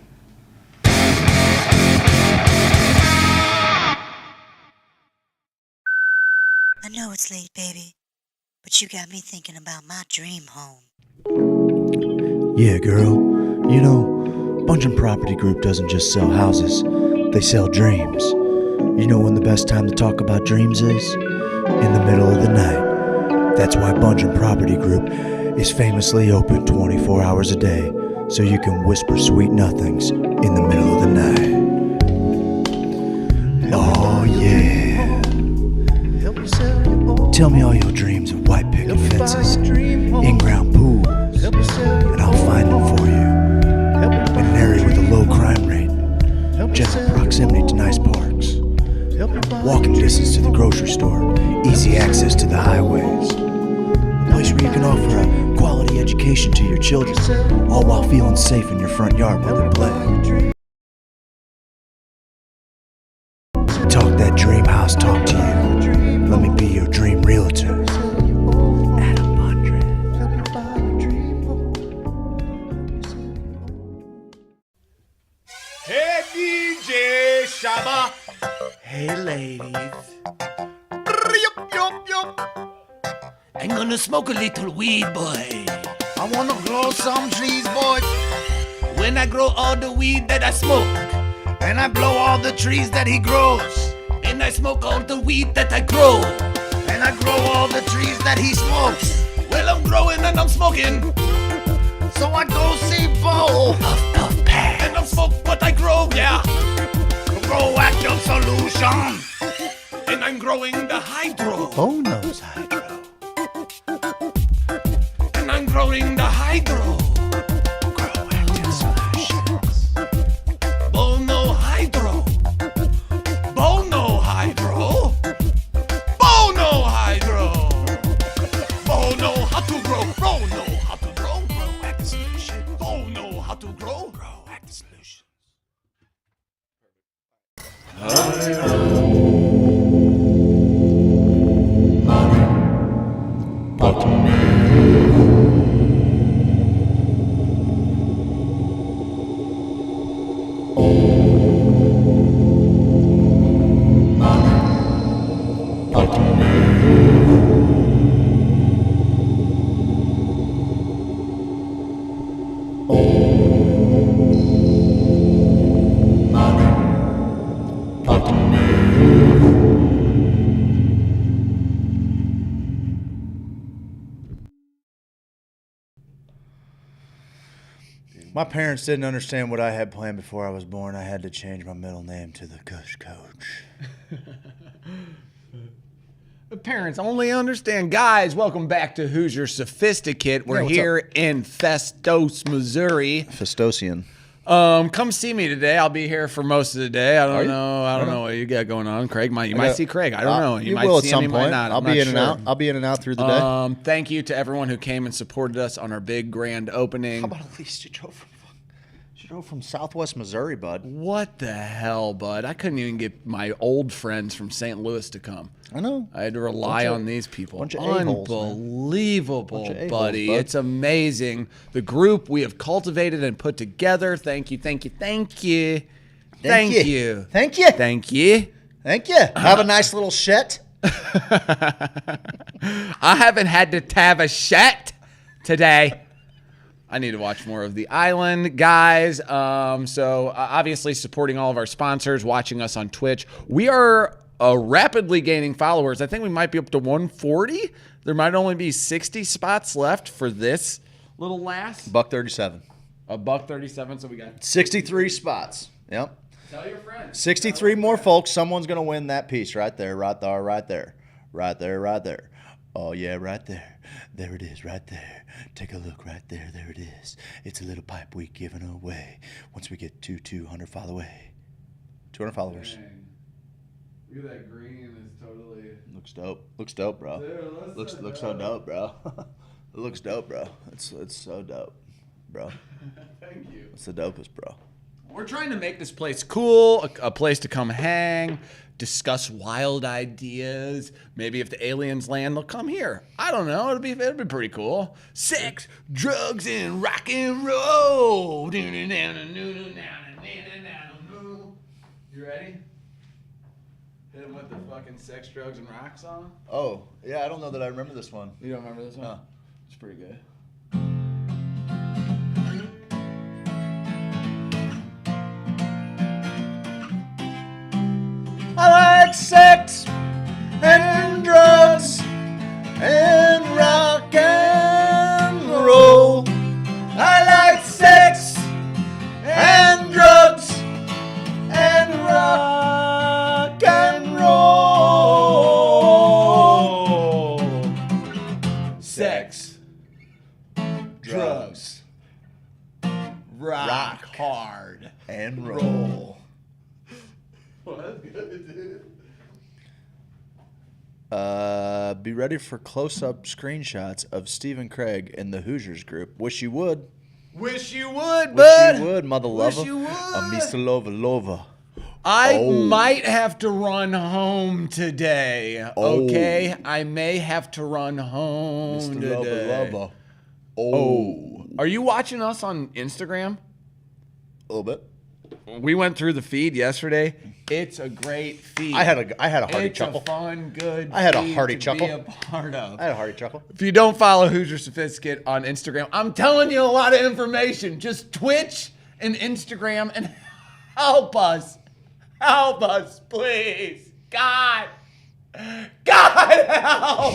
I know it's late, baby, but you got me thinking about my dream home. Yeah, girl. You know, Bungeon Property Group doesn't just sell houses, they sell dreams. You know when the best time to talk about dreams is? In the middle of the night. That's why Bungeon Property Group is famously open 24 hours a day, so you can whisper sweet nothings in the middle of the night. Oh yeah. Tell me all your dreams of white picket fences, in-ground pools, and I'll find them for you. An area with a low crime rate, general proximity to nice parks, walking distance to the grocery store, easy access to the highways. A place where you can offer a quality education to your children, all while feeling safe in your front yard while they play. Talk that dream house talk to you. Let me be your dream realtor. Adam Bondred. Hey, DJ Shabba. Hey, ladies. I'm gonna smoke a little weed, boy. I wanna grow some trees, boy. When I grow all the weed that I smoke, and I blow all the trees that he grows, and I smoke all the weed that I grow, and I grow all the trees that he smokes. Well, I'm growing and I'm smoking, So I go see Bo. And I smoke what I grow, yeah. Proactive solution. And I'm growing the hydro. Bo knows hydro. And I'm growing the hydro. Proactive solutions. Bo no hydro. Bo no hydro. Bo no hydro. Bo know how to grow. Bo know how to grow. Proactive solution. Bo know how to grow. Proactive solution. My parents didn't understand what I had planned before I was born. I had to change my middle name to the Kush Coach. The parents only understand. Guys, welcome back to Hoosier Sophisticate. We're here in Festos, Missouri. Festosian. Come see me today. I'll be here for most of the day. I don't know what you got going on, Craig. You might see Craig. I don't know. You might will see at some him, point. Might not. I'll be in and out. I'll be in and out through the day. Thank you to everyone who came and supported us on our big grand opening. How about at least you drove from Southwest Missouri, bud? What the hell, bud? I couldn't even get my old friends from St. Louis to come. I know. I had to rely on these people. Bunch of a-holes, Unbelievable, man. buddy. Bud. It's amazing. The group we have cultivated and put together. Thank you, thank you, thank you. Thank you. Thank you. Thank you. Thank you. Have a nice little shit. I haven't had to have a shit today. I need to watch more of The Island, guys. So obviously supporting all of our sponsors, watching us on Twitch. We are rapidly gaining followers. I think we might be up to 140. There might only be 60 spots left for this little last. $1.37. $1.37. So we got 63 spots. Yep. Tell your friends. 63 more folks. Someone's gonna win that piece right there, right there, right there, right there, right there. Oh yeah, right there. There it is, right there. Take a look right there. There it is. It's a little pipe we giving away. Once we get to 200 followers. 200 followers. Dang. Look at that green. It's totally. Looks dope. Looks dope, bro. Dude, looks so dope, bro. It looks dope, bro. It's so dope, bro. Thank you. It's the dopest, bro. We're trying to make this place cool, a place to come hang, discuss wild ideas. Maybe if the aliens land, they'll come here. I don't know. It'll be pretty cool. Sex, drugs, and rock and roll. You ready? Hit him with the fucking sex, drugs, and rock song. Oh, yeah, I don't know that I remember this one. You don't remember this one? No. It's pretty good. I like sex and drugs and rock and roll. I like sex and drugs and rock and roll. Sex, drugs, rock hard, and roll. Well, that's good, dude. Be ready for close-up screenshots of Steve and Craig in the Hoosiers group. Wish you would. Wish you would, bud. Wish you would, mother lover. Wish you would. Mr. Lover. I might have to run home today. Okay, I may have to run home Mr. today. Lover. Are you watching us on Instagram? A little bit. We went through the feed yesterday. It's a great feed. I had a hearty chuckle. It's a fun, good. I had a feed hearty to chuckle. Be a part of. I had a hearty chuckle. If you don't follow Hoosier Sophisticate on Instagram, I'm telling you a lot of information. Just Twitch and Instagram and help us. Help us, please. God help.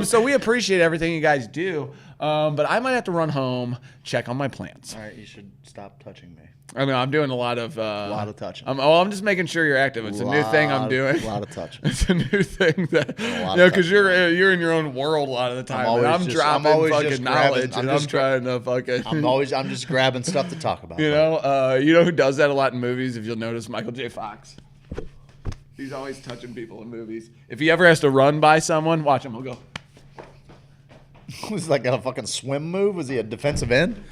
So we appreciate everything you guys do. But I might have to run home, check on my plants. All right, you should stop touching me. I mean, I'm doing a lot of touching. I'm just making sure you're active. It's a new thing I'm doing. A lot of touching. It's a new thing that because you're in your own world a lot of the time. I'm dropping fucking knowledge, and I'm trying to fucking. I'm just grabbing stuff to talk about. You know who does that a lot in movies? If you'll notice, Michael J. Fox. He's always touching people in movies. If he ever has to run by someone, watch him. He'll go. Was he like a fucking swim move? Was he a defensive end?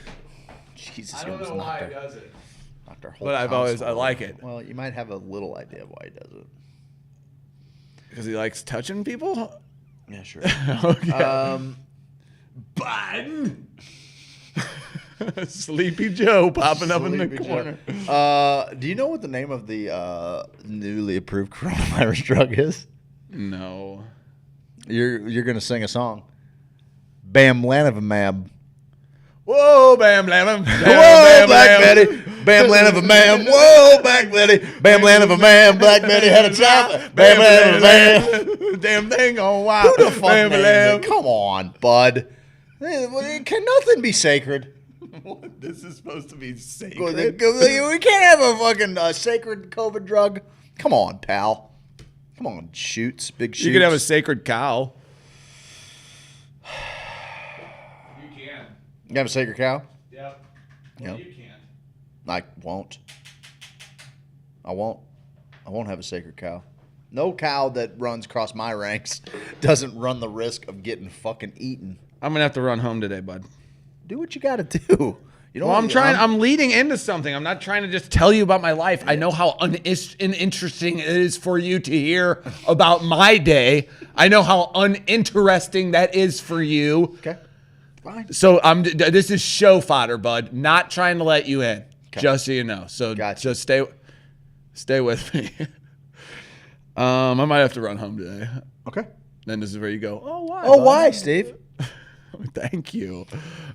Jesus, I don't know why he does it. But I like it. Well, you might have a little idea of why he does it. Because he likes touching people? Yeah, sure. Okay. Biden. Sleepy Joe popping up in the corner. Do you know what the name of the newly approved coronavirus drug is? No. You're gonna sing a song. Bamlanivimab. Whoa, Bam Lam. Whoa, Black Betty. Bam Lanivimab. Whoa, Black Betty. Bam Lanivimab. Black Betty had a child. Bam Lanivimab. Damn thing on wild. Who the fuck named it? Come on, bud. Can nothing be sacred? What? This is supposed to be sacred? We can't have a fucking sacred COVID drug. Come on, pal. Come on, Shoots. Big Shoots. You could have a sacred cow. You have a sacred cow? Yep. Well, you can't. I won't. I won't have a sacred cow. No cow that runs across my ranks doesn't run the risk of getting fucking eaten. I'm gonna have to run home today, bud. Do what you gotta do. You know. Well, I'm leading into something. I'm not trying to just tell you about my life. I know how uninteresting it is for you to hear about my day. I know how uninteresting that is for you. Okay. Fine. So this is show fodder, bud. Not trying to let you in, just so you know. So just stay with me. I might have to run home today. Okay. Then this is where you go. Oh, why? Oh, why, Steve? Thank you.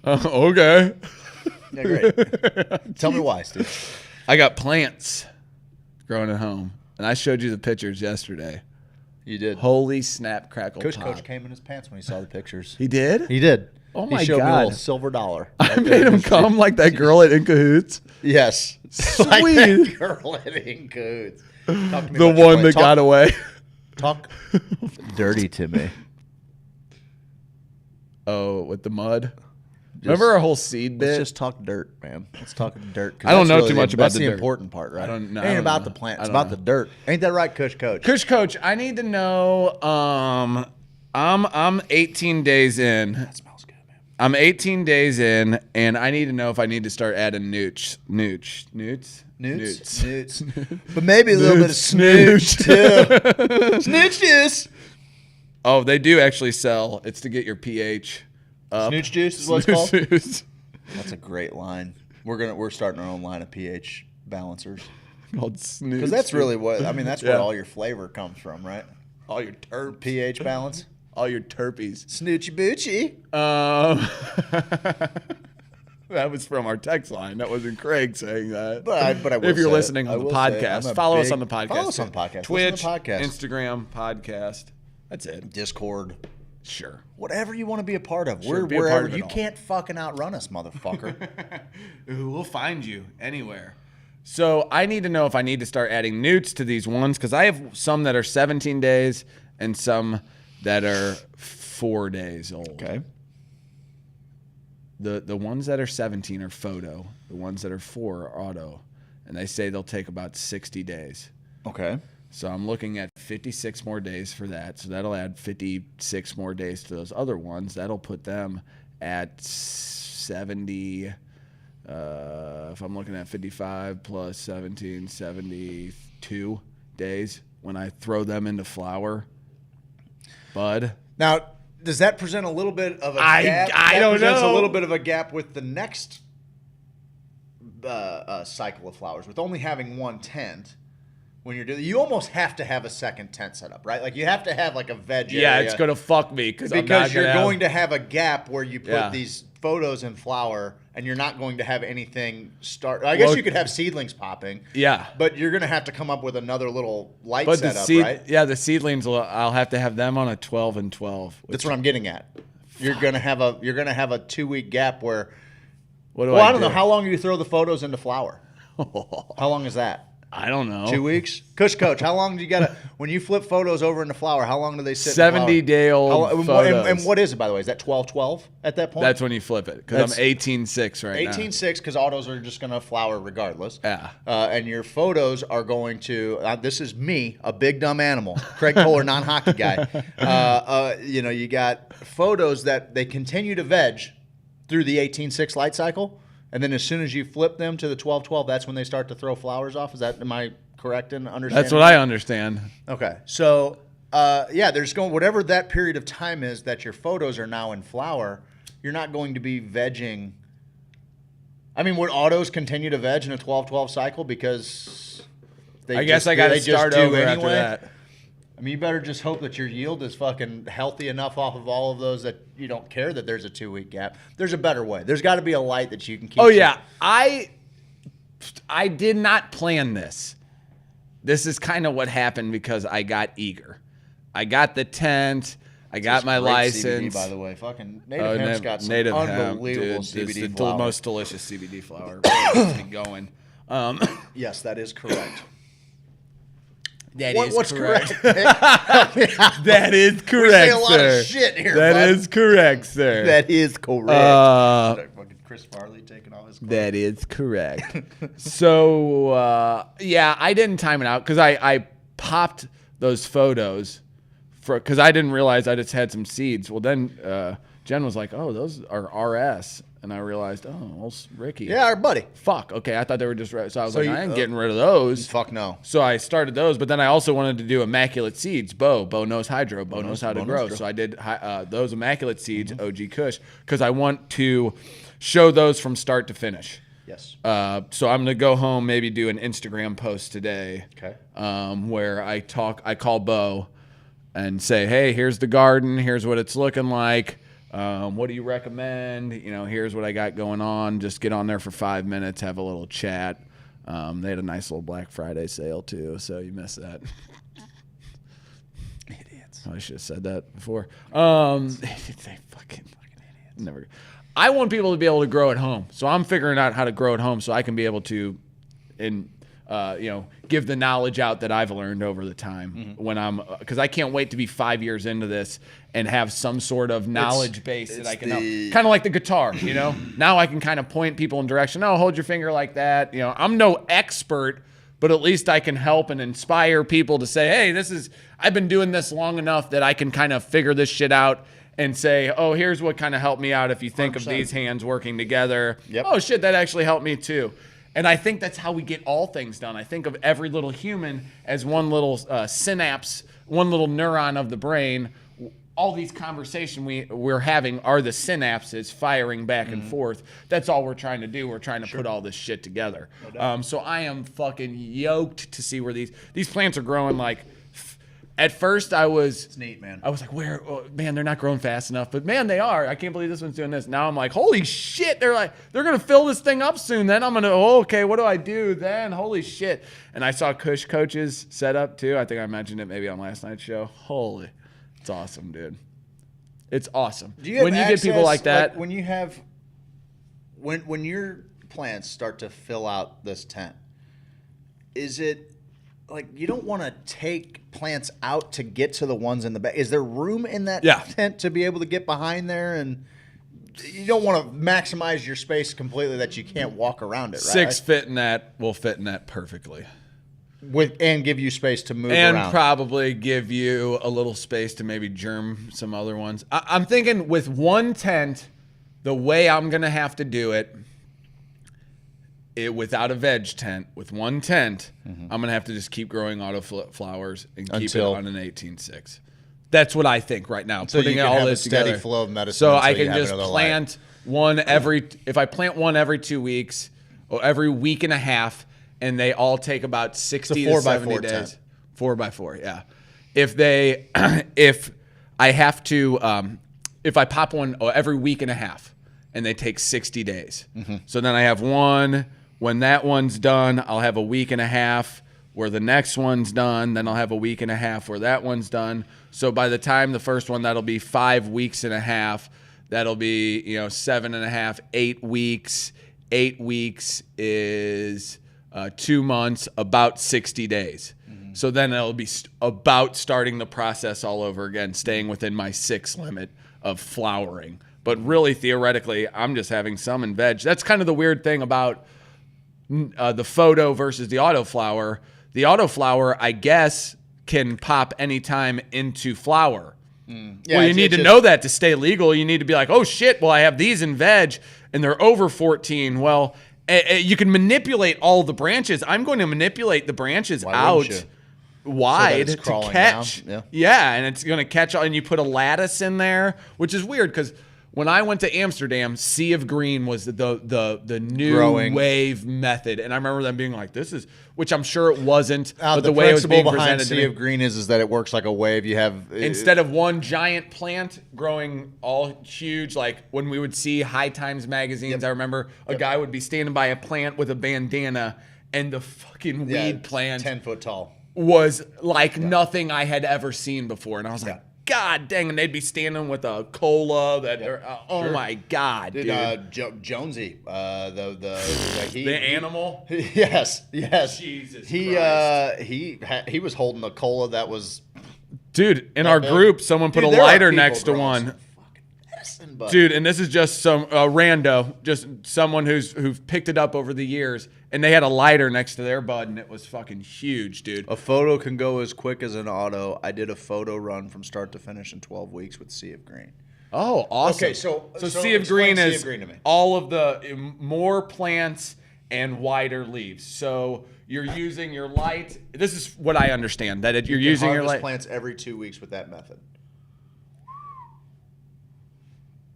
Okay. Yeah, great. Tell me why, Steve. I got plants growing at home, and I showed you the pictures yesterday. You did. Holy snap, crackle, Coach pop. came in his pants when he saw the pictures. He did? He did. Oh my He showed me a God. little silver dollar. I made him come like that girl at In Cahoots. Yes. Sweet. Like that girl at In Cahoots. The one that got away. Talk dirty to me. Oh, with the mud? Remember our whole seed bit? Let's just talk dirt, man. Let's talk dirt. I don't know too much about that's the the dirt. important part, right? I don't know. It ain't about the plant. It's about the dirt. Ain't that right, Kush Coach? Kush Coach, I need to know. I'm 18 days in. That smells good, man. I'm 18 days in, and I need to know if I need to start adding newts. But maybe a little bit of snooch too. Snooch juice. Oh, they do actually sell. It's to get your pH up. Snooch juice is what it's called. Juice. That's a great line. We're starting our own line of pH balancers. Called snooch. Because that's really what that's where all your flavor comes from, right? All your terps. pH balance. All your terpies. Snoochie boochie. That was from our text line. That wasn't Craig saying that. But I will if you're say listening it. on I the will say podcast, follow us on the podcast. Follow us on the podcast. Twitch, Listen to the podcast. Instagram, podcast. That's it. Discord. Sure. Whatever you want to be a part of. Sure, We're be a part wherever. of it You all. can't fucking outrun us, motherfucker. We'll find you anywhere. So I need to know if I need to start adding newts to these ones, because I have some that are 17 days and some that are 4 days old. Okay. The ones that are 17 are photo. The ones that are 4 are auto. And they say they'll take about 60 days. Okay. So I'm looking at 56 more days for that. So that'll add 56 more days to those other ones. That'll put them at 70. If I'm looking at 55 plus 17, 72 days when I throw them into flower. Bud. Now, does that present a little bit of a gap? I don't know. A little bit of a gap with the next cycle of flowers, with only having one tent. When you're doing, you almost have to have a second tent set up, right? Like you have to have like a veg area. Yeah, it's gonna fuck me because you're going to have a gap where you put these photos in flower, and you're not going to have anything start. I guess you could have seedlings popping. Yeah, but you're gonna have to come up with another little light setup, right? Yeah, the seedlings. I'll have to have them on a 12 and 12. That's what I'm getting at. You're gonna have a 2-week gap where. What do well, I I don't do? know. How long do you throw the photos into flour? How long is that? I don't know. 2 weeks? Coach, how long do you gotta when you flip photos over into flour? How long do they sit? 70-day-old photos. And what is it, by the way? Is that 12/12 at that point? That's when you flip it because I'm 18/6 right now. 18/6 because autos are just gonna flour regardless. Yeah. And your photos are going to. This is me, a big dumb animal, Craig Kohler, non-hockey guy. You got photos that they continue to veg through the 18/6 light cycle. And then as soon as you flip them to the 12/12, that's when they start to throw flowers off. Am I correct in understanding? That's what I understand. Okay. So, there's whatever that period of time is that your photos are now in flower, you're not going to be vegging. I mean, would autos continue to veg in a 12/12 cycle because I guess I got to start over after that. I mean, you better just hope that your yield is fucking healthy enough off of all of those that you don't care that there's a 2-week gap. There's a better way. There's got to be a light that you can keep. Oh, yeah. I did not plan this. This is kind of what happened because I got eager. I got the tent. I got my license. CBD, by the way. Fucking Native Hemp's got some unbelievable CBD it's flower. the most delicious CBD flower. Really gets me going. Yes, that is correct. What's correct? That is correct, we say a lot sir. of shit here. That is correct, sir. That is correct. Fucking Chris Farley taking all his clothes. That is correct. So, I didn't time it out because I popped those photos because I didn't realize I just had some seeds. Well, then Jen was like, "Oh, those are RS." And I realized, well, Ricky. Yeah, our buddy. Fuck. Okay, I thought they were just. So I was I ain't getting rid of those. Fuck no. So I started those, but then I also wanted to do immaculate seeds. Bo knows hydro. Bo knows how to grow. So I did those immaculate seeds, OG Kush, because I want to show those from start to finish. Yes. So I'm gonna go home, maybe do an Instagram post today. Okay. Where I call Bo, and say, hey, here's the garden. Here's what it's looking like. What do you recommend? Here's what I got going on. Just get on there for 5 minutes, have a little chat. They had a nice little Black Friday sale too, so you missed that. Idiots. I should have said that before. They fucking idiots. Never. I want people to be able to grow at home, so I'm figuring out how to grow at home so I can be able to, give the knowledge out that I've learned over the time because I can't wait to be 5 years into this and have some sort of knowledge base that I can kind of like the guitar, now I can kind of point people in direction. Oh, hold your finger like that. I'm no expert, but at least I can help and inspire people to say, hey, I've been doing this long enough that I can kind of figure this shit out and say, oh, here's what kind of helped me out if you think 100%. Of these hands working together. Yep. Oh shit, that actually helped me too. And I think that's how we get all things done. I think of every little human as one little synapse, one little neuron of the brain. All these conversations we're having are the synapses firing back and forth. That's all we're trying to do. We're trying to put all this shit together. No so I am fucking yoked to see where these plants are growing like. At first, It's neat, man. I was like, man, they're not growing fast enough. But, man, they are. I can't believe this one's doing this. Now I'm like, holy shit. They're going to fill this thing up soon. Then I'm going to, okay, what do I do then? Holy shit. And I saw Kush Coaches set up, too. I think I mentioned it maybe on last night's show. Holy. It's awesome, dude. It's awesome. Do you have when you get people like that. Like when you have, when your plants start to fill out this tent, is it, like you don't want to take plants out to get to the ones in the back. Is there room in that tent to be able to get behind there? And you don't want to maximize your space completely that you can't walk around it, right? 6 will fit in that perfectly. And give you space to move around. And probably give you a little space to maybe germ some other ones. I'm thinking with one tent, the way I'm going to have to do it, without a veg tent, with one tent, I'm going to have to just keep growing auto flowers and keep it on an 18/6. That's what I think right now. So putting you can all have this a steady together. flow of medicine. So I can just plant one if I plant one every 2 weeks or every week and a half, and they all take about 60 to 70 days. Tent. 4x4, yeah. If I have to, if I pop one every week and a half, and they take 60 days. So then I have one. When that one's done, I'll have a week and a half where the next one's done. Then I'll have a week and a half where that one's done. So by the time the first one, that'll be 5 weeks and a half. That'll be, 7.5, 8 weeks. 8 weeks is 2 months, about 60 days. So then it'll be about starting the process all over again, staying within my 6 limit of flowering. But really, theoretically, I'm just having some in veg. That's kind of the weird thing about the photo versus the autoflower. The autoflower, I guess, can pop anytime into flower. Yeah, Well, you need to know that to stay legal. You need to be like, oh, shit, well, I have these in veg, and they're over 14. Well, you can manipulate all the branches. I'm going to manipulate the branches out wide so to catch. Down. Yeah, and it's going to catch, and you put a lattice in there, which is weird because when I went to Amsterdam, Sea of Green was the new growing wave method, and I remember them being like, "This is," which I'm sure it wasn't, but the the way it was being principle behind presented to Sea me. of Green is that it works like a wave. You have Instead of one giant plant growing all huge, like when we would see High Times magazines, I remember a guy would be standing by a plant with a bandana, and the fucking weed plant 10 foot tall was like nothing I had ever seen before, and I was like, God dang, and they'd be standing with a cola that oh my God, dude. Jonesy, the animal. Yes. Jesus he was holding a cola that was. Dude, in our group, someone put a lighter next to one. Dude, and this is just some rando, just someone who's picked it up over the years, and they had a lighter next to their bud, and it was fucking huge, dude. A photo can go as quick as an auto. I did a photo run from start to finish in 12 weeks with Sea of Green. Oh, awesome. Okay, so Sea of Green is Sea of Green to me. all of the more plants and wider leaves. So you're using your light. This is what I understand, that you're using your light. Plants every 2 weeks with that method.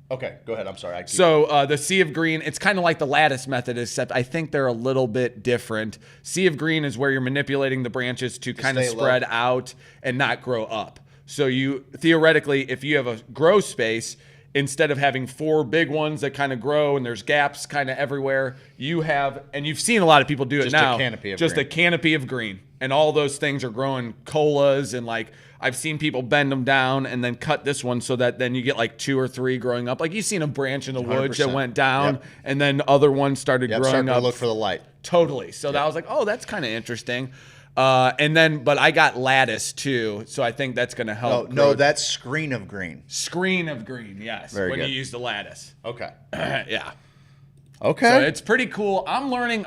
Okay, go ahead. I'm sorry. So the Sea of Green, it's kind of like the lattice method, except I think they're a little bit different. Sea of Green is where you're manipulating the branches to kind of spread out and not grow up. So you theoretically, if you have a grow space, instead of having 4 big ones that kind of grow and there's gaps kind of everywhere, you have, and you've seen a lot of people do it now, a canopy of green. And all those things are growing colas, and like I've seen people bend them down and then cut this one so that then you get like 2 or 3 growing up. Like you've seen a branch in the woods that went down, and then other ones started growing up. To look for the light. Totally. So that was like, oh, that's kind of interesting. But I got lattice too, so I think that's going to help. No, that's screen of green. Screen of green, yes. Very when good. you use the lattice. Okay. Yeah. Okay. So it's pretty cool. I'm learning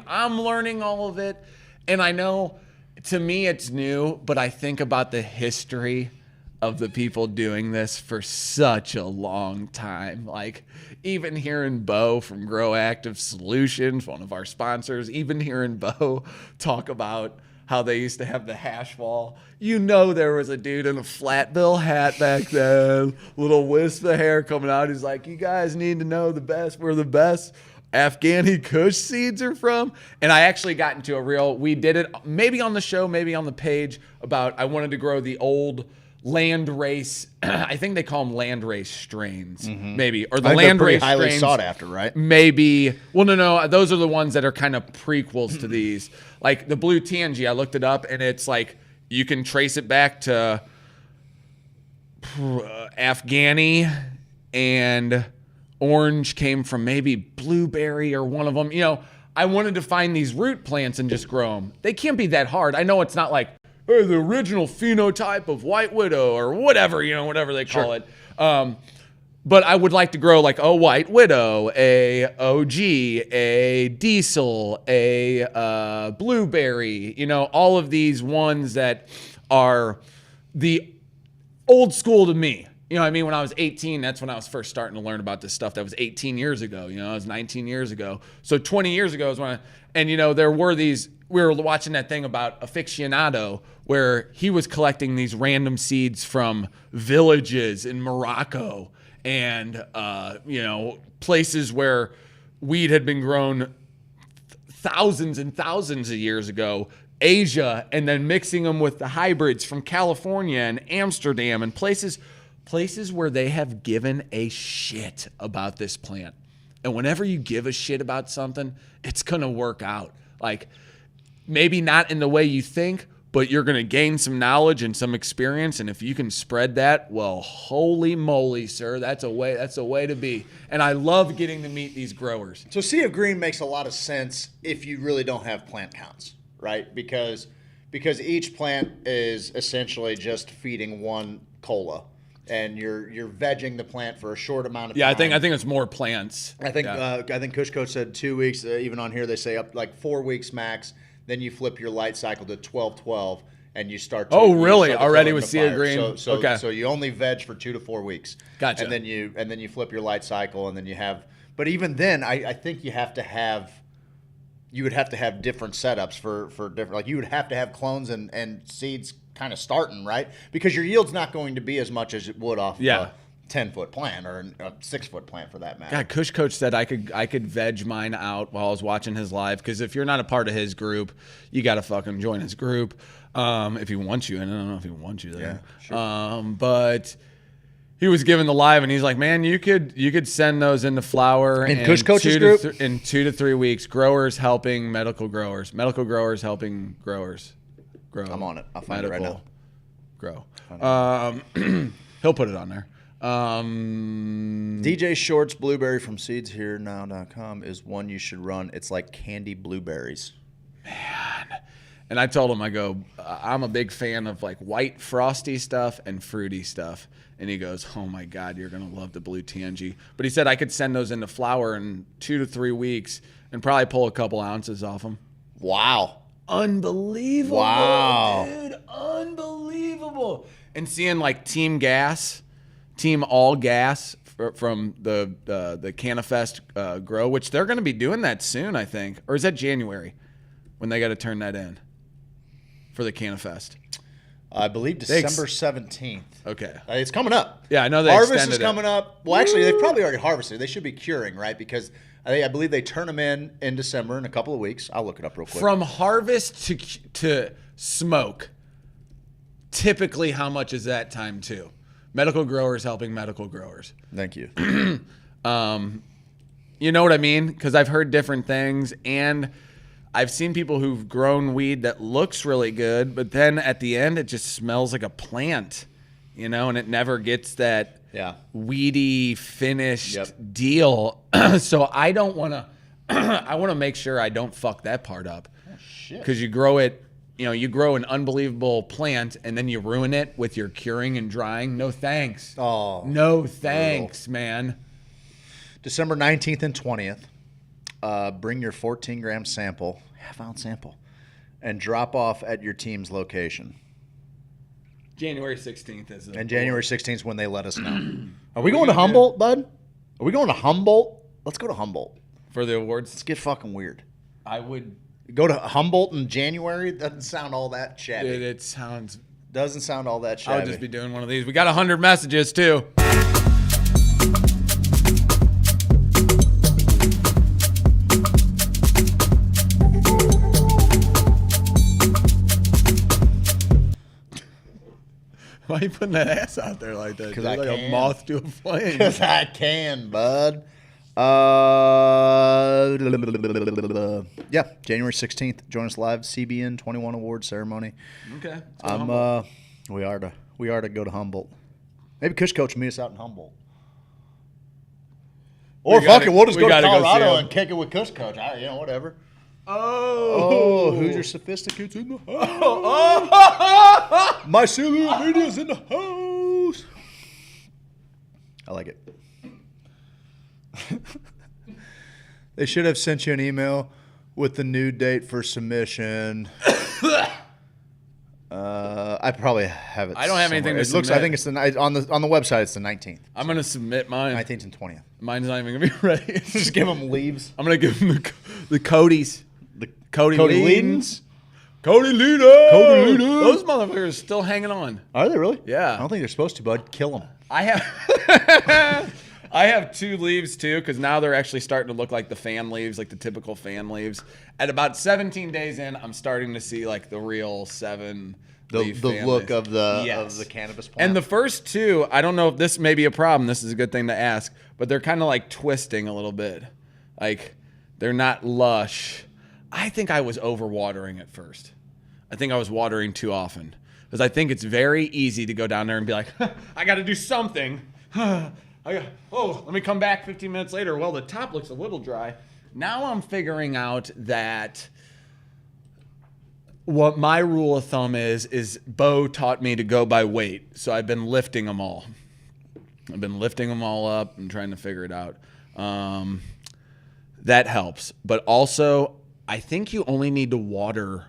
all of it, and I know to me it's new, but I think about the history of the people doing this for such a long time. Like even hearing Bo from Grow Active Solutions, one of our sponsors, even hearing Bo talk about how they used to have the hash wall. There was a dude in a flat bill hat back then, little wisp of hair coming out. He's like, you guys need to know the best. We're the best. Afghani Kush seeds are from. And I actually got into we did it maybe on the show, maybe on the page, about I wanted to grow the old land race. I think they call them land race strains, maybe, or the land race highly strains, sought after, right? Maybe. Well, no, those are the ones that are kind of prequels to these. Like the blue Tangy, I looked it up, and it's like you can trace it back to Afghani, and orange came from maybe blueberry or one of them. I wanted to find these root plants and just grow them. They can't be that hard. I know it's not like, hey, the original phenotype of white widow or whatever, whatever they call it. But I would like to grow like a white widow, a OG, a diesel, a blueberry, all of these ones that are the old school to me. When I was 18, that's when I was first starting to learn about this stuff. That was 18 years ago. I was 19 years ago. So 20 years ago is when there were these, we were watching that thing about Aficionado where he was collecting these random seeds from villages in Morocco and, places where weed had been grown thousands and thousands of years ago, Asia, and then mixing them with the hybrids from California and Amsterdam and places where they have given a shit about this plant. And whenever you give a shit about something, it's going to work out. Like, maybe not in the way you think, but you're going to gain some knowledge and some experience. And if you can spread that, well, holy moly, sir, that's a way to be. And I love getting to meet these growers. So Sea of Green makes a lot of sense if you really don't have plant counts, right? Because each plant is essentially just feeding one cola, and you're vegging the plant for a short amount of time. Yeah, I think it's more plants. I think Kush Coach said 2 weeks. Even on here, they say up like 4 weeks max. Then you flip your light cycle to 12-12, and you start. Really? Already with Sea of Green? So you only veg for 2 to 4 weeks. Gotcha. And then you flip your light cycle, and then you have. But even then, I think you have to have. You would have to have different setups for different. Like you would have to have clones and seeds kind of starting, right? Because your yield's not going to be as much as it would off. A 10-foot plant or a 6-foot plant for that matter. Yeah, Kush Coach said I could veg mine out while I was watching his live, because if you're not a part of his group, you got to fucking join his group if he wants you. And I don't know if he wants you there. Yeah, sure. But he was giving the live, and he's like, man, you could send those into flower in Kush Coach's group in 2 to 3 weeks. Growers helping medical growers helping growers grow. I'm on it. I'll find it right now. Grow. He'll put it on there. DJ Shorts Blueberry from seedsherenow.com is one you should run. It's like candy blueberries. Man. And I told him, I go, I'm a big fan of like white frosty stuff and fruity stuff. And he goes, oh my God, you're going to love the blue TNG. But he said I could send those into flower in 2 to 3 weeks and probably pull a couple ounces off them. Wow. Unbelievable. Wow. Dude, unbelievable. And seeing like Team All Gas from the CannaFest grow, which they're going to be doing that soon, I think. Or is that January when they got to turn that in for the CannaFest? I believe December 17th. Okay. It's coming up. Yeah, I know they Harvest extended is coming up. Well, actually, they've probably already harvested. They should be curing, right? Because I believe they turn them in December in a couple of weeks. I'll look it up real quick. From harvest to smoke, typically how much is that time too? Medical growers helping medical growers. Thank you. You know what I mean? Because I've heard different things, and I've seen people who've grown weed that looks really good, but then at the end it just smells like a plant, and it never gets that weedy finished deal. So I don't want to. I want to make sure I don't fuck that part up. Oh shit! Because you grow it. You grow an unbelievable plant and then you ruin it with your curing and drying. No thanks. Oh, no thanks, man. December 19th and 20th. Bring your 14-gram sample, half-ounce sample, and drop off at your team's location. January 16th is it? And January 16th is when they let us know. Are we going to Humboldt, bud? Are we going to Humboldt? Let's go to Humboldt. For the awards? Let's get fucking weird. I would... Go to Humboldt in January? Doesn't sound all that shabby. Dude, it sounds... Doesn't sound all that shabby. I'll just be doing one of these. We got 100 messages, too. Why are you putting that ass out there like that? Because I like can. A moth to a flame. Because I can, bud. January 16th. Join us live. CBN 21 Awards ceremony. Okay. We are to go to Humboldt. Maybe Kush Coach will meet us out in Humboldt. Or we'll just go to Colorado and kick it with Kush Coach. Whatever. Oh, Hoosier Sophisticate's in the house. My silly media's in the house. I like it. They should have sent you an email with the new date for submission. I probably have it. I don't have anything to submit. I think it's on the website. It's the 19th. I'm gonna submit mine. 19th and 20th. Mine's not even gonna be ready. Just give them leaves. I'm gonna give them the Cody's. The Cody Leadens. Cody Leader. Those motherfuckers are still hanging on. Are they really? Yeah. I don't think they're supposed to, bud. Kill them. I have 2 leaves too, because now they're actually starting to look like the fan leaves, like the typical fan leaves. At about 17 days in, I'm starting to see like the real 7 leaf the fan look leaves. of the cannabis plant. And the first 2, I don't know if this may be a problem. This is a good thing to ask, but they're kind of like twisting a little bit. Like they're not lush. I think I was overwatering at first. I think I was watering too often. Because I think it's very easy to go down there and be like, I got to do something. Let me come back 15 minutes later. Well, the top looks a little dry. Now I'm figuring out that what my rule of thumb is Bo taught me to go by weight. So I've been lifting them all. I've been lifting them all up and trying to figure it out. That helps. But also, I think you only need to water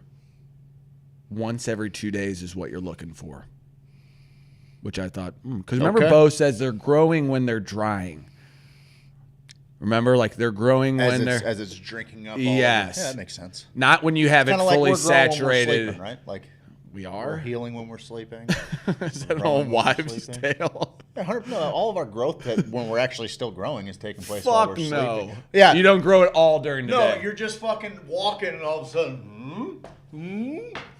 once every 2 days is what you're looking for. Which I thought, because remember Bo says they're growing when they're drying. Remember, like they're growing when they're as it's drinking up. Yes, Yeah, that makes sense. Not when you have it fully saturated. Sleeping, right? Like we are we're healing when we're sleeping. Is that an old wives' tale? Yeah, no, all of our growth when we're actually still growing is taking place while we're sleeping. Yeah, you don't grow it all during the day. No, you're just fucking walking, and all of a sudden,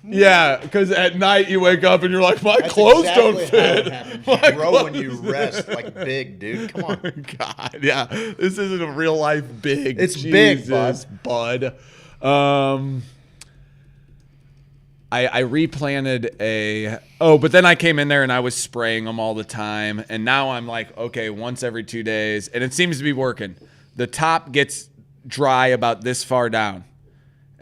Yeah, because at night you wake up and you're like, my clothes don't fit. You grow when you rest, like big, dude. Come on. God, yeah. This isn't a real life big. It's Jesus, big, bud. I replanted but then I came in there and I was spraying them all the time. And now I'm like, okay, once every 2 days. And it seems to be working. The top gets dry about this far down.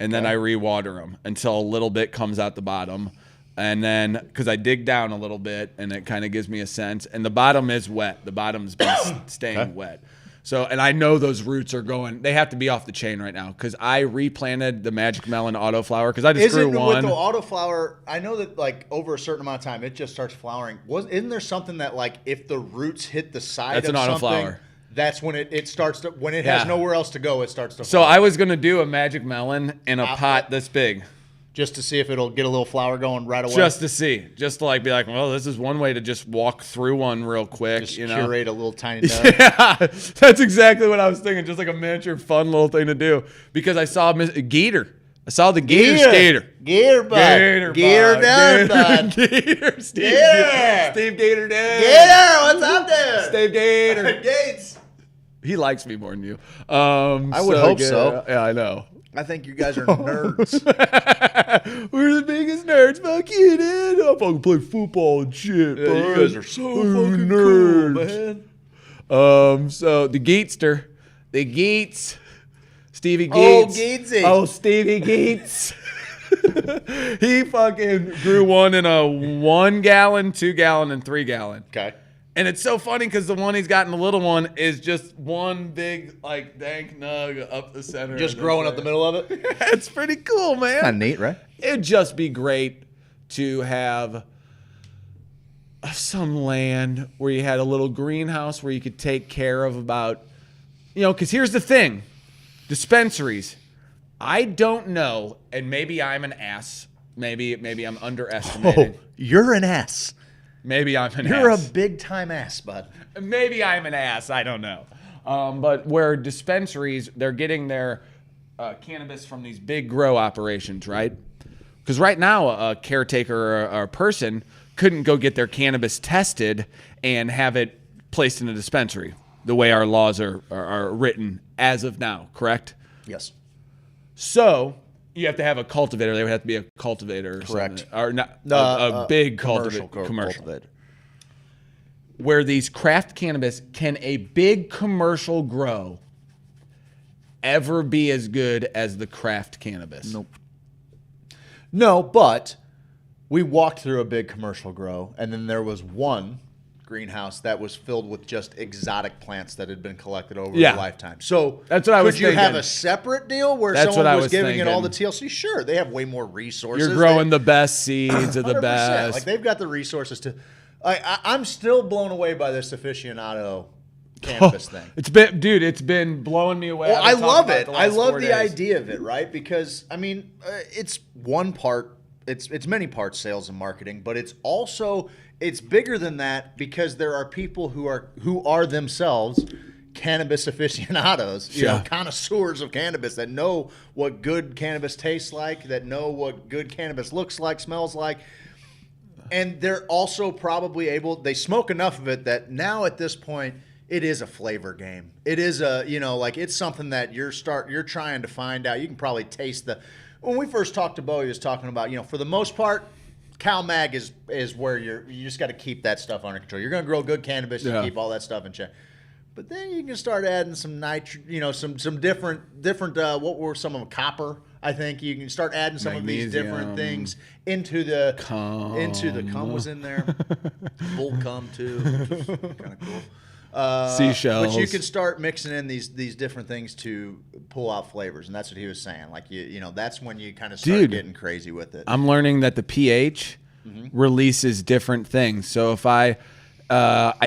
And then I re-water them until a little bit comes out the bottom. And then, because I dig down a little bit and it kind of gives me a sense. And the bottom is wet. The bottom's been staying wet. So, and I know those roots are going, they have to be off the chain right now. Because I replanted the Magic Melon autoflower because I just grew one. With the autoflower, I know that like over a certain amount of time, it just starts flowering. Isn't there something that like if the roots hit the side of something? That's an autoflower. That's when it starts to, when it has nowhere else to go, it starts to flower. So I was going to do a Magic Melon in a pot this big. Just to see if it'll get a little flower going right away? Just to see. Just to like be like, well, this is one way to just walk through one real quick. Just you know? Curate a little tiny nug. Yeah, that's exactly what I was thinking. Just like a miniature fun little thing to do. Because I saw Gator. I saw the Gator skater. Gator, bud. Gator down, bud. Gator. Steve Gator down. Gator, what's up there? Steve Gator. Gates. He likes me more than you. I would hope so. Yeah, I know. I think you guys are nerds. We're the biggest nerds. Fuck you, dude. I fucking play football and shit, bro. You guys are so fucking nerds, cool, man. So the Geetster, Stevie Gates. Oh, Gatesy. Oh, Stevie Gates. He fucking grew one in a 1 gallon, 2 gallon, and 3 gallon. Okay. And it's so funny because the one he's got in the little one is just one big, like, dank nug up the center. Just growing up the middle of it? It's pretty cool, man. Kind of neat, right? It'd just be great to have some land where you had a little greenhouse where you could take care of about, because here's the thing. Dispensaries. I don't know, and maybe I'm an ass. Maybe I'm underestimating. Oh, you're an ass. Maybe I'm an ass. You're a big-time ass, bud. Maybe I'm an ass. I don't know. But where dispensaries, they're getting their cannabis from these big grow operations, right? Because right now, a caretaker or a person couldn't go get their cannabis tested and have it placed in a dispensary the way our laws are written as of now, correct? Yes. So you have to have a cultivator. There would have to be a cultivator or correct. something. Or not, a big commercial cultivator. Where these craft cannabis, can a big commercial grow ever be as good as the craft cannabis? Nope. No, but we walked through a big commercial grow, and then there was one greenhouse that was filled with just exotic plants that had been collected over a lifetime. So that's what I was thinking. Could you have a separate deal where someone was giving it all the TLC? Sure, they have way more resources. You're growing the best seeds of the best. Like they've got the resources to. I'm still blown away by this aficionado cannabis thing. It's been blowing me away. Well, I love it. I love the idea of it, right? Because I mean, it's one part. It's many parts sales and marketing, but it's also bigger than that because there are people who are themselves cannabis aficionados, connoisseurs of cannabis that know what good cannabis tastes like, that know what good cannabis looks like, smells like. And they're also probably they smoke enough of it that now at this point, it is a flavor game. It is it's something that you're trying to find out. You can probably taste when we first talked to Bo, he was talking about, for the most part, Cal Mag is where you just got to keep that stuff under control. You're going to grow good cannabis and keep all that stuff in check. But then you can start adding some some different what were some of them, copper. I think you can start adding some Magnesium. of these different things into the cum was in there, bull cum too, which was kind of cool. Seashells. But you can start mixing in these different things to pull out flavors, and that's what he was saying. Like that's when you kind of start getting crazy with it. I'm learning that the pH releases different things. So if I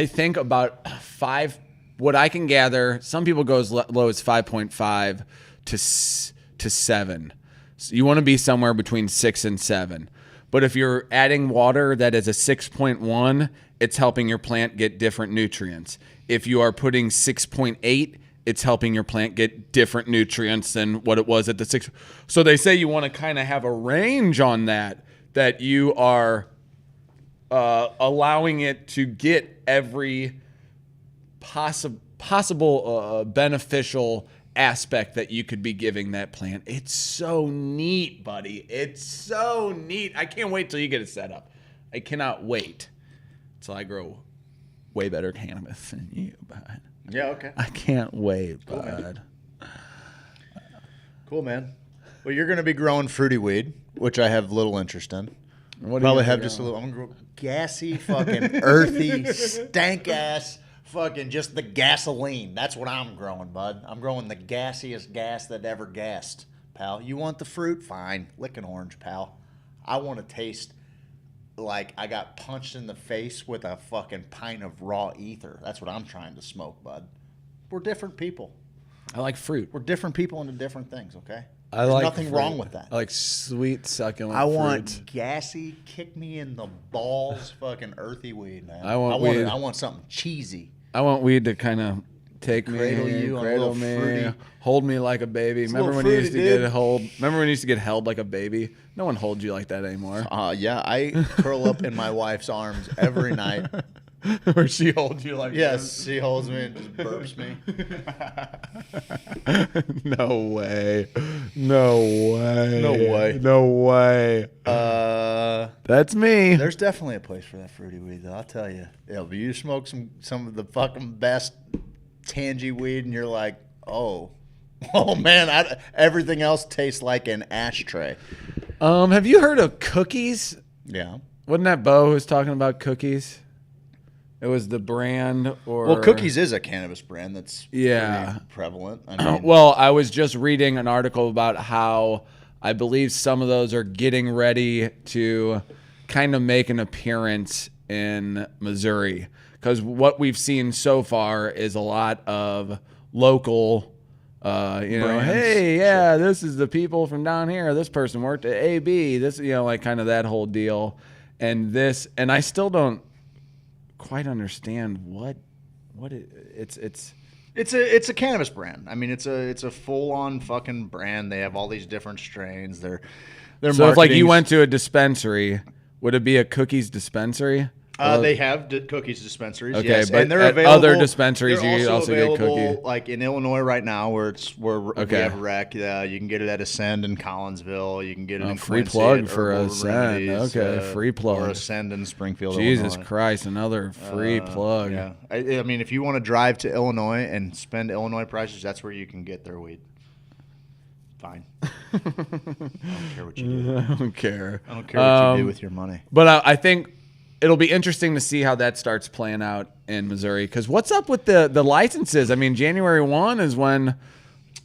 think about 5. What I can gather, some people go as low as 5.5 to 7. So you want to be somewhere between 6 and 7. But if you're adding water that is a 6.1, it's helping your plant get different nutrients. If you are putting 6.8, it's helping your plant get different nutrients than what it was at the 6. So they say you want to kind of have a range on that you are allowing it to get every possible beneficial aspect that you could be giving that plant. It's so neat, buddy. It's so neat. I can't wait till you get it set up. I cannot wait till I grow way better cannabis than you, bud. Yeah, okay. I can't wait, bud. Cool, man. Well, you're going to be growing fruity weed, which I have little interest in. What Probably have just a little. I'm going to grow gassy, fucking earthy, stank ass. Fucking just the gasoline. That's what I'm growing, bud. I'm growing the gassiest gas that ever gassed, pal. You want the fruit? Fine. Lick an orange, pal. I want to taste like I got punched in the face with a fucking pint of raw ether. That's what I'm trying to smoke, bud. We're different people. I like fruit. We're different people into different things, okay? There's nothing wrong with that. I like sweet, succulent I fruits. want gassy, kick me in the balls, fucking earthy weed, man. I want something cheesy. I want weed to kind of take Cradle me, you, cradle a me, little fruity. hold me like a baby. Remember when you used to get hold? Remember when you used to get held like a baby? No one holds you like that anymore. Yeah, I curl up in my wife's arms every night. Where she holds you like yes, she holds me and just burps me. No way. No way. No way. No way. That's me. There's definitely a place for that fruity weed, though. I'll tell you. Yeah, but you smoke some of the fucking best tangy weed, and you're like, oh man, everything else tastes like an ashtray. Have you heard of cookies? Yeah. Wasn't that Bo who was talking about cookies? It was the brand, or well, Cookies is a cannabis brand that's pretty prevalent. I mean, well, I was just reading an article about how I believe some of those are getting ready to kind of make an appearance in Missouri, because what we've seen so far is a lot of local, brands. Hey, yeah, this is the people from down here. This person worked at AB. This, like kind of that whole deal, and I still don't quite understand what it's a cannabis brand. I mean, it's a full on fucking brand. They have all these different strains. They're so if like you went to a dispensary, would it be a Cookies dispensary? They have Cookies dispensaries. Okay, yes, but and they're at available. Other dispensaries, you also get Cookie. Like in Illinois right now, where we have rec. You can get it at Ascend in Collinsville. You can get it in free Quincy plug at for Herbal Ascend. Remedies, Okay, free plug. Or Ascend in Springfield. Jesus Illinois. Christ, another free plug. Yeah, I mean, if you want to drive to Illinois and spend Illinois prices, that's where you can get their weed. Fine. I don't care what you do. I don't care. I don't care what you do with your money. But I think it'll be interesting to see how that starts playing out in Missouri. Because what's up with the licenses? I mean, January 1 is when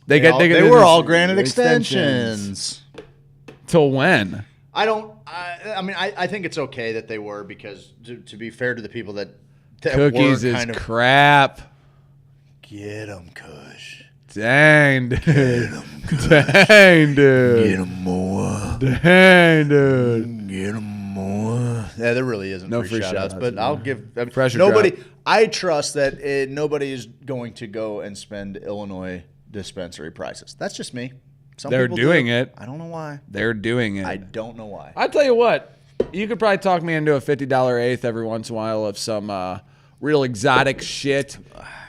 they were all granted extensions. Till when? I think it's okay that they were, because to be fair to the people that Cookies were is kind of crap. Get them, Kush. Dang, dude. Get them, Kush. Dang, dude. Get them more. Dang, dude. Get them more. Yeah, there really isn't no free shout-outs, but I'll give pressure nobody. drop. I trust that nobody is going to go and spend Illinois dispensary prices. That's just me. Some They're people doing do. it. I don't know why. They're doing it. I don't know why. I tell you what, you could probably talk me into a $50 eighth every once in a while of some real exotic shit.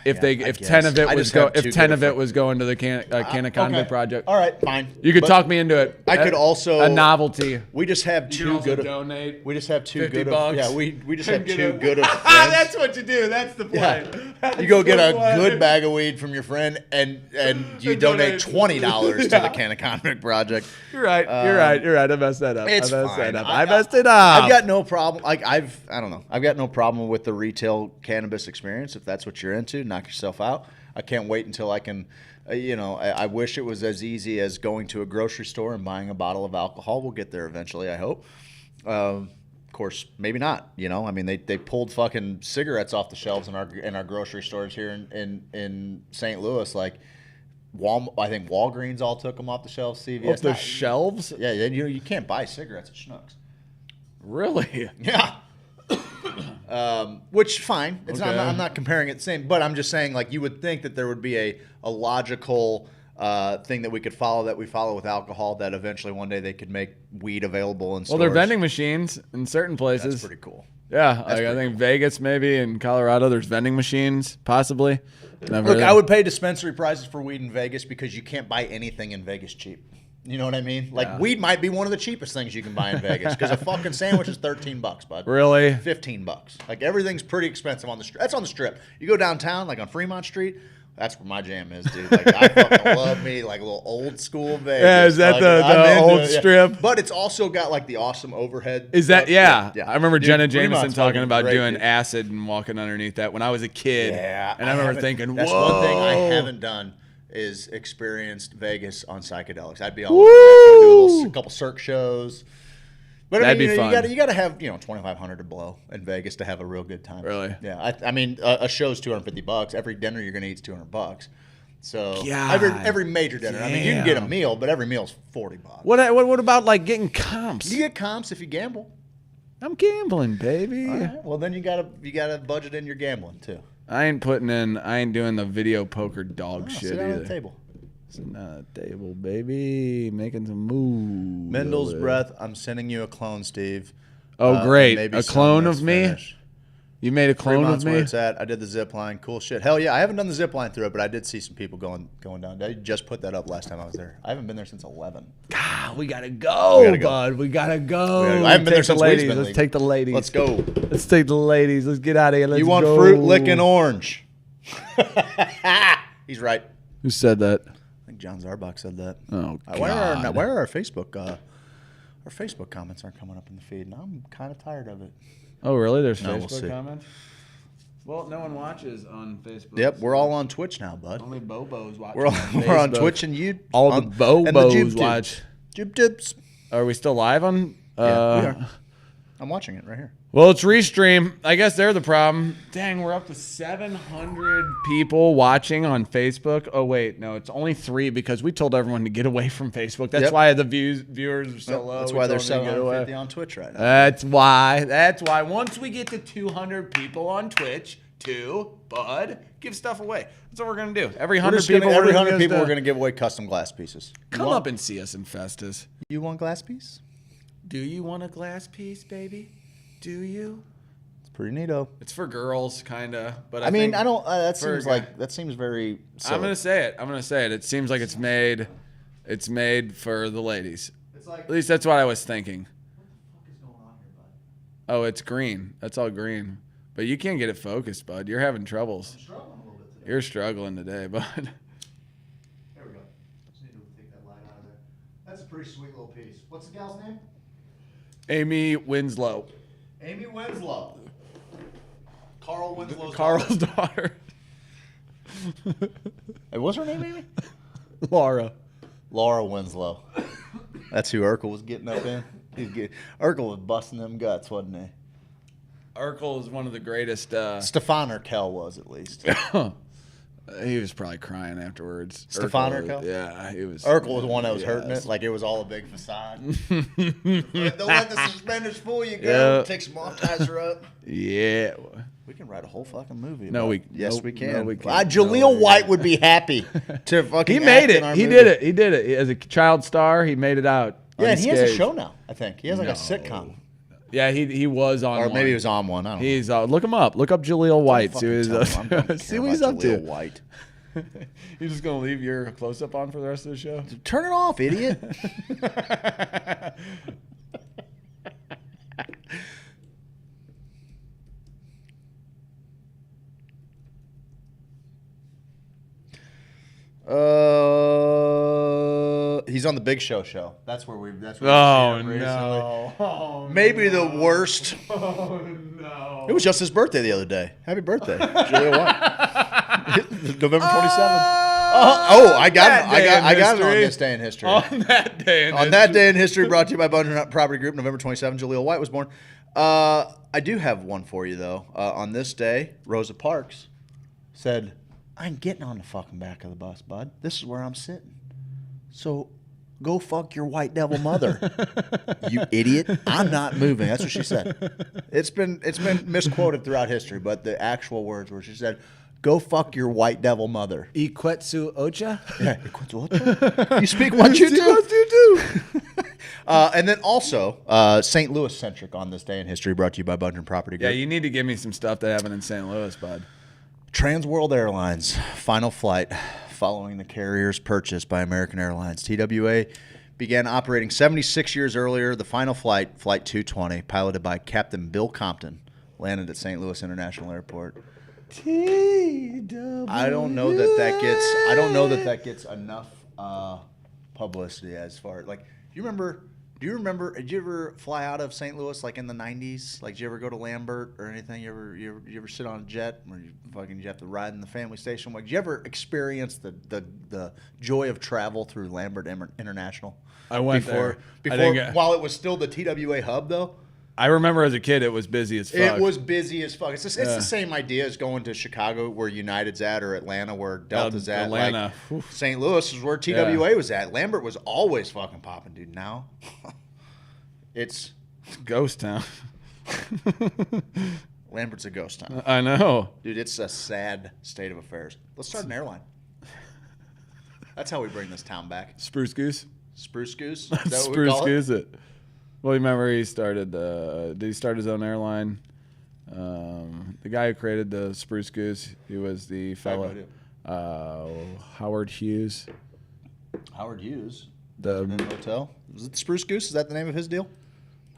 if Yeah, if 10 of it I was just have too good of was going to the Canaconda okay. project. All right, fine. You could But talk me into it. I could also a novelty. We just have You can too also good. donate. We just have too 50 good. bucks. Yeah, we just have Get too a- good of friends. That's what you do. That's the plan. Yeah. That's You go get the a plan. good bag of weed from your friend, and you donate $20 to the Canaconda project. You're right. You're right. You're right. I messed that up. It's I messed fine. that up. I messed it up. I've got no problem. Like I don't know. I've got no problem with the retail cannabis experience. If that's what you're into, knock yourself out. I can't wait until I can. I wish it was as easy as going to a grocery store and buying a bottle of alcohol. We'll get there eventually, I hope. Of course, maybe not. I mean, they pulled fucking cigarettes off the shelves in our grocery stores here in St. Louis. Like, I think Walgreens all took them off the shelves. CVS Off the shelves? Yeah, you can't buy cigarettes at Schnucks. Really? Yeah. Which fine. It's Okay. I'm not comparing it the same, but I'm just saying, like, you would think that there would be a logical thing that we could follow that we follow with alcohol, that eventually one day they could make weed available in stores. Well, they're vending machines in certain places. That's pretty cool. Yeah, I think Vegas maybe, in Colorado there's vending machines possibly. Look, I would pay dispensary prices for weed in Vegas because you can't buy anything in Vegas cheap. You know what I mean? Like, weed might be one of the cheapest things you can buy in Vegas because a fucking sandwich is $13, bud. Really? $15. Like, everything's pretty expensive on the strip. That's on the strip. You go downtown, like on Fremont Street. That's where my jam is, dude. Like, I fucking love me like a little old school Vegas. Yeah, is that the old strip? But it's also got like the awesome overhead. Is that stuff. Yeah. I remember Dude, Jenna Jameson Fremont's talking fucking about great, doing dude. acid and walking underneath that when I was a kid. Yeah, and I remember thinking, that's whoa. one thing I haven't done is experienced Vegas on psychedelics. I'd be all over that. Do a couple Cirque shows. But That'd I mean, be fun. you got to have $2,500 to blow in Vegas to have a real good time. Really? Yeah. I mean, a show's $250. Every dinner you're gonna eat's $200. So God every major dinner. I mean, you can get a meal, but every meal's $40. What about like getting comps? You get comps if you gamble. I'm gambling, baby. All right. Well, then you gotta budget in your gambling too. I ain't doing the video poker dog shit sit down either. at the table. Sitting at the table, baby, making some moves. Mendel's breath. I'm sending you a clone, Steve. Oh, great! Maybe A clone some of me. Spanish. You made a clone Fremont's of where me. it's at. I did the zip line. Cool shit. Hell yeah! I haven't done the zip line through it, but I did see some people going down. I just put that up last time I was there. I haven't been there since 11. God, we gotta go, bud. We gotta go. I haven't been there Take the since ladies. weed's been Let's legal. take the ladies. Let's go. Let's take the ladies. Let's get out of here. Let's You want go. fruit, licking orange? He's right. Who said that? I think John Zarbach said that. Oh, Why God. are our Facebook comments aren't coming up in the feed? Now I'm kind of tired of it. Oh, really? There's No, we'll Facebook see. comments? Well, no one watches on Facebook. Yep, we're all on Twitch now, bud. Only Bobo's watching. We're on Facebook. Twitch and you. All the Bobos Jube watch. Jube Tubes. Are we still live on? Yeah, we are. I'm watching it right here. Well, it's Restream. I guess they're the problem. Dang, we're up to 700 people watching on Facebook. Oh, wait. No, it's only 3 because we told everyone to get away from Facebook. That's Yep. why the viewers are so low. That's We why they're told them to get away. 750 on Twitch right now. That's why. That's why. Once we get to 200 people on Twitch, bud, give stuff away. That's what we're going to do. Every 100 people, every we're 100 gonna people, give we're going to give away custom glass pieces. Come up and see us in Festus. You want glass piece? Do you want a glass piece, baby? Do you? It's pretty neato. It's for girls, kind of. But I mean, think I don't. That for seems a guy- that seems very. Silly. I'm gonna say it. It seems like it's made for the ladies. At least that's what I was thinking. Oh, it's green. That's all green. But you can't get it focused, bud. You're having troubles. I'm struggling a little bit today. You're struggling today, bud. There we go. Just need to take that light out of there. That's a pretty sweet little piece. What's the gal's name? Amy Winslow. Amy Winslow. Carl Winslow's Carl's daughter. Hey, what's her name, Amy? Laura. Laura Winslow. That's who Urkel was getting up in. Urkel was busting them guts, wasn't he? Urkel is one of the greatest. Stefan Urkel was, at least. He was probably crying afterwards. Stefan Urkel? Yeah, he was. Urkel was the one that was hurting yes. it. Like it was all a big facade. Don't let the suspenders fool you, girl. Yeah. Take some off, ties her up. Yeah. We can write a whole fucking movie. No, about we it. Yes, nope, we can. no, we can't. Jaleel No, White would be happy to fucking. He made act in it. our He movie. did it. He did it as a child star. He made it out. Yeah, and he has a unscathed. show now. I think he has like a No. sitcom. Yeah, he was on Or one. maybe he was on one. I don't know. He's look him up. Look up Jaleel White. See fucking tell him. I don't see care what he's about up to. Jaleel White. You're just gonna leave your close up on for the rest of the show? Turn it off, idiot. He's on the Big Show. That's where we. That's where Oh we've seen him no! recently. Oh, Maybe the worst. Oh no! It was just his birthday the other day. Happy birthday, Jaleel White. November 27th. I got it on this day in history. On that day in history. On that day in history, brought to you by Bungeon Property Group, November 27th, Jaleel White was born. I do have one for you, though. On this day, Rosa Parks said, I ain't getting on the fucking back of the bus, bud. This is where I'm sitting. So go fuck your white devil mother, you idiot. I'm not moving. That's what she said. It's been misquoted throughout history, but the actual words were she said, go fuck your white devil mother. Ikwetsu Ocha? Yeah, Ikwetsu Ocha. You speak what you do. And then also, St. Louis centric on this day in history, brought to you by Bungeon Property Group. Yeah, you need to give me some stuff that happened in St. Louis, bud. Trans World Airlines final flight following the carrier's purchase by American Airlines. TWA began operating 76 years earlier. The final flight, Flight 220, piloted by Captain Bill Compton, landed at St. Louis International Airport. I don't know that that gets enough publicity as far like. Do you remember? Did you ever fly out of St. Louis like in the 90s? Like, did you ever go to Lambert or anything? You ever sit on a jet where you have to ride in the family station? Like, did you ever experience the joy of travel through Lambert International? I went there while it was still the TWA hub, though. I remember as a kid, it was busy as fuck. It was busy as fuck. It's the same idea as going to Chicago where United's at, or Atlanta where Delta's at. Atlanta. Like, St. Louis is where TWA was at. Lambert was always fucking popping, dude. Now, it's ghost town. Lambert's a ghost town. I know. Dude, it's a sad state of affairs. Let's start an airline. That's how we bring this town back. Spruce Goose? Spruce Goose? Spruce Goose it? Well, you remember he started. Did he start his own airline? The guy who created the Spruce Goose, he was the fellow Howard Hughes. Howard Hughes. The hotel. Was it the Spruce Goose? Is that the name of his deal?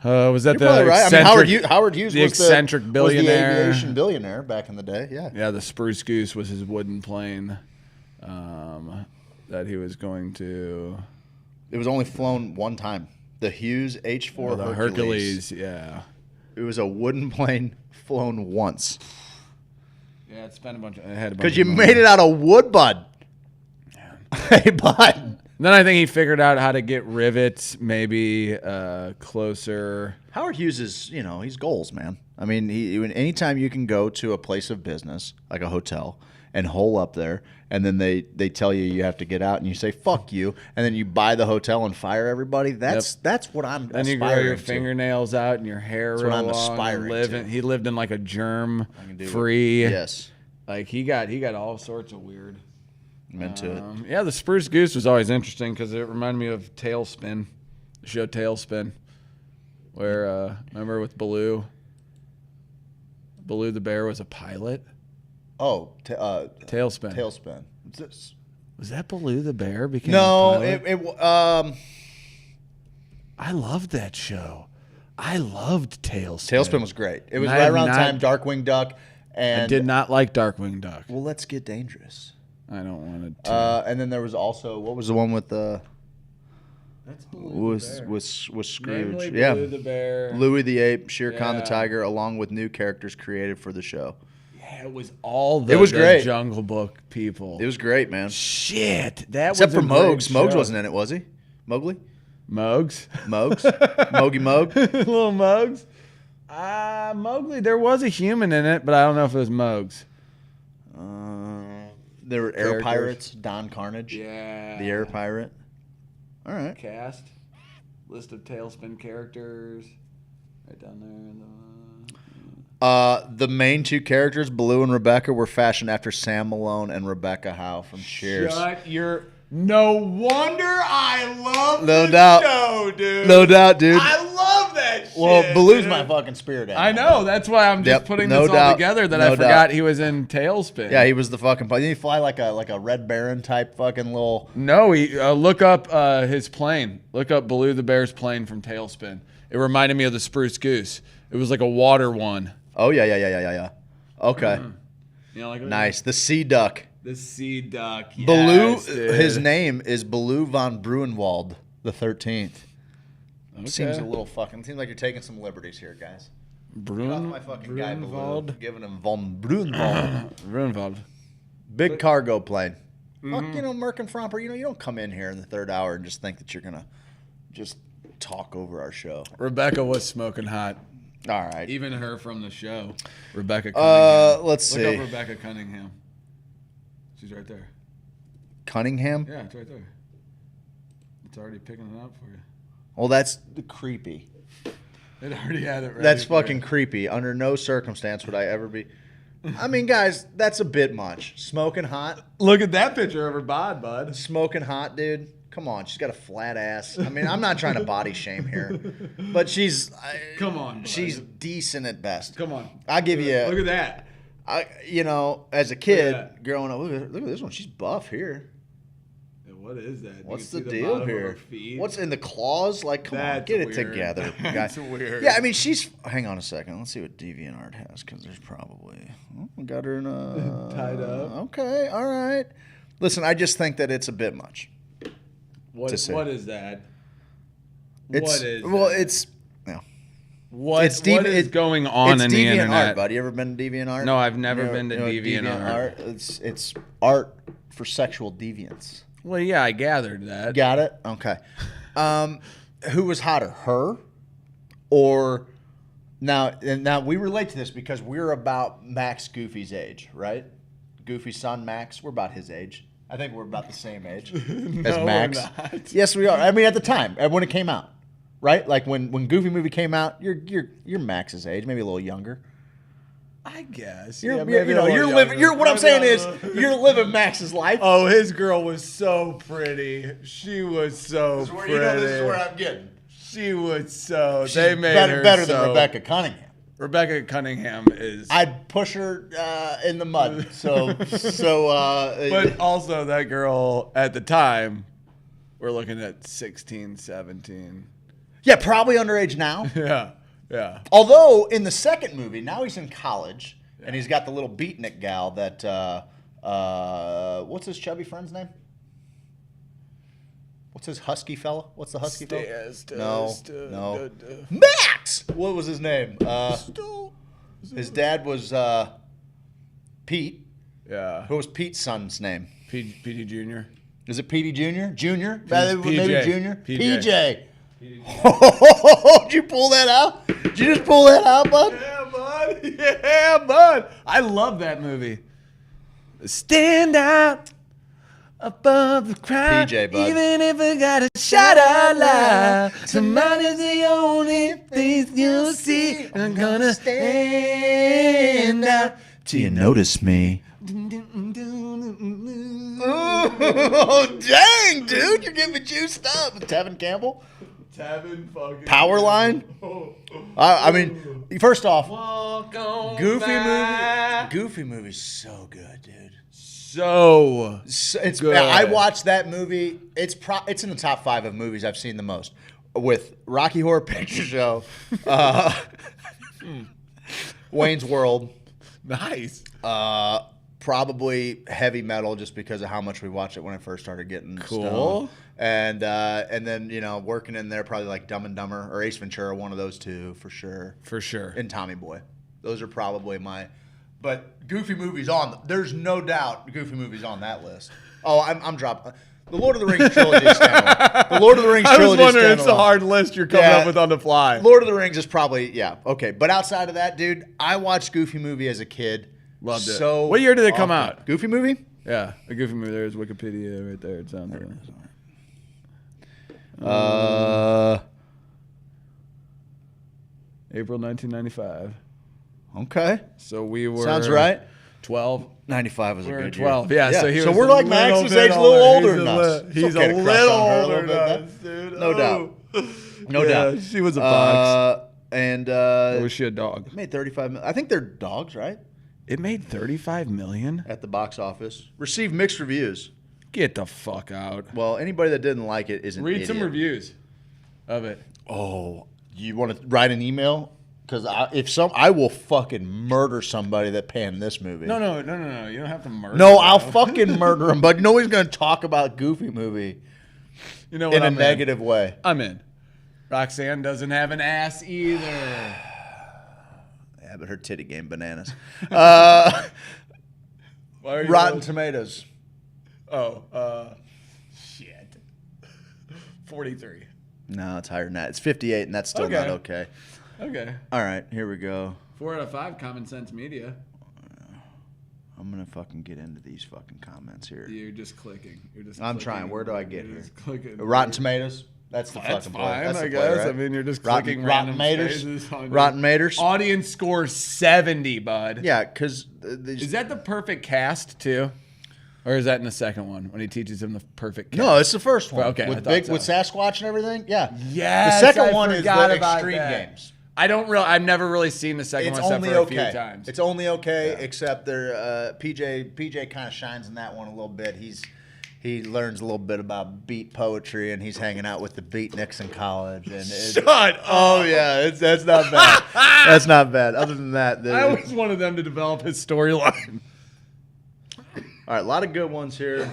Was that You're the right. I mean, Howard Hughes the was eccentric billionaire, was the aviation billionaire back in the day. Yeah. Yeah, the Spruce Goose was his wooden plane that he was going to. It was only flown one time. The Hughes H-4 the Hercules, yeah. It was a wooden plane flown once. Yeah, it spent a bunch. It had a bunch. Because you made it out of wood, bud. Yeah. Hey, bud. Then I think he figured out how to get rivets maybe closer. Howard Hughes is, he's goals, man. I mean, anytime you can go to a place of business, like a hotel, and hole up there, and then they tell you have to get out, and you say, fuck you, and then you buy the hotel and fire everybody, that's what I'm aspiring to. Then you grow your fingernails out and your hair real long. That's what I'm aspiring to. He lived in like a germ-free. Yes. Like, he got all sorts of weird. I'm into it. Yeah, the Spruce Goose was always interesting because it reminded me of Tailspin, the show Tailspin, where, remember with Baloo? Baloo the bear was a pilot. Oh, Tailspin. Tailspin. Was that Baloo the bear? No, I loved that show. I loved Tailspin. Tailspin was great. It was right around time Darkwing Duck. And I did not like Darkwing Duck. Well, let's get dangerous. I don't want to. And then there was also, what was the one with the? Was Scrooge? Namely Yeah, Baloo the bear, Louis the Ape, Shere Khan the tiger, along with new characters created for the show. Yeah, it was all the, it was great. Jungle Book people. It was great, man. Shit, that except was for Mogs. Mogs wasn't in it, was he? Mowgli? Mogs? Mogi Moog? Little Mogs? Mowgli, there was a human in it, but I don't know if it was Mogs. There were air pirates, Don Carnage. Yeah. The air pirate. All right. Cast. List of Tailspin characters. Right down there. The main two characters, Baloo and Rebecca, were fashioned after Sam Malone and Rebecca Howe from Cheers. Shut your... No wonder I love No the doubt. show, dude. No doubt, dude. I love that show. Well, shit, Baloo's dude. my fucking spirit animal. I know. That's why I'm just putting no this all doubt. together that No I forgot doubt. he was in Tailspin. Yeah, he was the fucking. Didn't he fly like a Red Baron type fucking little? No, he look up his plane. Look up Baloo the Bear's plane from Tailspin. It reminded me of the Spruce Goose. It was like a water one. Oh yeah. Okay. You know, like Nice. The sea duck. The sea duck. Yes, Baloo. dude. His name is Baloo von Bruenwald the 13th. Okay. Seems a little fucking. Seems like you're taking some liberties here, guys. Get off my fucking guy Baloo. Giving him von Bruenwald. Bruenwald. Big cargo plane. Fuck, Merck and Fromper, you don't come in here in the third hour and just think that you're gonna just talk over our show. Rebecca was smoking hot. All right. Even her from the show. Rebecca Cunningham. Let's see. Look up Rebecca Cunningham. She's right there. Cunningham? Yeah, it's right there. It's already picking it up for you. Well, that's creepy. It already had it ready. That's fucking creepy. Under no circumstance would I ever be. I mean, guys, that's a bit much. Smoking hot. Look at that picture of her bod, bud. Smoking hot, dude. Come on, she's got a flat ass. I mean, I'm not trying to body shame here, but she's. Come on, bud. She's decent at best. Come on. I'll give you. Look at that. As a kid that. growing up, look at this one. She's buff here. What is that? What's the deal here? What's in the claws? Like, come on, get it together, guys. That's weird. Yeah, I mean, she's. Hang on a second. Let's see what DeviantArt has, because there's probably. We got her in a tied up. Okay, all right. Listen, I just think that it's a bit much. What is that? It's, what is? Well, that? it's. No. What is going on in the internet? Bud. You ever been to DeviantArt? No, I've never been to DeviantArt. It's art for sexual deviance. Well, yeah, I gathered that. Got it? Okay. Who was hotter, her or now we relate to this because we're about Max Goofy's age, right? Goofy's son Max, we're about his age. I think we're about the same age as Max. We're not. Yes, we are. I mean, at the time, when it came out, right? Like when Goofy movie came out, you're Max's age, maybe a little younger. I guess. You're living. What I'm saying is, you're living Max's life. Oh, his girl was so pretty. She was so pretty. This is where I'm getting. She was so. She's they made her better so, than Rebecca Cunningham. Rebecca Cunningham is. I'd push her in the mud. But also that girl at the time, we're looking at 16, 17. Yeah, probably underage now. Yeah. Yeah. Although in the second movie, now he's in college and he's got the little beatnik gal that what's his chubby friend's name? What's his husky fella? What's the husky fella? No. Max! What was his name? His dad was Pete. Yeah. Who was Pete's son's name? Petey Jr. Is it Petey Jr.? Junior? PJ. Maybe Junior? PJ. Did you pull that out? Did you just pull that out, bud? Yeah, bud. Yeah, bud. I love that movie. Stand out above the crowd. PJ, bud. Even if I got a shot out loud. Somebody's the only face you'll see. I'm gonna stand out. Do you notice me? Oh, dang, dude. You're getting me juiced up. Tevin Campbell? Tevin fucking Powerline? I mean, first off, Goofy movie's so good, dude. So it's good. I watched that movie. It's in the top 5 of movies I've seen the most. With Rocky Horror Picture Show, Wayne's World. Nice. Probably Heavy Metal, just because of how much we watched it when I first started getting cool. stoned. And then working in there, probably like Dumb and Dumber or Ace Ventura, one of those two for sure. For sure. And Tommy Boy, those are probably my. But Goofy movies on. There's no doubt Goofy movies on that list. Oh, I'm dropping. The Lord of the Rings trilogy is standalone. The Lord of the Rings trilogy is standalone. I was wondering, it's a hard list you're coming up with on the fly. Lord of the Rings is probably, okay. But outside of that, dude, I watched Goofy movie as a kid. Loved it. So what year did it come out? Goofy movie? Yeah, a Goofy movie. There's Wikipedia right there. It sounds like. April 1995. Okay. So we were. Sounds right. 12. 95 was a good 12. year. Yeah. So he was we're like Max's age, a little older than us. He's a little older than us, dude. No doubt. No doubt. She was a box. And or was she a dog? It made $35 million. I think they're dogs, right? It made $35 million at the box office. Received mixed reviews. Get the fuck out. Well, anybody that didn't like it is an idiot. Read some reviews of it. Oh, you want to write an email? Because I will fucking murder somebody that panned this movie. No. You don't have to murder. No, I'll fucking murder him. But nobody's gonna talk about Goofy movie. You know what? In a negative way. I'm in. Roxanne doesn't have an ass either. Yeah, but her titty game bananas. Rotten Tomatoes. Oh, shit. 43. No, it's higher than that. It's 58, and that's still not okay. Okay. All right, here we go. 4 out of 5, Common Sense Media. I'm gonna fucking get into these fucking comments here. You're just clicking. I'm trying. Where do I get here? Just clicking. Rotten Tomatoes. That's the That's fucking fine, That's I the guess. play, right? I mean, you're just Rotten clicking random Maters. spaces on Rotten Maters. Audience score 70, bud. Yeah, because is that the perfect cast too, or is that in the second one when he teaches him the perfect cast? No, it's the first one. Okay, with Sasquatch and everything. Yeah. Yes, The second I one is forgot the about Extreme that. Games. I've never really seen the second one except for a few times. It's only okay, except there. PJ kind of shines in that one a little bit. He learns a little bit about beat poetry, and he's hanging out with the beatniks in college. And Shut up. Oh yeah, that's not bad. That's not bad. Other than that, I always wanted them to develop his storyline. All right, a lot of good ones here.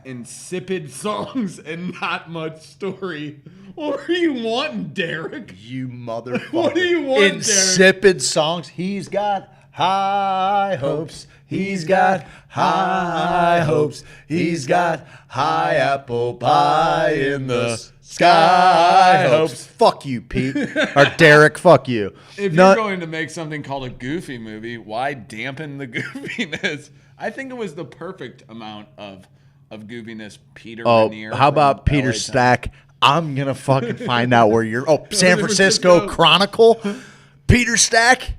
Insipid songs and not much story. What are you wanting, Derek? You motherfucker. What do you want, Insipid songs. He's got high hopes. He's got high hopes. He's got high apple pie in the sky hopes. Fuck you, Pete. Or Derek, fuck you. If you're going to make something called a Goofy movie, why dampen the goofiness? I think it was the perfect amount of goofiness. Peter Rainier. How about Peter LA Stack? I'm going to fucking find out where you're... Oh, San Francisco Chronicle? Peter Stack?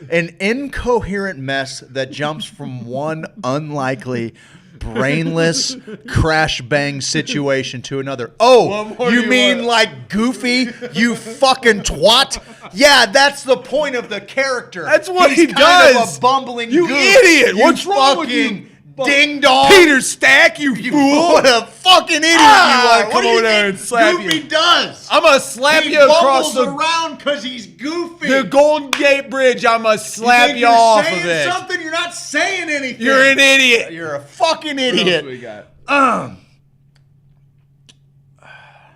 An incoherent mess that jumps from one unlikely, brainless crash bang situation to another. Oh, you mean like Goofy, you fucking twat? Yeah, that's the point of the character. That's what He's he kind does. of a bumbling You goof. idiot. You What's wrong with you? fucking ding dong. Peter Stack, you fool. What a fucking idiot you are. Come over there and slap Goofy you. does? I'm going to slap He you across bumbles the around because he's goofy. The Golden Gate Bridge. I'm going to slap think you you're off saying of it. something? You're not saying anything. You're an idiot. You're a fucking What idiot. else we got?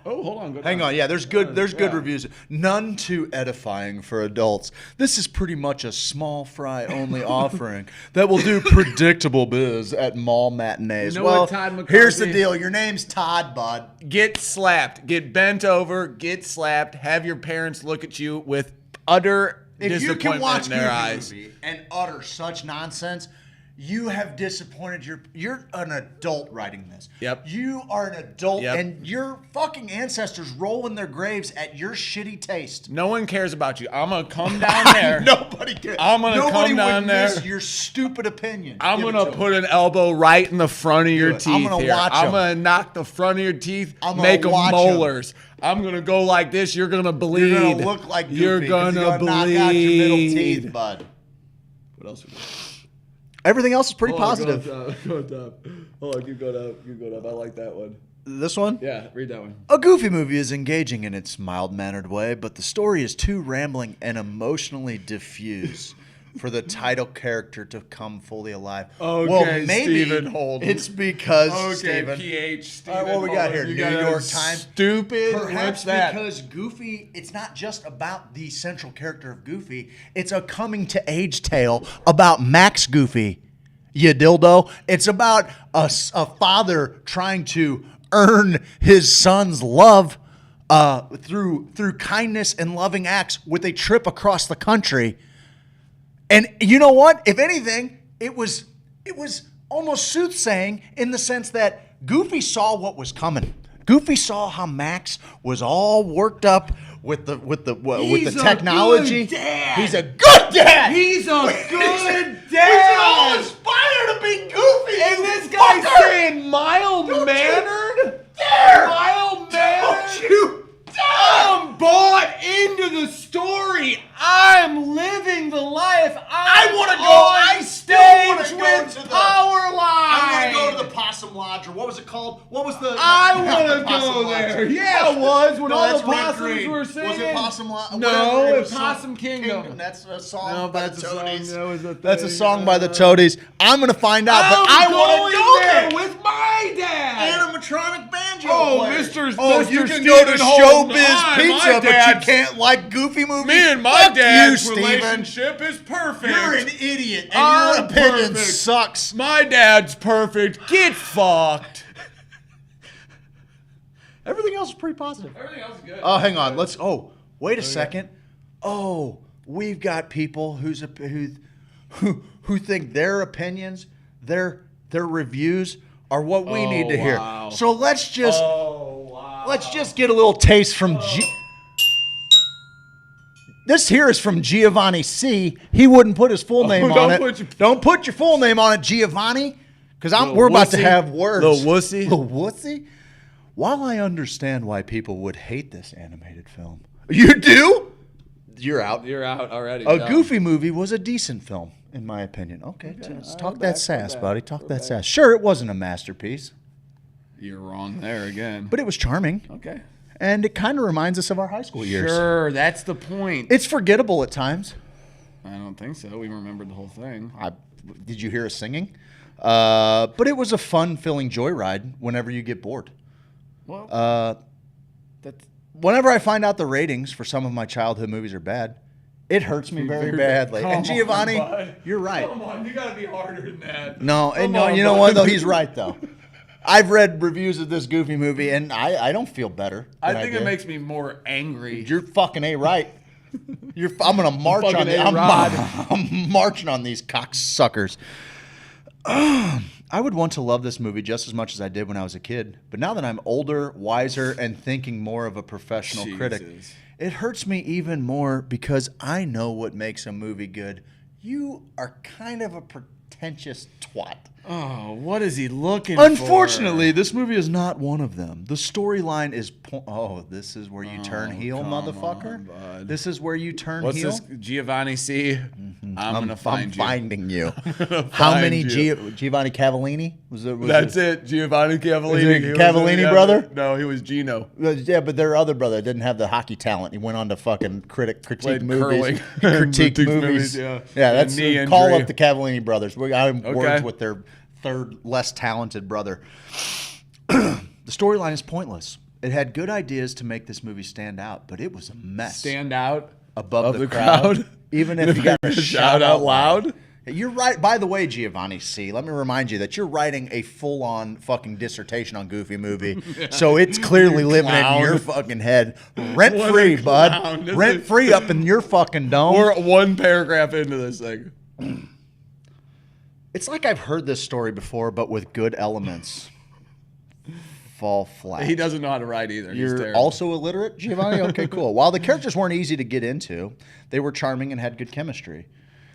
Oh, hold on. Hang on. Yeah, there's good reviews. None too edifying for adults. This is pretty much a small fry only offering that will do predictable biz at mall matinees. You know what, Todd McCarthy? Here's the deal. Your name's Todd, bud. Get slapped. Get bent over. Get slapped. Have your parents look at you with utter If you disappointment can watch in their Goofy eyes. movie and utter such nonsense, you have disappointed you're an adult writing this. Yep. You are an adult, Yep. and your fucking ancestors roll in their graves at your shitty taste. No one cares about you. I'm going to come down there. Nobody cares. I'm going to Nobody come down would there. miss your stupid opinion. I'm Give it going to to put an elbow right in the front of your it. teeth I'm gonna here. watch I'm 'em. going to knock the front of your teeth, I'm gonna make them watch 'em. molars. I'm going to go like this. You're going to bleed. You're gonna look like Goofy. You're 'cause going you're to gonna bleed. knock out your middle teeth, bud. What else we got? Everything else is pretty Hold on, positive. Go up. Hold on, keep going up. Keep going up. I like that one. This one? Yeah, read that one. A Goofy movie is engaging in its mild-mannered way, but the story is too rambling and emotionally diffuse for the title character to come fully alive. Okay, well, maybe Stephen Holden. it's because Okay, Stephen. PH, Stephen All right, what we got here? Holden. New You got York a Times. Stupid. Perhaps What's that? because Goofy, it's not just about the central character of Goofy. It's a coming-to-age tale about Max Goofy, you dildo. It's about a father trying to earn his son's love through kindness and loving acts with a trip across the country. And you know what? If anything, it was almost soothsaying in the sense that Goofy saw what was coming. Goofy saw how Max was all worked up with the technology. He's a good dad. He's a good We should dad. all aspire to be Goofy. And this you guy's fucker. saying mild-mannered? Dare. Mild-mannered? Don't you dare. I'm bought into the story. I'm living the life. I want to go. I still want to go with to the Power Line. I want to go to the Possum Lodge, or what was it called? What was the? I not want the to Possum go Lodge. there. Yeah, it was when No, all that's the Red possums Green. were singing. Was it Possum Lodge? No, Whatever, it's Possum Kingdom. That's a song No, by that's the a song. Toadies. That was a That's a thing. song by the Toadies. I'm gonna find out, but I want to go there with my dad. Animatronic banjo. Oh, player. Mr. Oh, Mr. you can go to Stephen Holden. Showbiz My Pizza, but you dad's- can't like Goofy movies. Me and my Fuck dad's you, Steven. relationship is perfect. You're an idiot, and I'm your opinion perfect. sucks. My dad's perfect. Get fucked. Everything else is pretty positive. Everything else is good. Oh, hang on. Let's. Oh, wait a second. Oh, we've got people who think their opinions, their reviews are what we need to hear. Wow. So let's just get a little taste from This here is from Giovanni C. He wouldn't put his full name on it. Don't put your full name on it, Giovanni, because we're about to have words. Little wussy. Little wussy. While I understand why people would hate this animated film, you do? You're out. You're out already. A No. Goofy movie was a decent film, in my opinion. Okay, let's talk that sass, buddy. Talk that sass. Sure, it wasn't a masterpiece, You're wrong there again. but it was charming. Okay. And it kind of reminds us of our high school years. Sure, that's the point. It's forgettable at times. I don't think so. We remembered the whole thing. Did you hear us singing? But it was a fun-filling joyride whenever you get bored. Well, Whenever I find out the ratings for some of my childhood movies are bad, it hurts me very badly. Come And on, Giovanni, bud. you're right. Come on, you gotta be harder than that. No, and Come no, on, you know bud. what though? He's right though. I've read reviews of this Goofy movie, and I don't feel better. I than think did. it makes me more angry. You're fucking right. I'm gonna march Fucking on. I'm marching on these cocksuckers. I would want to love this movie just as much as I did when I was a kid, but now that I'm older, wiser, and thinking more of a professional critic, it hurts me even more because I know what makes a movie good. You are kind of a pretentious twat. Oh, what is he looking Unfortunately, this movie is not one of them. The storyline is... this is where you turn heel, come motherfucker? on, bud. This is where you turn What's heel? this, Giovanni C? I'm gonna find you. I'm finding you. gonna How find many you. Giovanni Cavallini? That's it, Giovanni Cavallini. Is it He was Cavallini the brother? other- No, he was Gino. Yeah, but their other brother didn't have the hockey talent. He went on to fucking critique Played movies. curling. Critique Critiques movies. movies, yeah. Yeah, that's And knee call injury. up the Cavallini brothers. I'm Okay. words with their third less talented brother. The storyline is pointless. It had good ideas to make this movie stand out, but it was a mess. Stand out above of the crowd. Even if you got to shout out loud. You're right. By the way, Giovanni C., let me remind you that you're writing a full-on fucking dissertation on Goofy movie. So it's clearly living in your fucking head. Rent-free, bud. Rent-free up in your fucking dome. We're one paragraph into this thing. It's like I've heard this story before, but with good elements. Fall flat. He doesn't know how to write either. He's You're terrible. also illiterate, Giovanni? Okay, cool. While the characters weren't easy to get into, they were charming and had good chemistry.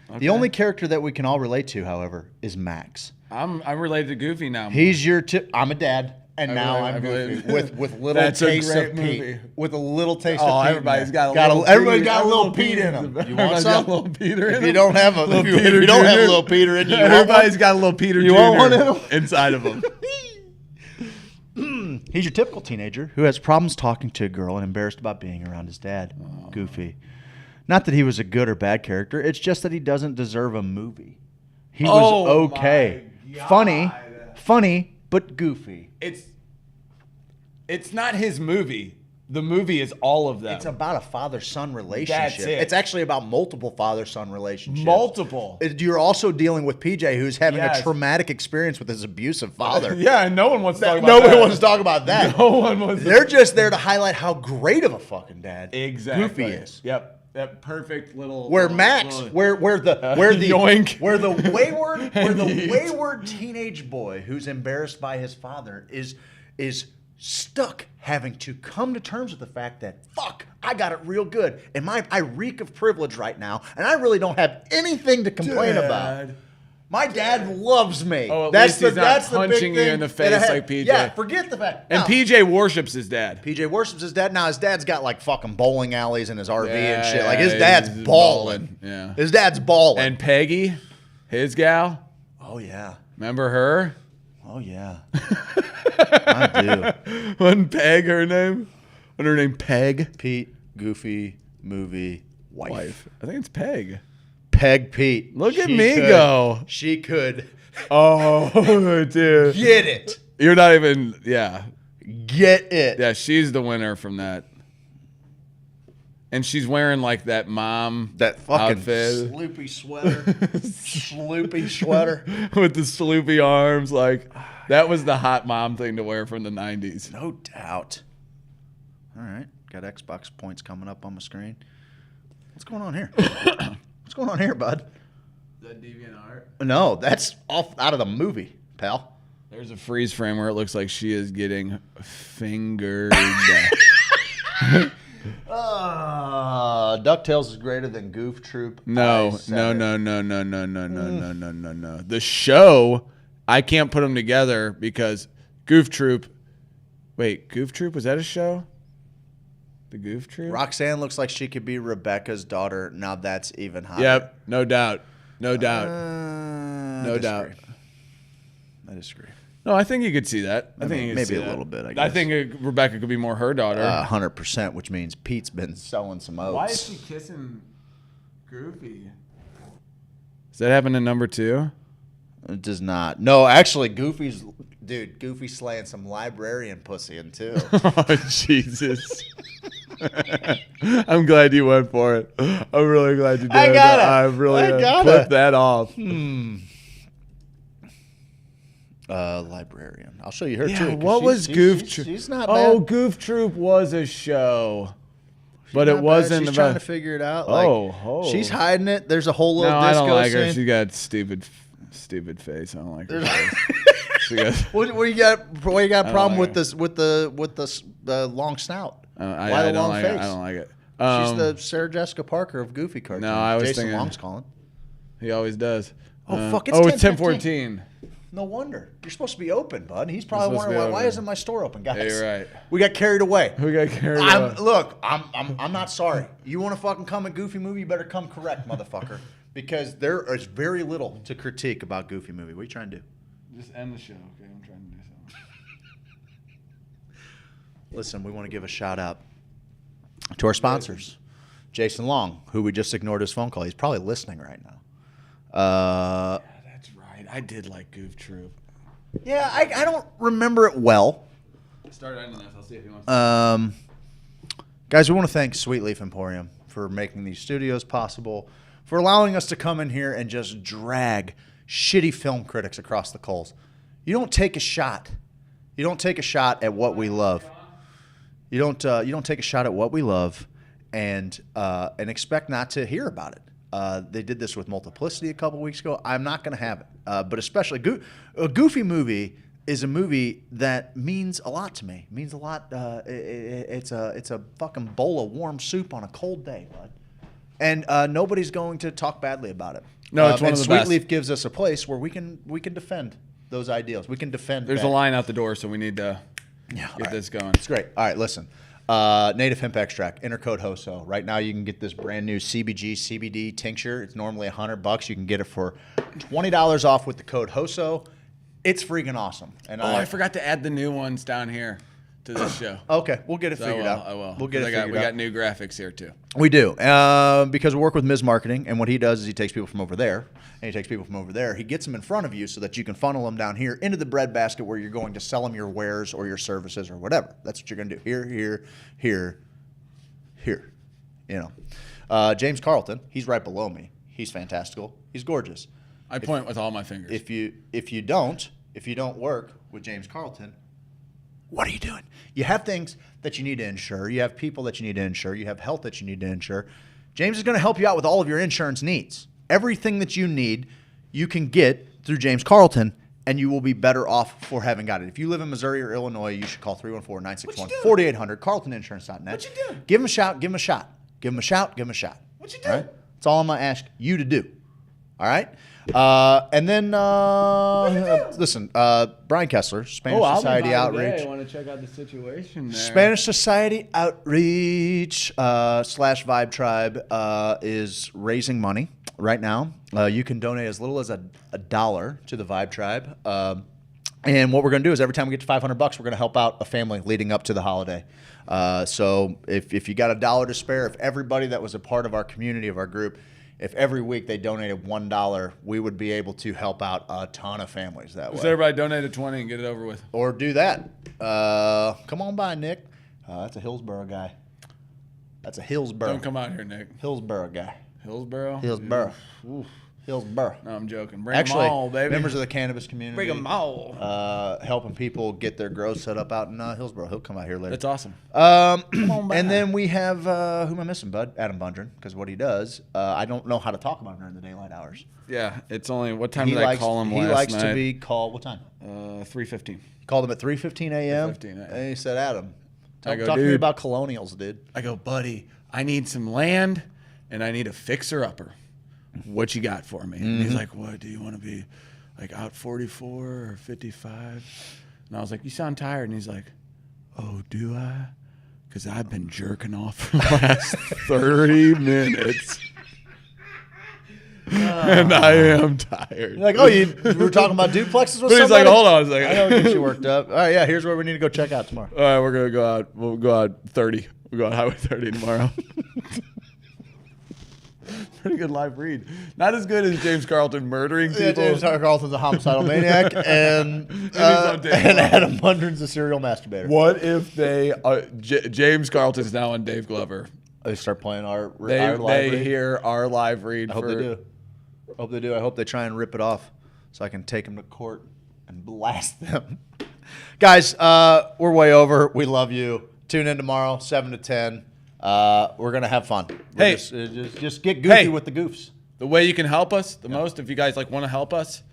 Okay. The only character that we can all relate to, however, is Max. I'm related to Goofy now. He's your I'm a dad, and now I'm Goofy with little That's a taste great of movie. Pete. With a little taste Oh, of Pete. everybody's got a little everybody's Pete- got a little Pete Pete in in them. You want Everybody's some? got a little Peter in If you them. don't have a Little if you Peter don't have a Jr. little Peter in you, you want Everybody's one? got a little Peter You Jr. want one in them? inside of them. He's your typical teenager who has problems talking to a girl and embarrassed about being around his dad. Goofy. Not that he was a good or bad character. It's just that he doesn't deserve a movie. He was okay. Funny, but goofy. It's not his movie. The movie is all of them. It's about a father-son relationship. That's it. It's actually about multiple father-son relationships. Multiple. You're also dealing with PJ, who's having Yes. a traumatic experience with his abusive father. Yeah, and no one wants to talk about Nobody that. wants to talk about that. No one wants to. They're just there to highlight how great of a fucking dad Exactly. Goofy is. Yep. That perfect little. Where little- Max, little- where the yoink. where the wayward teenage boy who's embarrassed by his father is stuck having to come to terms with the fact that, fuck, I got it real good. And I reek of privilege right now, and I really don't have anything to complain about. My dad loves me. Oh, at least he's not punching you in the face like PJ. Yeah, forget the fact. And PJ worships his dad. PJ worships his dad. Now, his dad's got like fucking bowling alleys in his RV and shit. Yeah, Like, his dad's balling. Yeah. His dad's balling. And Peggy, his gal. Oh, yeah. Remember her? Oh, yeah. I do. Wasn't Peg her name? Wasn't her name Peg? Pete, Goofy, movie, wife. I think it's Peg. Peg Pete. Look at me go. She could. Oh, dude. Get it. You're not even, yeah. Get it. Yeah, she's the winner from that. And she's wearing like that mom that fucking outfit. Sloopy sweater. Sloopy sweater. With the sloopy arms. Like, that was the hot mom thing to wear from the 90s. No doubt. All right. Got Xbox points coming up on my screen. What's going on here? What's going on here, bud? Is that DeviantArt? No, that's off out of the movie, pal. There's a freeze frame where it looks like she is getting fingered. DuckTales is greater than Goof Troop. No. The show, I can't put them together because Goof Troop. Wait, Goof Troop, was that a show? The Goof Troop? Roxanne looks like she could be Rebecca's daughter. Now that's even higher. Yep, no doubt. No doubt. No doubt. I disagree. No, I think you could see that. I think you could maybe see a that. little bit, I guess. I think Rebecca could be more her daughter. 100%, which means Pete's been selling some oats. Why is she kissing Goofy? Does that happen in number 2? It does not. No, actually, Goofy's slaying some librarian pussy in 2. Oh, Jesus. I'm glad you went for it. I'm really glad you did. I got it. I really got clipped that off. Librarian. I'll show you her too. 'cause What was Goof Troop? She's not Oh, bad. Goof Troop was a show. But She's it not wasn't bad. She's about. trying to figure it out. Like, she's hiding it. There's a whole little No, I disco don't like her. scene. She got stupid face. I don't like her face. She got, what you got? What you got? A problem like with this? With the long snout? I don't like it. I don't like it. She's the Sarah Jessica Parker of Goofy cartoons. No, I was Jason thinking. Long's calling. He always does. Oh fuck! It's 10:14. No wonder. You're supposed to be open, bud. He's probably wondering why isn't my store open, guys? Yeah, you're right. We got carried away. Look, I'm not sorry. You want to fucking come at Goofy Movie, you better come correct, motherfucker. Because there is very little to critique about Goofy Movie. What are you trying to do? Just end the show, okay? I'm trying to do something. Listen, we want to give a shout out to our sponsors. Jason Long, who we just ignored his phone call. He's probably listening right now. That's right. I did like Goof Troop. Yeah, I don't remember it well. Start ending this. I'll see if he wants to. Guys, we want to thank Sweet Leaf Emporium for making these studios possible, for allowing us to come in here and just drag shitty film critics across the coals. You don't take a shot. You don't take a shot at what we love. You don't take a shot at what we love and expect not to hear about it. They did this with Multiplicity a couple weeks ago. I'm not going to have it. But especially a Goofy Movie is a movie that means a lot to me. It means a lot. It's a fucking bowl of warm soup on a cold day, bud. And nobody's going to talk badly about it. No, it's one of the Sweet best. Leaf gives us a place where we can defend those ideals. We can defend. There's that. a line out the door, so we need to get this going. It's great. All right, listen. Native hemp extract, intercode HOSO. Right now, you can get this brand new CBG CBD tincture. It's normally $100. You can get it for $20 off with the code HOSO. It's freaking awesome. And I forgot to add the new ones down here to this show. Okay, we'll get it figured out. I will. We'll get it figured out. We got new graphics here too. We do, because we work with Ms. Marketing, and what he does is he takes people from over there, and he takes people from over there. He gets them in front of you so that you can funnel them down here into the breadbasket where you're going to sell them your wares or your services or whatever. That's what you're going to do. Here. You know, James Carlton, he's right below me. He's fantastical. He's gorgeous. I point with all my fingers. If you don't work with James Carlton, what are you doing? You have things that you need to insure. You have people that you need to insure. You have health that you need to insure. James is going to help you out with all of your insurance needs. Everything that you need, you can get through James Carlton and you will be better off for having got it. If you live in Missouri or Illinois, you should call 314-961-4800, carltoninsurance.net. What you do? Give them a shout. Give them a shot. Give them a shout. Give them a shot. What you do? All right? That's all I'm going to ask you to do. All right? And then, listen, Brian Kessler, Spanish Society Outreach. I want to check out the situation there. Spanish Society Outreach / Vibe Tribe is raising money right now. You can donate as little as a $1 to the Vibe Tribe. And what we're going to do is every time we get to $500, we're going to help out a family leading up to the holiday. So if you got $1 to spare, if everybody that was a part of our community, of our group, if every week they donated $1, we would be able to help out a ton of families that way. So everybody donate 20 and get it over with. Or do that. Come on by, Nick. That's a Hillsboro guy. That's a Hillsboro. Don't come out here, Nick. Hillsboro guy. Hillsboro? Hillsboro. Oof. Hillsboro. No, I'm joking. Bring Actually, them all, baby. members of the cannabis community. Bring them all. Helping people get their grows set up out in Hillsboro. He'll come out here later. That's awesome. Come on by. And then we have, who am I missing, bud? Adam Bundren, because what he does, I don't know how to talk about him during the daylight hours. Yeah, it's only, what time did I call him last night? He likes to be called, what time? 3:15. Called him at 3:15 a.m.? 3:15 a.m. And he said, Adam, talk go, to me dude, about colonials, dude. I go, buddy, I need some land, and I need a fixer-upper. What you got for me? And he's like, what, do you want to be like out 44 or 55? And I was like, you sound tired. And he's like, oh, do I? Because I've been jerking off for the last 30 minutes. And I am tired. You're like, oh, we were talking about duplexes with but he's somebody? like, hold on a second. I know what gets you worked up. All right, yeah, here's where we need to go check out tomorrow. All right, we're going to go out. We'll go out 30. We'll go on Highway 30 tomorrow. Pretty good live read. Not as good as James Carlton murdering people. Yeah, James Carlton's a homicidal maniac, and Adam Bundren's a serial masturbator. What if they James Carlton's now on Dave Glover? They start playing our live they read. Hear our live read. I hope they do. I hope they do. I hope they try and rip it off so I can take them to court and blast them. Guys, we're way over. We love you. Tune in tomorrow, 7 to 10. We're going to have fun. Hey, just get goofy with the goofs. The way you can help us the most, if you guys want to help us,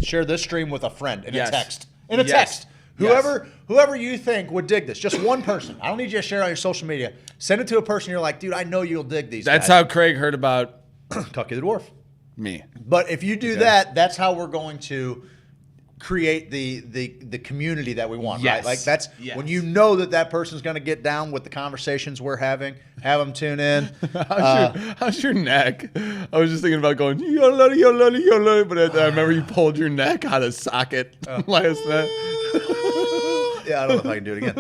share this stream with a friend in Yes. a text. In a Yes. text. Whoever you think would dig this, just one person. I don't need you to share it on your social media. Send it to a person you're like, dude, I know you'll dig these That's guys. how Craig heard about Cucky the Dwarf. Me. But if you do that, that's how we're going to create the community that we want, Yes. right? Like that's when you know that person's going to get down with the conversations we're having. Have them tune in. How's your neck? I was just thinking about going yolari, yolari, yolari, but I remember you pulled your neck out of socket last night. Yeah, I don't know if I can do it again.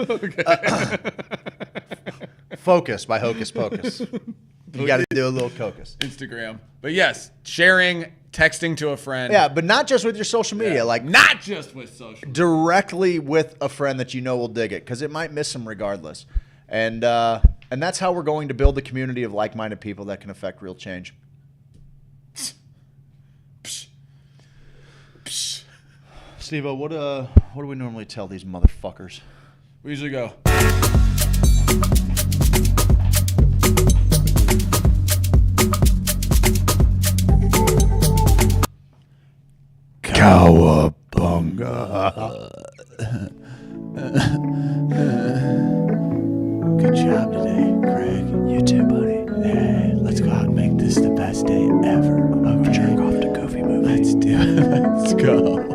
Focus by Hocus Pocus. You got to do a little cocus. Instagram. But yes, sharing, texting to a friend. Yeah, but not just with your social media. Like not just with social media. Directly with a friend that you know will dig it, because it might miss them regardless. And that's how we're going to build a community of like-minded people that can affect real change. Steve-O, what do we normally tell these motherfuckers? We usually go. Cowabunga. Good job today, Craig. You too, buddy. Hey, let's go out and make this the best day ever. I'm gonna jerk off to Goofy movie. Let's do it. Let's go.